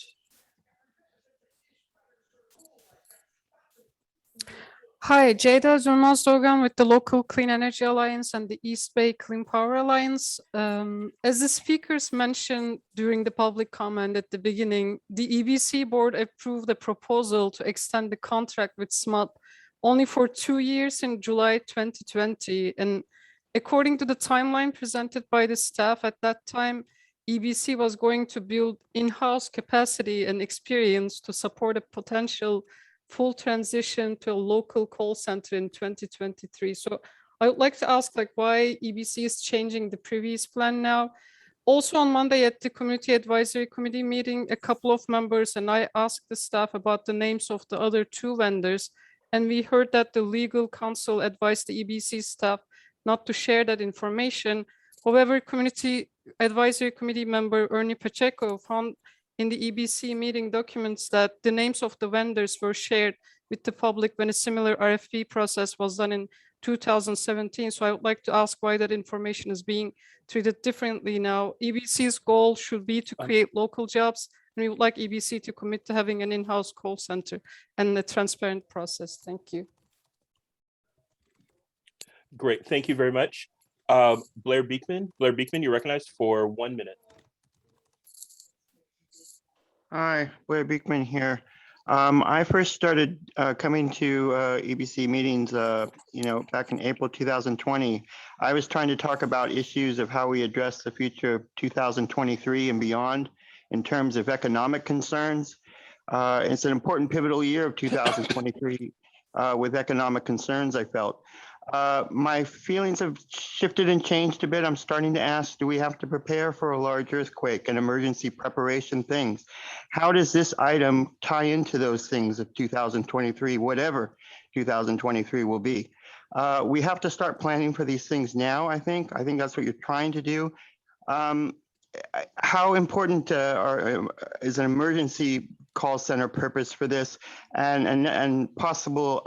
Hi, Jada Dermaz-Dogon with the Local Clean Energy Alliance and the East Bay Clean Power Alliance. As the speakers mentioned during the public comment at the beginning, the EBC board approved a proposal to extend the contract with Smud only for 2 years in July 2020. And according to the timeline presented by the staff at that time, EBC was going to build in-house capacity and experience to support a potential full transition to a local call center in 2023. So I would like to ask why EBC is changing the previous plan now. Also on Monday at the Community Advisory Committee meeting, a couple of members and I asked the staff about the names of the other 2 vendors. And we heard that the legal counsel advised the EBC staff not to share that information. However, Community Advisory Committee member Ernie Pacheco found in the EBC meeting documents that the names of the vendors were shared with the public when a similar RFP process was done in 2017. So I would like to ask why that information is being treated differently now. EBC's goal should be to create local jobs, and we would like EBC to commit to having an in-house call center and a transparent process. Thank you. Great, thank you very much. Blair Beekman, you're recognized for 1 minute. Hi, Blair Beekman here. I first started coming to EBC meetings, back in April 2020. I was trying to talk about issues of how we address the future of 2023 and beyond in terms of economic concerns. It's an important pivotal year of 2023 with economic concerns, I felt. My feelings have shifted and changed a bit. I'm starting to ask, do we have to prepare for a large earthquake and emergency preparation things? How does this item tie into those things of 2023, whatever 2023 will be? We have to start planning for these things now, I think. I think that's what you're trying to do. How important is an emergency call center purpose for this, and possible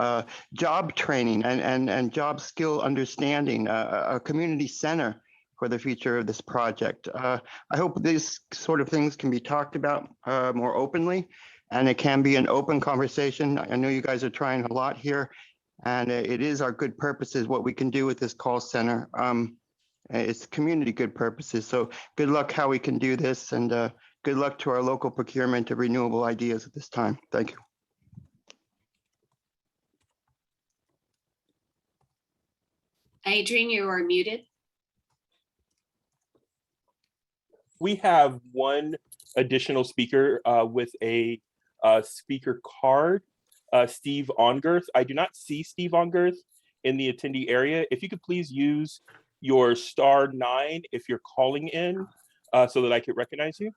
job training and job skill understanding, a community center for the future of this project? I hope these sort of things can be talked about more openly, and it can be an open conversation. I know you guys are trying a lot here, and it is our good purposes, what we can do with this call center. It's community good purposes. So good luck how we can do this, and good luck to our local procurement of renewable ideas at this time. Thank you. Adrian, you are muted. We have one additional speaker with a speaker card, Steve Ongerth. I do not see Steve Ongerth in the attendee area. If you could please use your *9 if you're calling in so that I could recognize you.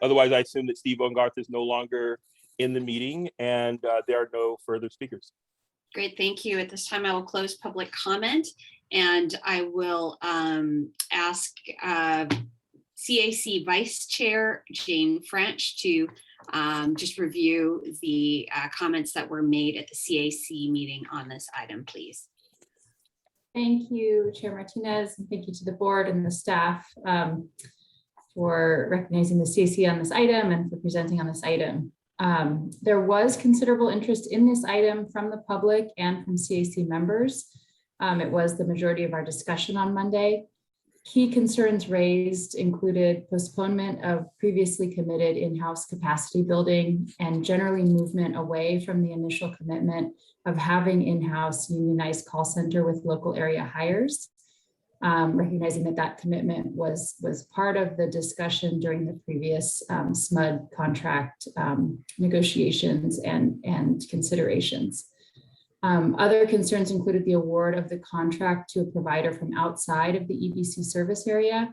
Otherwise, I assume that Steve Ungarth is no longer in the meeting, and there are no further speakers. Great, thank you. At this time, I will close public comment, and I will ask CAC Vice Chair Jane French to just review the comments that were made at the CAC meeting on this item, please. Thank you, Chair Martinez, and thank you to the board and the staff for recognizing the CAC on this item and for presenting on this item. There was considerable interest in this item from the public and from CAC members. It was the majority of our discussion on Monday. Key concerns raised included postponement of previously committed in-house capacity building and generally movement away from the initial commitment of having in-house unionized call center with local area hires. Recognizing that that commitment was part of the discussion during the previous Smud contract negotiations and considerations. Other concerns included the award of the contract to a provider from outside of the EBC service area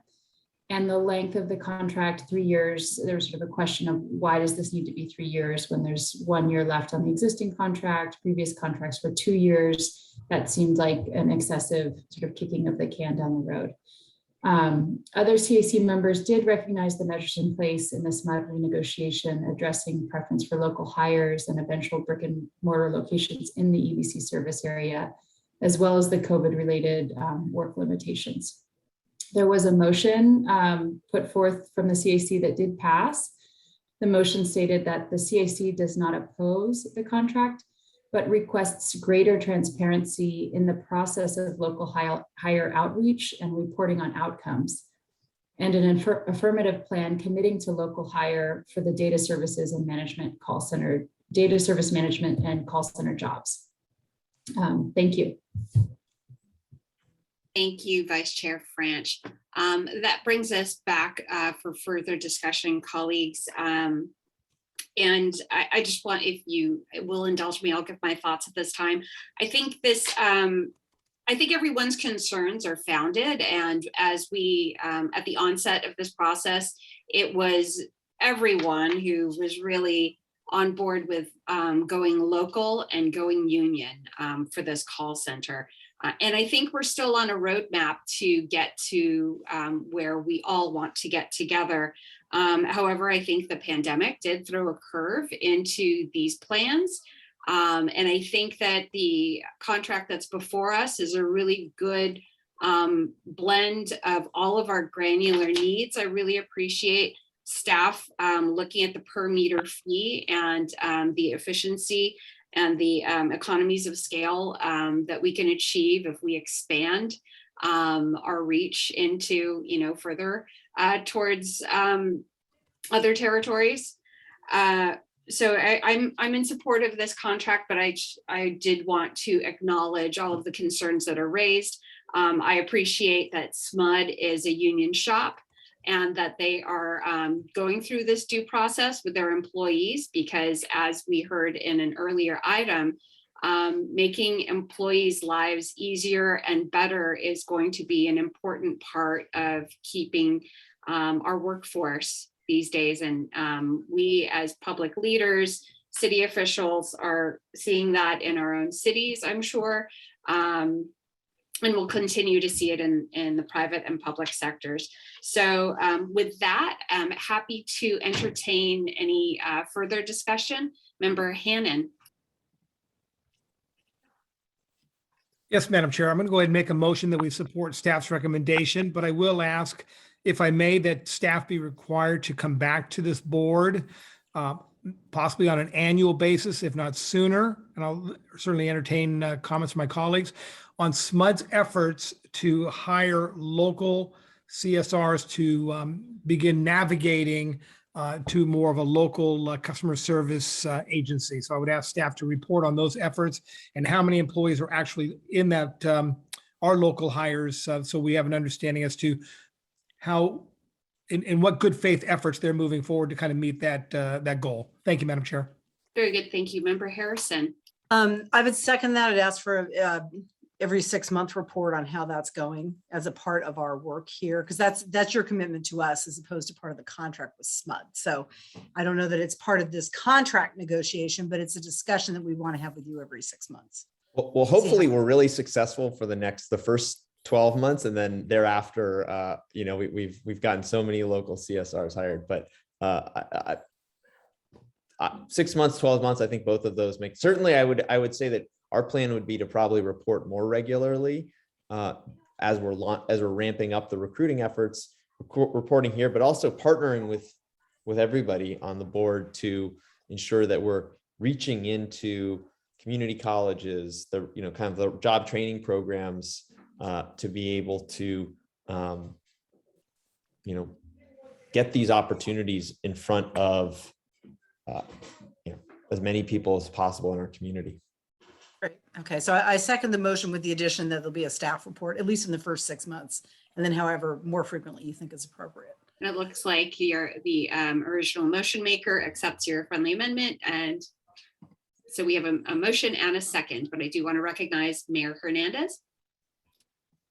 and the length of the contract, 3 years. There was sort of a question of why does this need to be 3 years when there's 1 year left on the existing contract? Previous contracts were 2 years. That seemed like an excessive sort of kicking of the can down the road. Other CAC members did recognize the measures in place in the Smud renegotiation, addressing preference for local hires and eventual brick and mortar locations in the EBC service area, as well as the COVID-related work limitations. There was a motion put forth from the CAC that did pass. The motion stated that the CAC does not oppose the contract, but requests greater transparency in the process of local hire outreach and reporting on outcomes, and an affirmative plan committing to local hire for the data services and management call center, data service management and call center jobs. Thank you. Thank you, Vice Chair French. That brings us back for further discussion, colleagues. And I just want, if you will indulge me, I'll give my thoughts at this time. I think everyone's concerns are founded. And as we, at the onset of this process, it was everyone who was really on board with going local and going union for this call center. And I think we're still on a roadmap to get to where we all want to get together. However, I think the pandemic did throw a curve into these plans. And I think that the contract that's before us is a really good blend of all of our granular needs. I really appreciate staff looking at the per meter fee and the efficiency and the economies of scale that we can achieve if we expand our reach into, further towards other territories. So I'm in support of this contract, but I did want to acknowledge all of the concerns that are raised. I appreciate that Smud is a union shop and that they are going through this due process with their employees, because as we heard in an earlier item, making employees' lives easier and better is going to be an important part of keeping our workforce these days. And we as public leaders, city officials are seeing that in our own cities, I'm sure. And we'll continue to see it in the private and public sectors. So with that, I'm happy to entertain any further discussion. Member Hannan. Yes, Madam Chair, I'm going to go ahead and make a motion that we support staff's recommendation, but I will ask, if I may, that staff be required to come back to this board, possibly on an annual basis, if not sooner. And I'll certainly entertain comments from my colleagues on SMUD's efforts to hire local CSRs to begin navigating to more of a local customer service agency. So I would ask staff to report on those efforts and how many employees are actually in that are local hires, so we have an understanding as to how, in what good faith efforts they're moving forward to kind of meet that goal. Thank you, Madam Chair. Very good, thank you. Member Harrison. I would second that. I'd ask for every 6-month report on how that's going as a part of our work here? Because that's your commitment to us as opposed to part of the contract with Smud. So I don't know that it's part of this contract negotiation, but it's a discussion that we want to have with you every 6 months. Well, hopefully we're really successful for the first 12 months, and then thereafter, you know, we've gotten so many local CSRs hired, but 6 months, 12 months, I think both of those make, certainly I would say that our plan would be to probably report more regularly as we're ramping up the recruiting efforts, reporting here, but also partnering with everybody on the board to ensure that we're reaching into community colleges, the, you know, kind of the job training programs to be able to, you know, get these opportunities in front of you know, as many people as possible in our community. Great. Okay, so I second the motion with the addition that there'll be a staff report, at least in the first 6 months, and then however more frequently you think is appropriate. And it looks like the original motion maker accepts your friendly amendment. And so we have a motion and a second, but I do want to recognize Mayor Hernandez.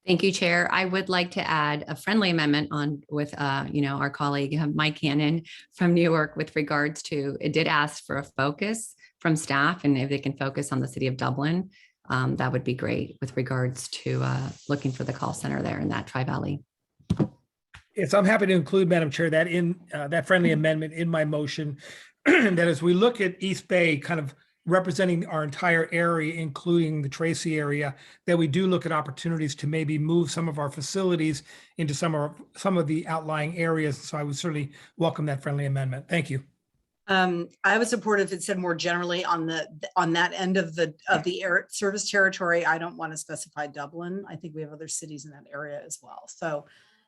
Thank you, Chair. I would like to add a friendly amendment on with, you know, our colleague Mike Cannon from New York with regards to, it did ask for a focus from staff, and if they can focus on the city of Dublin, that would be great with regards to looking for the call center there in that Tri-Valley. Yes, I'm happy to include, Madam Chair, that in that friendly amendment in my motion, that as we look at East Bay kind of representing our entire area, including the Tracy area, that we do look at opportunities to maybe move some of our facilities into some of the outlying areas. So I would certainly welcome that friendly amendment. Thank you. I would support if it said more generally on that end of the air service territory. I don't want to specify Dublin. I think we have other cities in that area as well. So,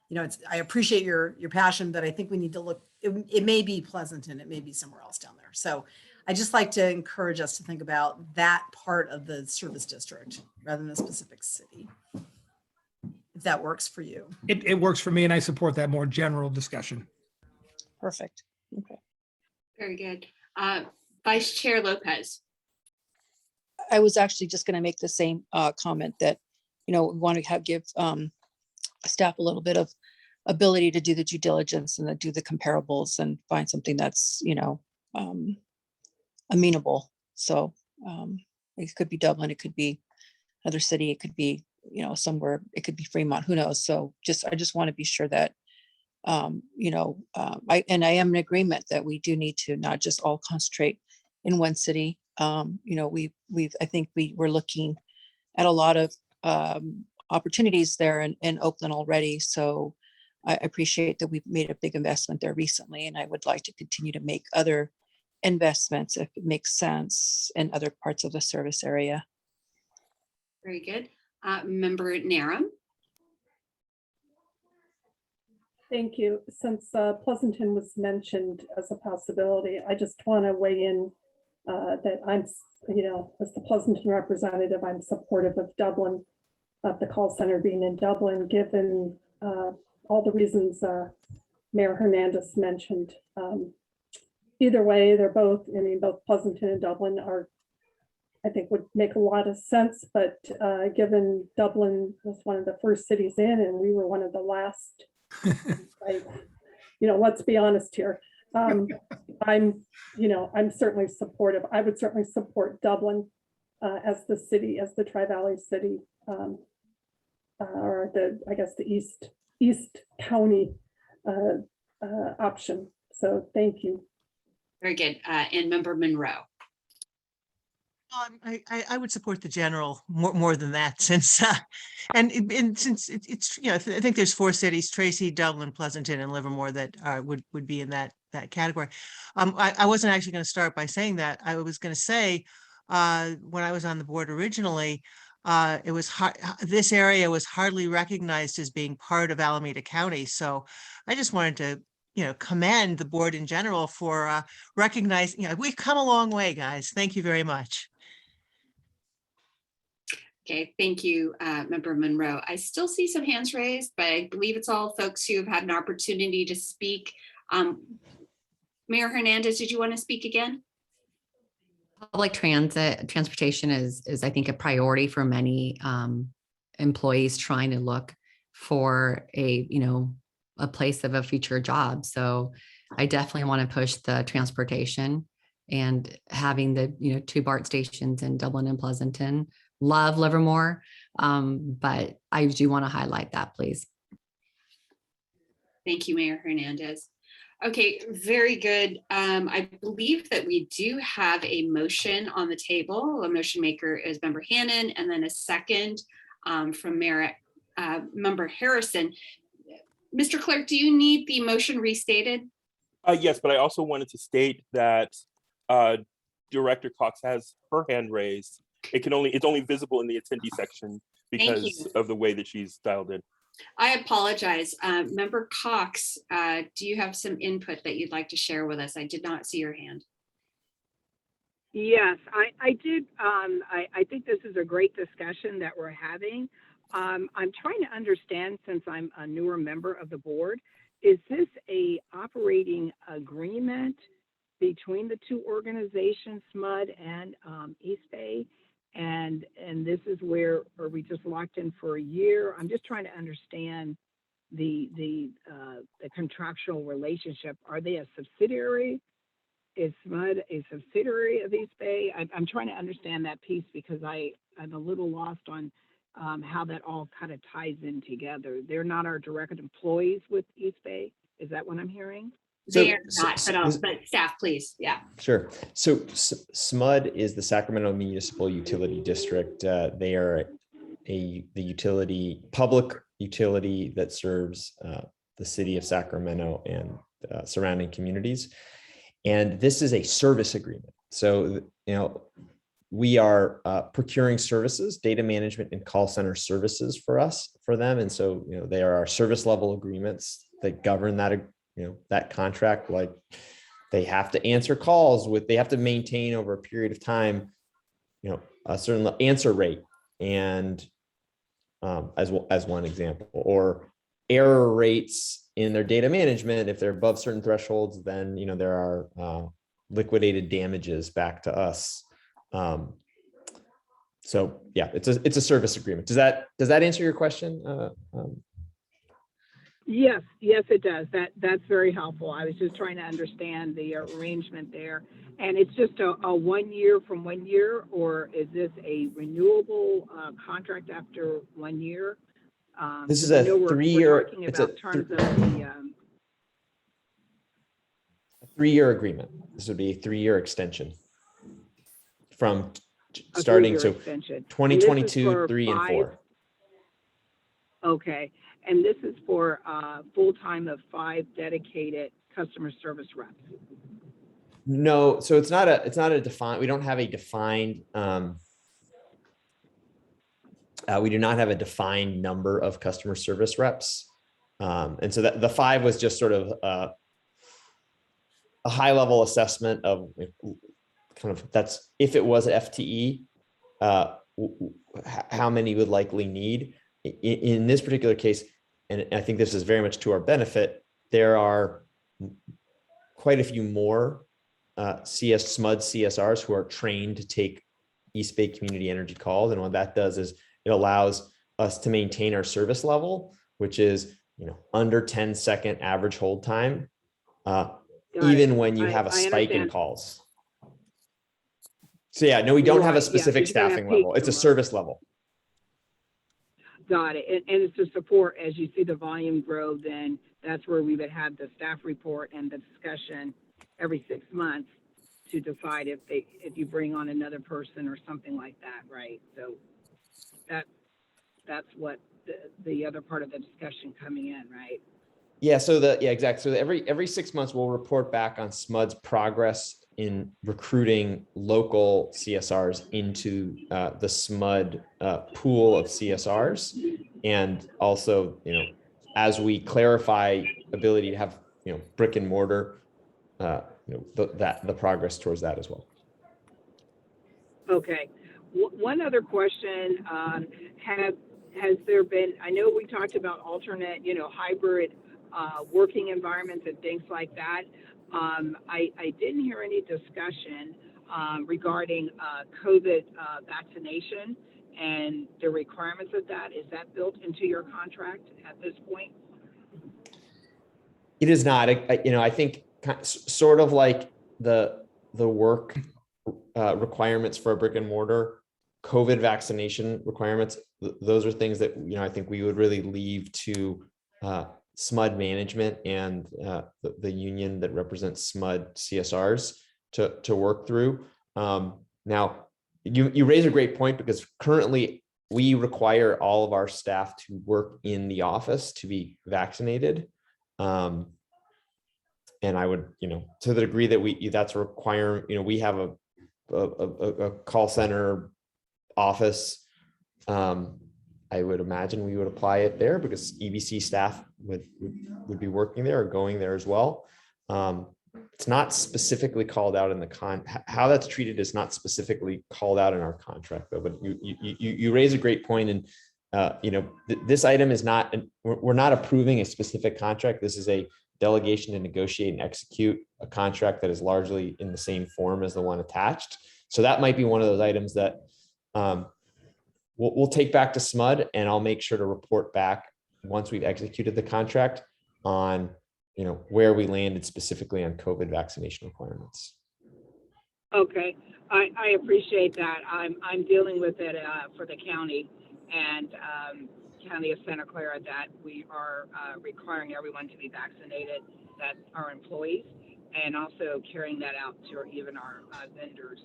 you know, I appreciate your passion, but I think we need to look. It may be Pleasanton, it may be somewhere else down there. So I just like to encourage us to think about that part of the service district rather than a specific city, if that works for you. It works for me, and I support that more general discussion. Perfect. Okay. Very good. Vice Chair Lopez. I was actually just going to make the same comment that, you know, we want to give staff a little bit of ability to do the due diligence and to do the comparables and find something that's, you know, amenable. So it could be Dublin, it could be another city, it could be, you know, somewhere, it could be Fremont, who knows? So I just want to be sure that, you know, I am in agreement that we do need to not just all concentrate in one city. You know, I think we're looking at a lot of opportunities there in Oakland already. So I appreciate that we've made a big investment there recently, and I would like to continue to make other investments if it makes sense in other parts of the service area. Very good. Member Narum. Thank you. Since Pleasanton was mentioned as a possibility, I just want to weigh in that I'm, you know, as the Pleasanton representative, I'm supportive of Dublin, of the call center being in Dublin, given all the reasons Mayor Hernandez mentioned. Either way, they're both, I mean, both Pleasanton and Dublin are, I think, would make a lot of sense, but given Dublin was one of the first cities in and we were one of the last, you know, let's be honest here. I'm certainly supportive. I would certainly support Dublin as the city, as the Tri-Valley city, or I guess the East County option. So thank you. Very good. And Member Monroe. I would support the general more than that, since since it's, you know, I think there's 4 cities: Tracy, Dublin, Pleasanton, and Livermore that would be in that category. I wasn't actually going to start by saying that. I was going to say when I was on the board originally, it was this area was hardly recognized as being part of Alameda County. So I just wanted to, you know, commend the board in general for recognizing, you know, we've come a long way, guys. Thank you very much. Okay, thank you, Member Monroe. I still see some hands raised, but I believe it's all folks who have had an opportunity to speak. Mayor Hernandez, did you want to speak again? Public transportation is I think a priority for many employees trying to look for a place of a future job. So I definitely want to push the transportation and having the 2 BART stations in Dublin and Pleasanton. Love Livermore, but I do want to highlight that, please. Thank you, Mayor Hernandez. Okay, very good. I believe that we do have a motion on the table. A motion maker is Member Hannon, and then a second from Member Harrison. Mr. Clerk, do you need the motion restated? Yes, but I also wanted to state that Director Cox has her hand raised. It's only visible in the attendee section because of the way that she's dialed in. I apologize. Member Cox, do you have some input that you'd like to share with us? I did not see your hand. Yes, I did. I think this is a great discussion that we're having. I'm trying to understand, since I'm a newer member of the board, is this a operating agreement between the 2 organizations, Smud and East Bay? And this is where, are we just locked in for a year? I'm just trying to understand the contractual relationship. Are they a subsidiary? Is Smud a subsidiary of East Bay? I'm trying to understand that piece because I'm a little lost on how that all kind of ties in together. They're not our direct employees with East Bay. Is that what I'm hearing? They are not, but staff, please. Yeah. Sure. So SMUD is the Sacramento Municipal Utility District. They are the public utility that serves the city of Sacramento and surrounding communities. And this is a service agreement. So, we are procuring services, data management and call center services for them. And so, they are our service level agreements that govern that contract. Like, they have to answer calls they have to maintain over a period of time, a certain answer rate. And as one example, or error rates in their data management. If they're above certain thresholds, then, there are liquidated damages back to us. So yeah, it's a service agreement. Does that answer your question? Yes, it does. That's very helpful. I was just trying to understand the arrangement there. And it's just a 1 year from 1 year, or is this a renewable contract after 1 year? This is a 3-year. It's a 3-year agreement. This would be a 3-year extension from starting 2022, 3 and 4. Okay, and this is for full time of 5 dedicated customer service reps. No, so it's not a defined. We don't have a defined. We do not have a defined number of customer service reps, and so the 5 was just sort of a high level assessment of kind of that's if it was FTE, how many would likely need. In this particular case, and I think this is very much to our benefit, there are quite a few more SMUD CSRs who are trained to take East Bay community energy calls. And what that does is it allows us to maintain our service level, which is, under 10-second average hold time, even when you have a spike in calls. So yeah, no, we don't have a specific staffing level. It's a service level. Got it. And it's to support, as you see the volume grow, then that's where we would have the staff report and the discussion every 6 months to decide if you bring on another person or something like that, right? So that's what the other part of the discussion coming in, right? Yeah. So exactly. So every 6 months we'll report back on SMUD's progress in recruiting local CSRs into the SMUD pool of CSRs, and also, as we clarify ability to have brick and mortar, the progress towards that as well. Okay. One other question: has there been? I know we talked about alternate, hybrid working environments and things like that. I didn't hear any discussion regarding COVID vaccination and the requirements of that. Is that built into your contract at this point? It is not. I think sort of like the work requirements for a brick and mortar, COVID vaccination requirements. Those are things that I think we would really leave to Smud management and the union that represents Smud CSRs to work through. Now, you raise a great point, because currently we require all of our staff to work in the office to be vaccinated. And I would, to the degree that that's a requirement, we have a call center office. I would imagine we would apply it there, because EBC staff would be working there or going there as well. It's not specifically called out in the how that's treated is not specifically called out in our contract, though. But you raise a great point, and this item is not. We're not approving a specific contract. This is a delegation to negotiate and execute a contract that is largely in the same form as the one attached. So that might be one of those items that we'll take back to Smud, and I'll make sure to report back once we've executed the contract on where we landed specifically on COVID vaccination requirements. Okay, I appreciate that. I'm dealing with it for the county and County of Santa Clara, that we are requiring everyone to be vaccinated, that are employees, and also carrying that out to even our vendors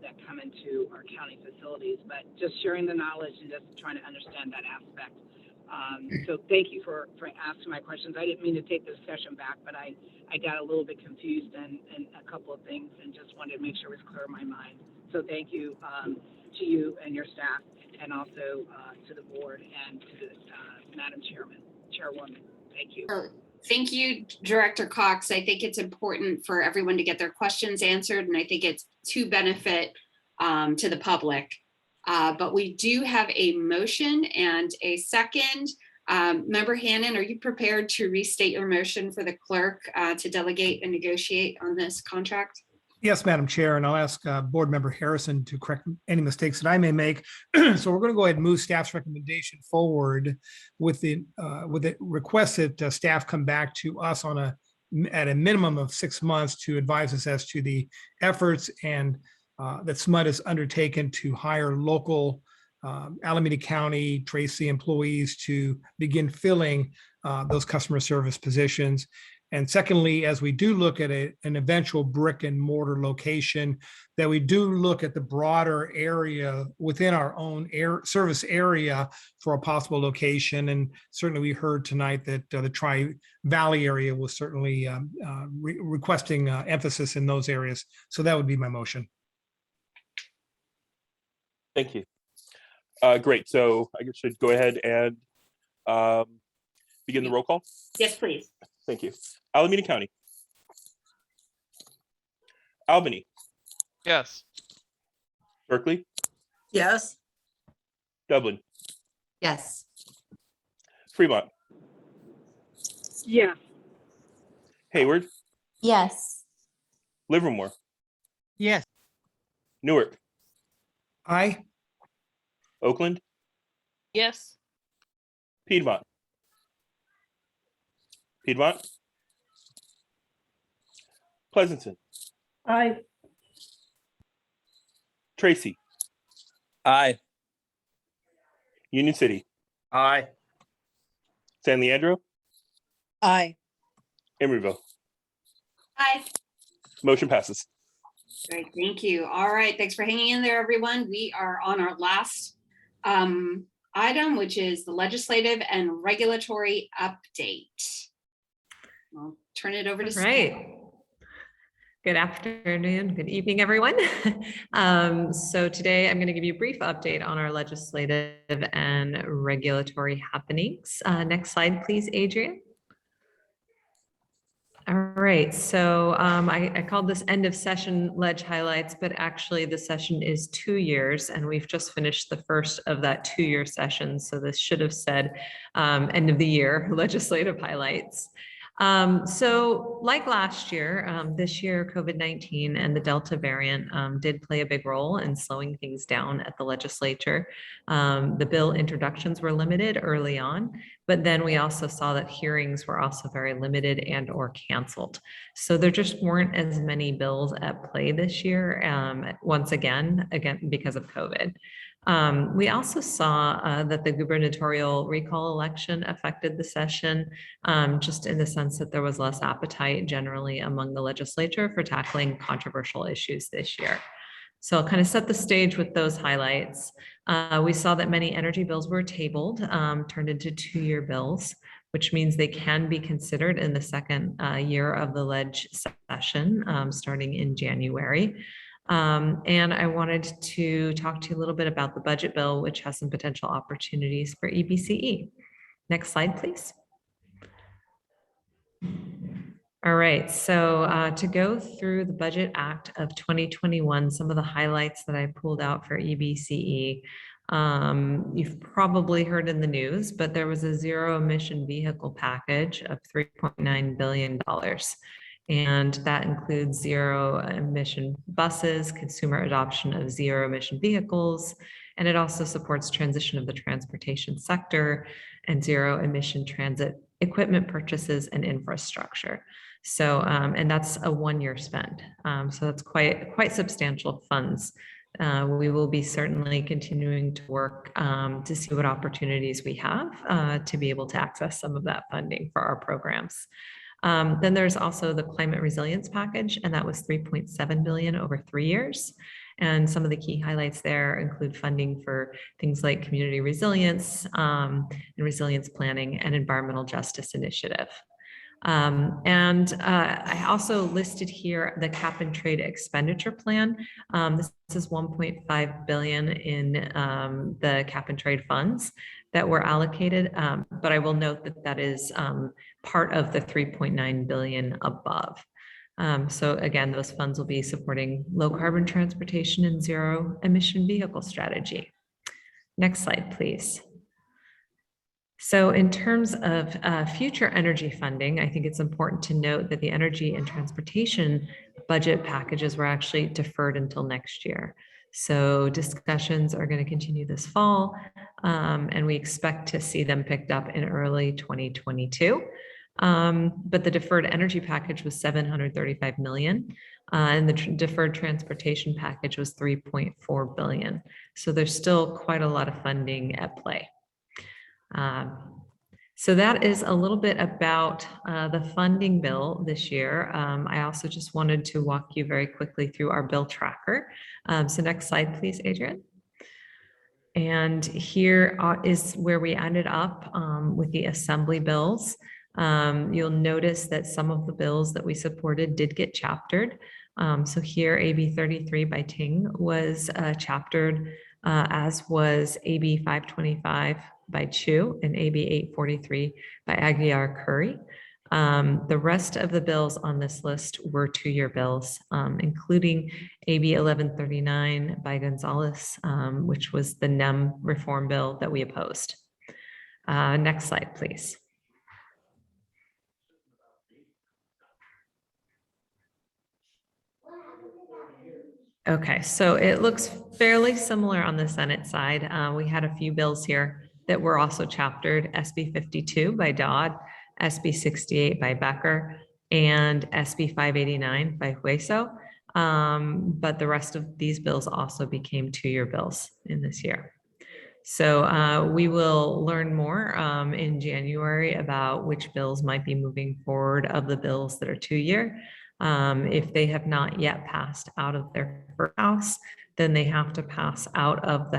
that come into our county facilities. But just sharing the knowledge and just trying to understand that aspect. So thank you for asking my questions. I didn't mean to take this session back, but I got a little bit confused in a couple of things, and just wanted to make sure it was clear in my mind. So thank you to you and your staff, and also to the board and to the Madam Chairwoman. Thank you. Thank you, Director Cox. I think it's important for everyone to get their questions answered, and I think it's to benefit to the public. But we do have a motion and a second. Member Hannon, are you prepared to restate your motion for the clerk to delegate and negotiate on this contract? Yes, Madam Chair, and I'll ask Board Member Harrison to correct any mistakes that I may make. So we're going to go ahead and move staff's recommendation forward with the request that staff come back to us at a minimum of 6 months to advise us as to the efforts and that Smud has undertaken to hire local Alameda County, Tracy employees to begin filling those customer service positions. And secondly, as we do look at an eventual brick and mortar location, that we do look at the broader area within our own service area for a possible location. And certainly we heard tonight that the Tri-Valley area was certainly requesting emphasis in those areas. So that would be my motion. Thank you. Great. So I should go ahead and begin the roll call. Yes, please. Thank you. Alameda County. Albany. Yes. Berkeley. Yes. Dublin. Yes. Fremont. Yes. Hayward. Yes. Livermore. Yes. Newark. Aye. Oakland. Yes. Piedmont. Piedmont. Pleasanton. Aye. Tracy. Aye. Union City. Aye. San Leandro. Aye. Emeryville. Aye. Motion passes. Great, thank you. All right, thanks for hanging in there, everyone. We are on our last item, which is the legislative and regulatory update. I'll turn it over to Steve. Right. Good afternoon, good evening, everyone. So today I'm going to give you a brief update on our legislative and regulatory happenings. Next slide, please, Adrian. All right, so I called this end of session ledge highlights, but actually the session is 2 years and we've just finished the first of that 2-year session. So this should have said end of the year legislative highlights. So like last year, this year, COVID-19 and the Delta variant did play a big role in slowing things down at the legislature. The bill introductions were limited early on, but then we also saw that hearings were also very limited and or canceled. So there just weren't as many bills at play this year, once again, because of COVID. We also saw that the gubernatorial recall election affected the session, just in the sense that there was less appetite generally among the legislature for tackling controversial issues this year. So I'll kind of set the stage with those highlights. We saw that many energy bills were tabled, turned into two-year bills, which means they can be considered in the second year of the ledge session, starting in January. And I wanted to talk to you a little bit about the budget bill, which has some potential opportunities for EBCE. Next slide, please. All right, so to go through the Budget Act of 2021, some of the highlights that I pulled out for EBCE, you've probably heard in the news, but there was a zero emission vehicle package of $3.9 billion. And that includes zero emission buses, consumer adoption of zero emission vehicles, and it also supports transition of the transportation sector and zero emission transit equipment purchases and infrastructure. So, and that's a one-year spend. So that's quite substantial funds. We will be certainly continuing to work to see what opportunities we have to be able to access some of that funding for our programs. Then there's also the climate resilience package, and that was $3.7 billion over 3 years. And some of the key highlights there include funding for things like community resilience and resilience planning and environmental justice initiative. I also listed here the cap and trade expenditure plan. This is $1.5 billion in the cap and trade funds that were allocated, but I will note that that is part of the $3.9 billion above. So again, those funds will be supporting low carbon transportation and zero emission vehicle strategy. Next slide, please. So in terms of future energy funding, I think it's important to note that the energy and transportation budget packages were actually deferred until next year. So discussions are going to continue this fall, and we expect to see them picked up in early 2022. But the deferred energy package was $735 million, and the deferred transportation package was $3.4 billion. So there's still quite a lot of funding at play. So that is a little bit about the funding bill this year. I also just wanted to walk you very quickly through our bill tracker. So next slide, please, Adrian. And here is where we ended up with the assembly bills. You'll notice that some of the bills that we supported did get chaptered. So here, AB 33 by Ting was chaptered, as was AB 525 by Chu and AB 843 by Aguiar Curry. The rest of the bills on this list were two-year bills, including AB 1139 by Gonzalez, which was the NEM reform bill that we opposed. Next slide, please. Okay, so it looks fairly similar on the Senate side. We had a few bills here that were also chaptered: SB 52 by Dodd, SB 68 by Becker, and SB 589 by Hueso. But the rest of these bills also became two-year bills in this year. So we will learn more in January about which bills might be moving forward of the bills that are two-year. If they have not yet passed out of their first house, then they have to pass out of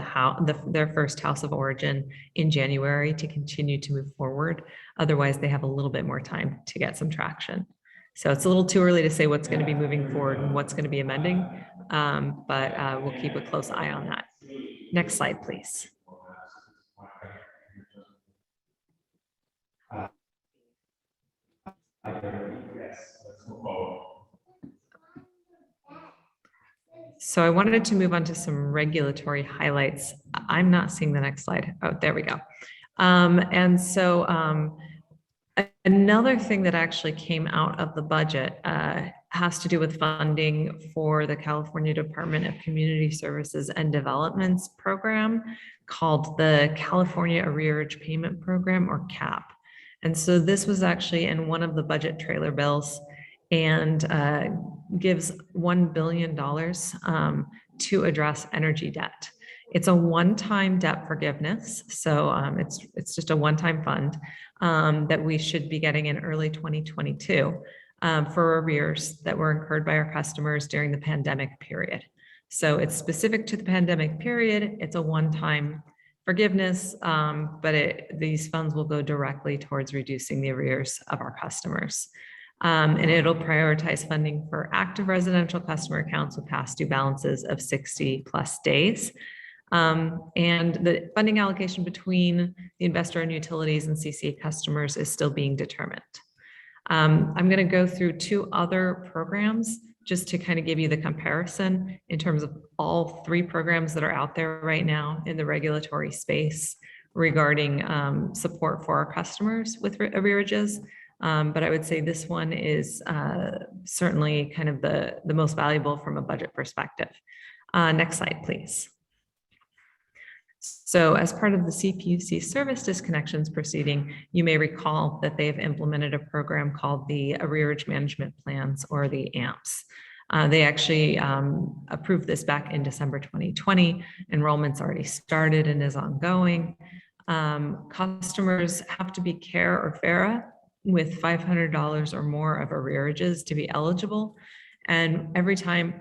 their first house of origin in January to continue to move forward. Otherwise, they have a little bit more time to get some traction. So it's a little too early to say what's going to be moving forward and what's going to be amending, but we'll keep a close eye on that. Next slide, please. So I wanted to move on to some regulatory highlights. I'm not seeing the next slide. Oh, there we go. And so Another thing that actually came out of the budget has to do with funding for the California Department of Community Services and Development's program called the California Arrearage Payment Program, or CAP. And so this was actually in one of the budget trailer bills and gives $1 billion to address energy debt. It's a one-time debt forgiveness. So it's just a one-time fund that we should be getting in early 2022 for arrears that were incurred by our customers during the pandemic period. So it's specific to the pandemic period. It's a one-time forgiveness, but these funds will go directly towards reducing the arrears of our customers. And it'll prioritize funding for active residential customer accounts with past due balances of 60+ days. And the funding allocation between the investor and utilities and CCA customers is still being determined. I'm going to go through two other programs just to kind of give you the comparison in terms of all three programs that are out there right now in the regulatory space regarding support for our customers with arrearages. But I would say this one is certainly kind of the most valuable from a budget perspective. Next slide, please. So as part of the CPUC service disconnections proceeding, you may recall that they've implemented a program called the Arrearage Management Plans, or the AMPs. They actually approved this back in December 2020. Enrollment's already started and is ongoing. Customers have to be CARE or FARA with $500 or more of arrearages to be eligible. And every time,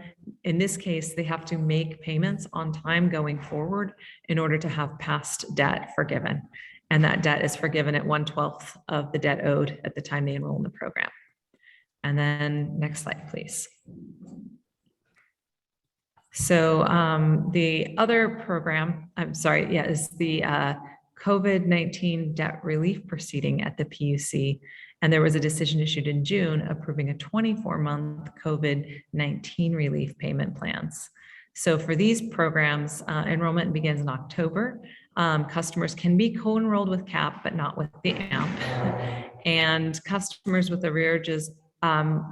in this case, they have to make payments on time going forward in order to have past debt forgiven. And that debt is forgiven at 1/12 of the debt owed at the time they enroll in the program. And then next slide, please. So the other program, is the COVID-19 debt relief proceeding at the PUC. And there was a decision issued in June approving a 24-month COVID-19 relief payment plans. So for these programs, enrollment begins in October. Customers can be co-enrolled with CAP, but not with the AMP. And customers with arrearages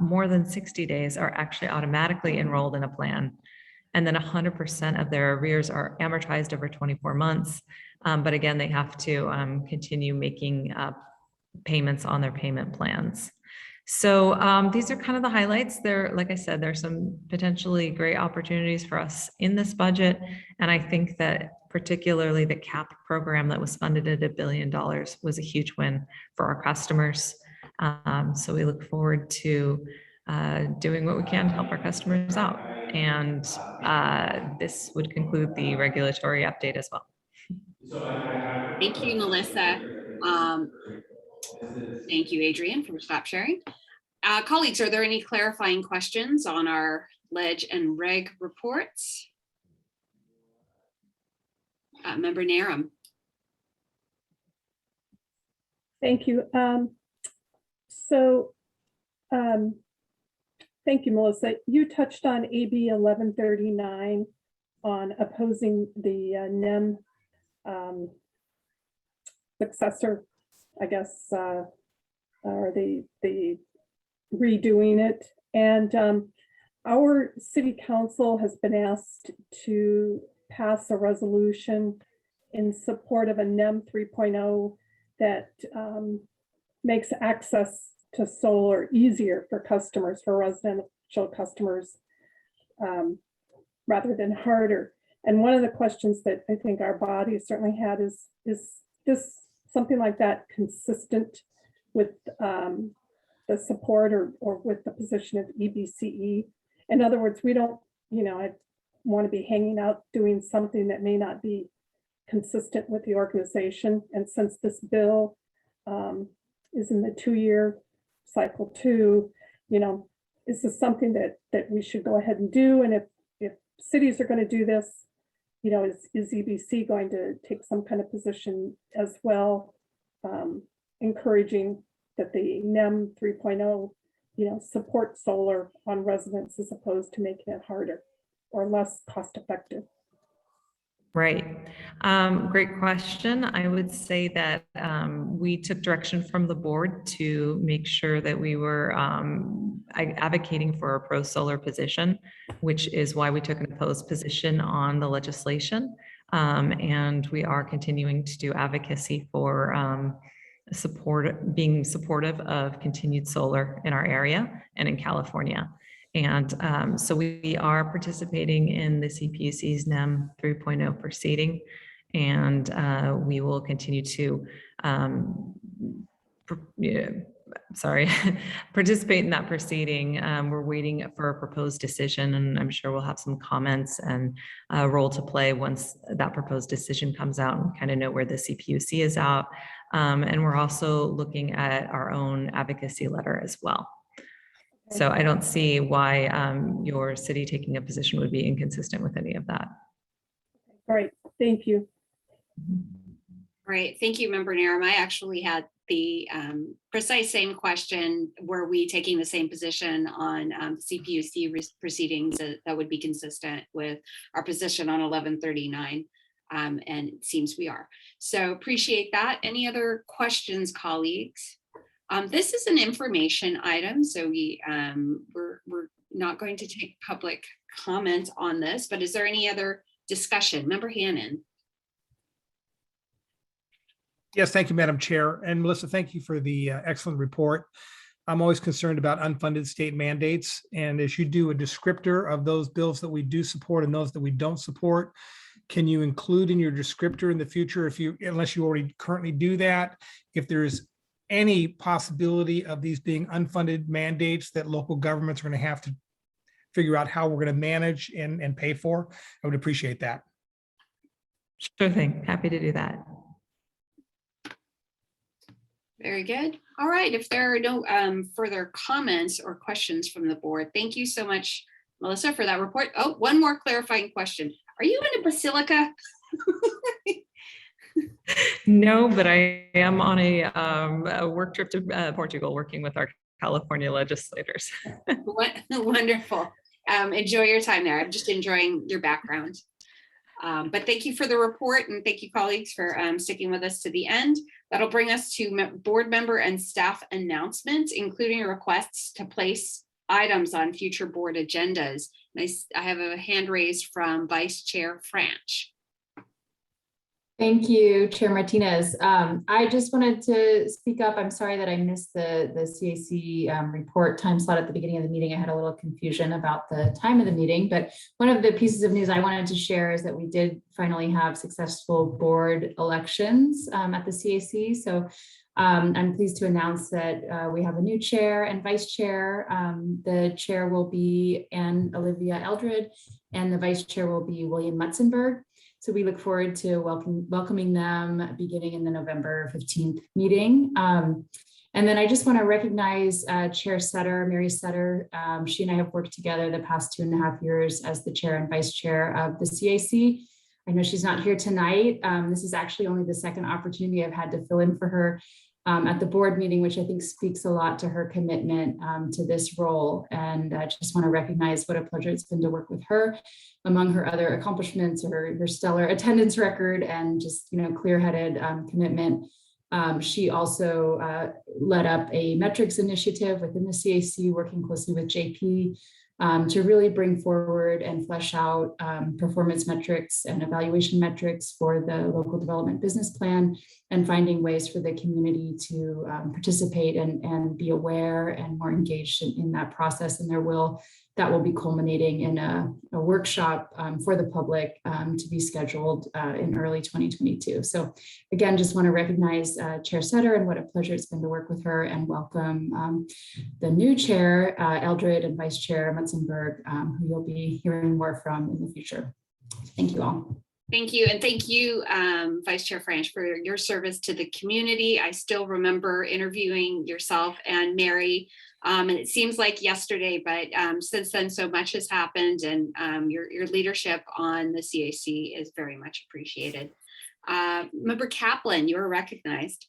more than 60 days are actually automatically enrolled in a plan. And then 100% of their arrears are amortized over 24 months. But again, they have to continue making payments on their payment plans. So these are kind of the highlights. There, like I said, there's some potentially great opportunities for us in this budget. And I think that particularly the CAP program that was funded at $1 billion was a huge win for our customers. So we look forward to doing what we can to help our customers out. And this would conclude the regulatory update as well. Thank you, Melissa. Thank you, Adrian, for stop sharing. Colleagues, are there any clarifying questions on our ledge and reg reports? Member Narum. Thank you. Thank you, Melissa. You touched on AB 1139 on opposing the NEM successor, I guess, or the redoing it. And our city council has been asked to pass a resolution in support of a NEM 3.0 that makes access to solar easier for customers, for residential customers, rather than harder. And one of the questions that I think our body certainly had is this something like that consistent with the support or with the position of EBCE? In other words, we don't, I want to be hanging out doing something that may not be consistent with the organization. And since this bill is in the 2-year cycle too, is this something that we should go ahead and do? And if cities are going to do this, is EBC going to take some kind of position as well, encouraging that the NEM 3.0, support solar on residents as opposed to making it harder or less cost effective? Right. Great question. I would say that we took direction from the board to make sure that we were advocating for a pro-solar position, which is why we took an opposed position on the legislation. And we are continuing to do advocacy for being supportive of continued solar in our area and in California. And so we are participating in the CPUC's NEM 3.0 proceeding, and we will continue to participate in that proceeding. We're waiting for a proposed decision, and I'm sure we'll have some comments and a role to play once that proposed decision comes out and kind of know where the CPUC is out. And we're also looking at our own advocacy letter as well. So I don't see why your city taking a position would be inconsistent with any of that. Great, thank you. Great, thank you, Member Narum. I actually had the precise same question. Were we taking the same position on CPUC proceedings that would be consistent with our position on 1139? And it seems we are. So appreciate that. Any other questions, colleagues? This is an information item, so we're not going to take public comment on this, but is there any other discussion? Member Hannon. Yes, thank you, Madam Chair. And Melissa, thank you for the excellent report. I'm always concerned about unfunded state mandates. And as you do a descriptor of those bills that we do support and those that we don't support, can you include in your descriptor in the future, unless you already currently do that, if there's any possibility of these being unfunded mandates that local governments are going to have to figure out how we're going to manage and pay for? I would appreciate that. Sure thing. Happy to do that. Very good. All right. If there are no further comments or questions from the board, thank you so much, Melissa, for that report. Oh, one more clarifying question. Are you in a basilica? No, but I am on a work trip to Portugal working with our California legislators. Wonderful. Enjoy your time there. I'm just enjoying your background. But thank you for the report, and thank you, colleagues, for sticking with us to the end. That'll bring us to board member and staff announcements, including requests to place items on future board agendas. And I have a hand raised from Vice Chair Franch. Thank you, Chair Martinez. I just wanted to speak up. I'm sorry that I missed the CAC report time slot at the beginning of the meeting. I had a little confusion about the time of the meeting, but one of the pieces of news I wanted to share is that we did finally have successful board elections at the CAC. So I'm pleased to announce that we have a new chair and vice chair. The chair will be Anne Olivia Eldred, and the vice chair will be William Mutzenberg. So we look forward to welcoming them beginning in the November 15th meeting. And then I just want to recognize Chair Sutter, Mary Sutter. She and I have worked together the past 2.5 years as the chair and vice chair of the CAC. I know she's not here tonight. This is actually only the second opportunity I've had to fill in for her at the board meeting, which I think speaks a lot to her commitment to this role. And I just want to recognize what a pleasure it's been to work with her. Among her other accomplishments, her stellar attendance record and just clear-headed commitment. She also led up a metrics initiative within the CAC, working closely with JP to really bring forward and flesh out performance metrics and evaluation metrics for the local development business plan, and finding ways for the community to participate and be aware and more engaged in that process. And that will be culminating in a workshop for the public to be scheduled in early 2022. So again, just want to recognize Chair Sutter and what a pleasure it's been to work with her, and welcome the new chair, Eldred, and Vice Chair Mutzenberg, who you'll be hearing more from in the future. Thank you all. Thank you. And thank you, Vice Chair Franch, for your service to the community. I still remember interviewing yourself and Mary, and it seems like yesterday, but since then, so much has happened, and your leadership on the CAC is very much appreciated. Member Kaplan, you are recognized.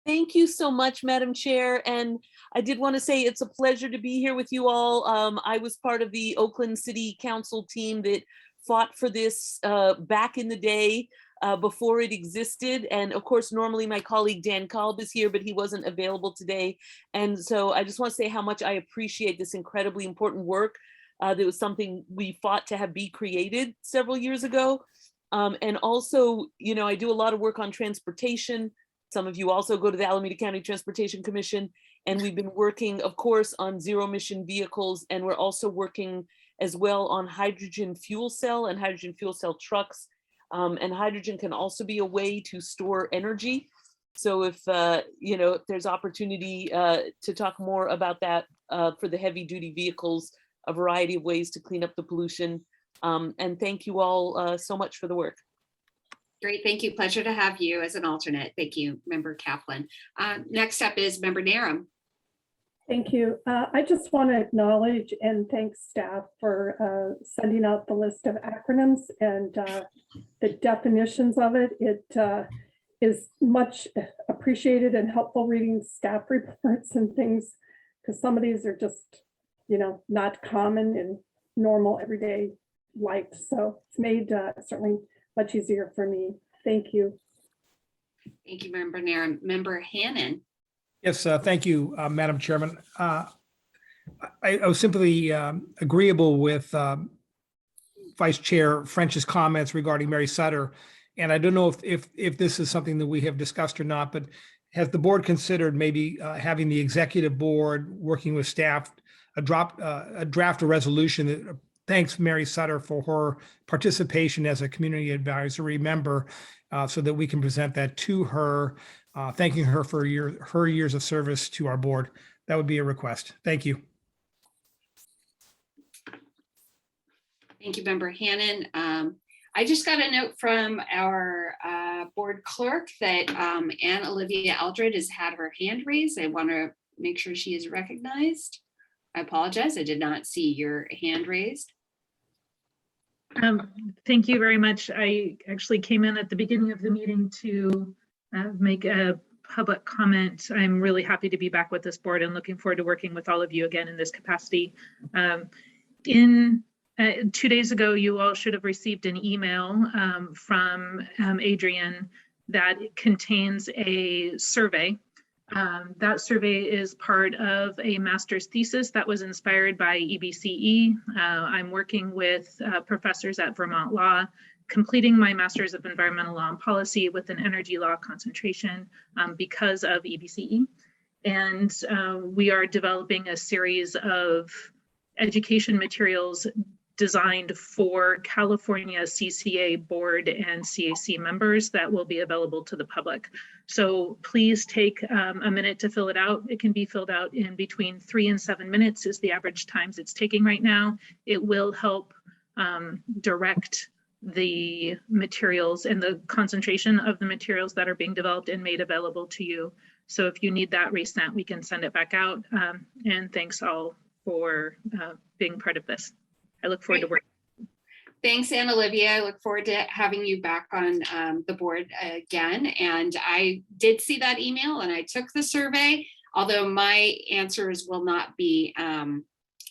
Thank you so much, Madam Chair. And I did want to say it's a pleasure to be here with you all. I was part of the Oakland City Council team that fought for this back in the day before it existed. And of course, normally my colleague Dan Kalb is here, but he wasn't available today. And so I just want to say how much I appreciate this incredibly important work. That was something we fought to have be created several years ago. And also, you know, I do a lot of work on transportation. Some of you also go to the Alameda County Transportation Commission, and we've been working, of course, on zero emission vehicles. And we're also working as well on hydrogen fuel cell and hydrogen fuel cell trucks. And hydrogen can also be a way to store energy. So if, you know, if there's opportunity to talk more about that for the heavy duty vehicles, a variety of ways to clean up the pollution. And thank you all so much for the work. Great, thank you. Pleasure to have you as an alternate. Thank you, Member Kaplan. Next up is Member Narum. Thank you. I just want to acknowledge and thank staff for sending out the list of acronyms and the definitions of it. It is much appreciated and helpful reading staff reports and things, because some of these are just, you know, not common in normal everyday life. So it's made certainly much easier for me. Thank you. Thank you, Member Narum. Member Hannon. Yes, thank you, Madam Chairman. I was simply agreeable with Vice Chair French's comments regarding Mary Sutter. And I don't know if this is something that we have discussed or not, but has the board considered maybe having the executive board working with staff, a draft a resolution that thanks Mary Sutter for her participation as a community advisory member, so that we can present that to her, thanking her for her years of service to our board. That would be a request. Thank you. Thank you, Member Hannon. I just got a note from our board clerk that Anne Olivia Eldred has had her hand raised. I want to make sure she is recognized. I apologize, I did not see your hand raised. Thank you very much. I actually came in at the beginning of the meeting to make a public comment. I'm really happy to be back with this board and looking forward to working with all of you again in this capacity. 2 days ago, you all should have received an email from Adrian that contains a survey. That survey is part of a master's thesis that was inspired by EBCE. I'm working with professors at Vermont Law, completing my Master's of Environmental Law and Policy with an energy law concentration because of EBCE. And we are developing a series of education materials designed for California CCA board and CAC members that will be available to the public. So please take a minute to fill it out. It can be filled out in between 3 and 7 minutes is the average times it's taking right now. It will help direct the materials and the concentration of the materials that are being developed and made available to you. So if you need that resent, we can send it back out. And thanks all for being part of this. I look forward to working. Thanks, Anne Olivia. I look forward to having you back on the board again. And I did see that email and I took the survey, although my answers will not be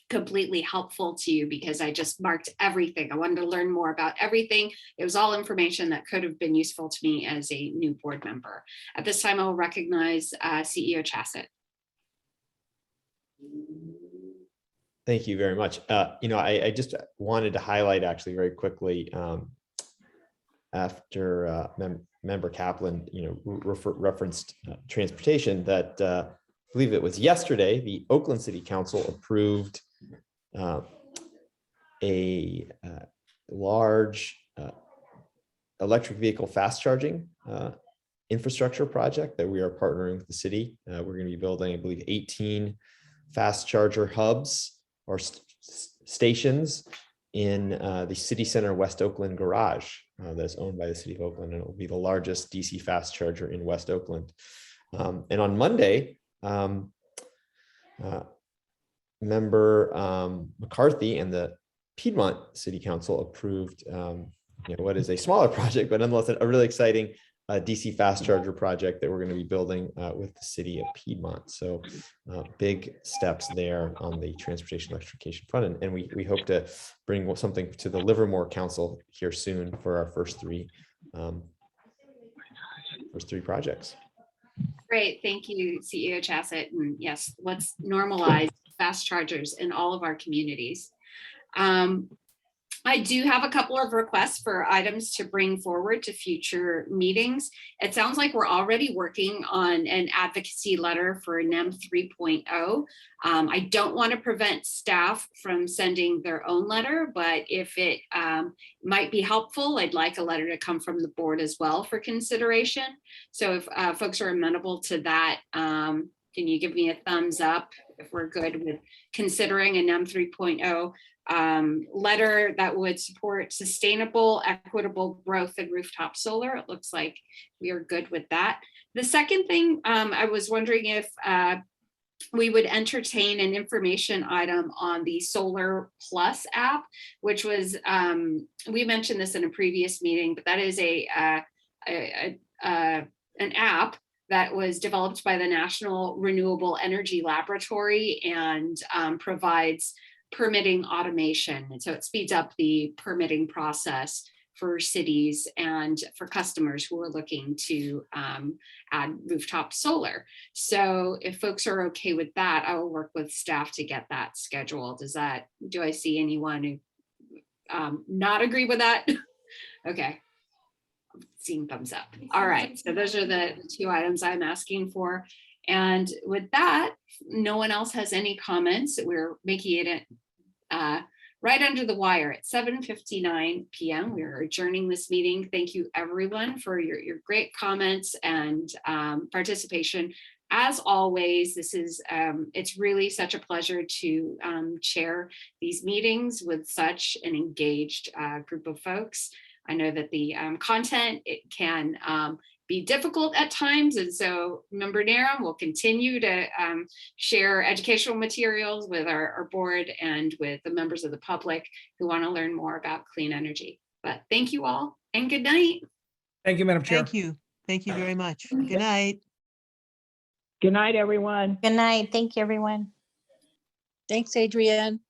completely helpful to you because I just marked everything. I wanted to learn more about everything. It was all information that could have been useful to me as a new board member. At this time, I will recognize CEO Chassett. Thank you very much. I just wanted to highlight actually very quickly after Member Kaplan, referenced transportation that I believe it was yesterday, the Oakland City Council approved a large electric vehicle fast charging infrastructure project that we are partnering with the city. We're going to be building, I believe, 18 fast charger hubs or stations in the City Center West Oakland garage that's owned by the City of Oakland, and it will be the largest DC fast charger in West Oakland. And on Monday, Member McCarthy and the Piedmont City Council approved what is a smaller project, but nonetheless a really exciting DC fast charger project that we're going to be building with the city of Piedmont. So big steps there on the transportation electrification front. And we hope to bring something to the Livermore Council here soon for our first three projects. Great, thank you, CEO Chassett. And yes, let's normalize fast chargers in all of our communities. I do have a couple of requests for items to bring forward to future meetings. It sounds like we're already working on an advocacy letter for NEM 3.0. I don't want to prevent staff from sending their own letter, but if it might be helpful, I'd like a letter to come from the board as well for consideration. So if folks are amenable to that, can you give me a thumbs up if we're good with considering a NEM 3.0 letter that would support sustainable, equitable growth in rooftop solar? It looks like we are good with that. The second thing, I was wondering if we would entertain an information item on the Solar Plus app, which was, we mentioned this in a previous meeting, but that is an app that was developed by the National Renewable Energy Laboratory and provides permitting automation. And so it speeds up the permitting process for cities and for customers who are looking to add rooftop solar. So if folks are okay with that, I will work with staff to get that scheduled. Do I see anyone who not agree with that? Okay. Seeing thumbs up. All right, so those are the two items I'm asking for. And with that, no one else has any comments. We're making it right under the wire at 7:59 p.m. We're adjourning this meeting. Thank you everyone for your great comments and participation. As always, this is it's really such a pleasure to chair these meetings with such an engaged group of folks. I know that the content, it can be difficult at times. And so Member Naram will continue to share educational materials with our board and with the members of the public who want to learn more about clean energy. But thank you all and good night. Thank you, Madam Chair. Thank you. Thank you very much. Good night. Good night, everyone. Good night. Thank you, everyone. Thanks, Adrienne.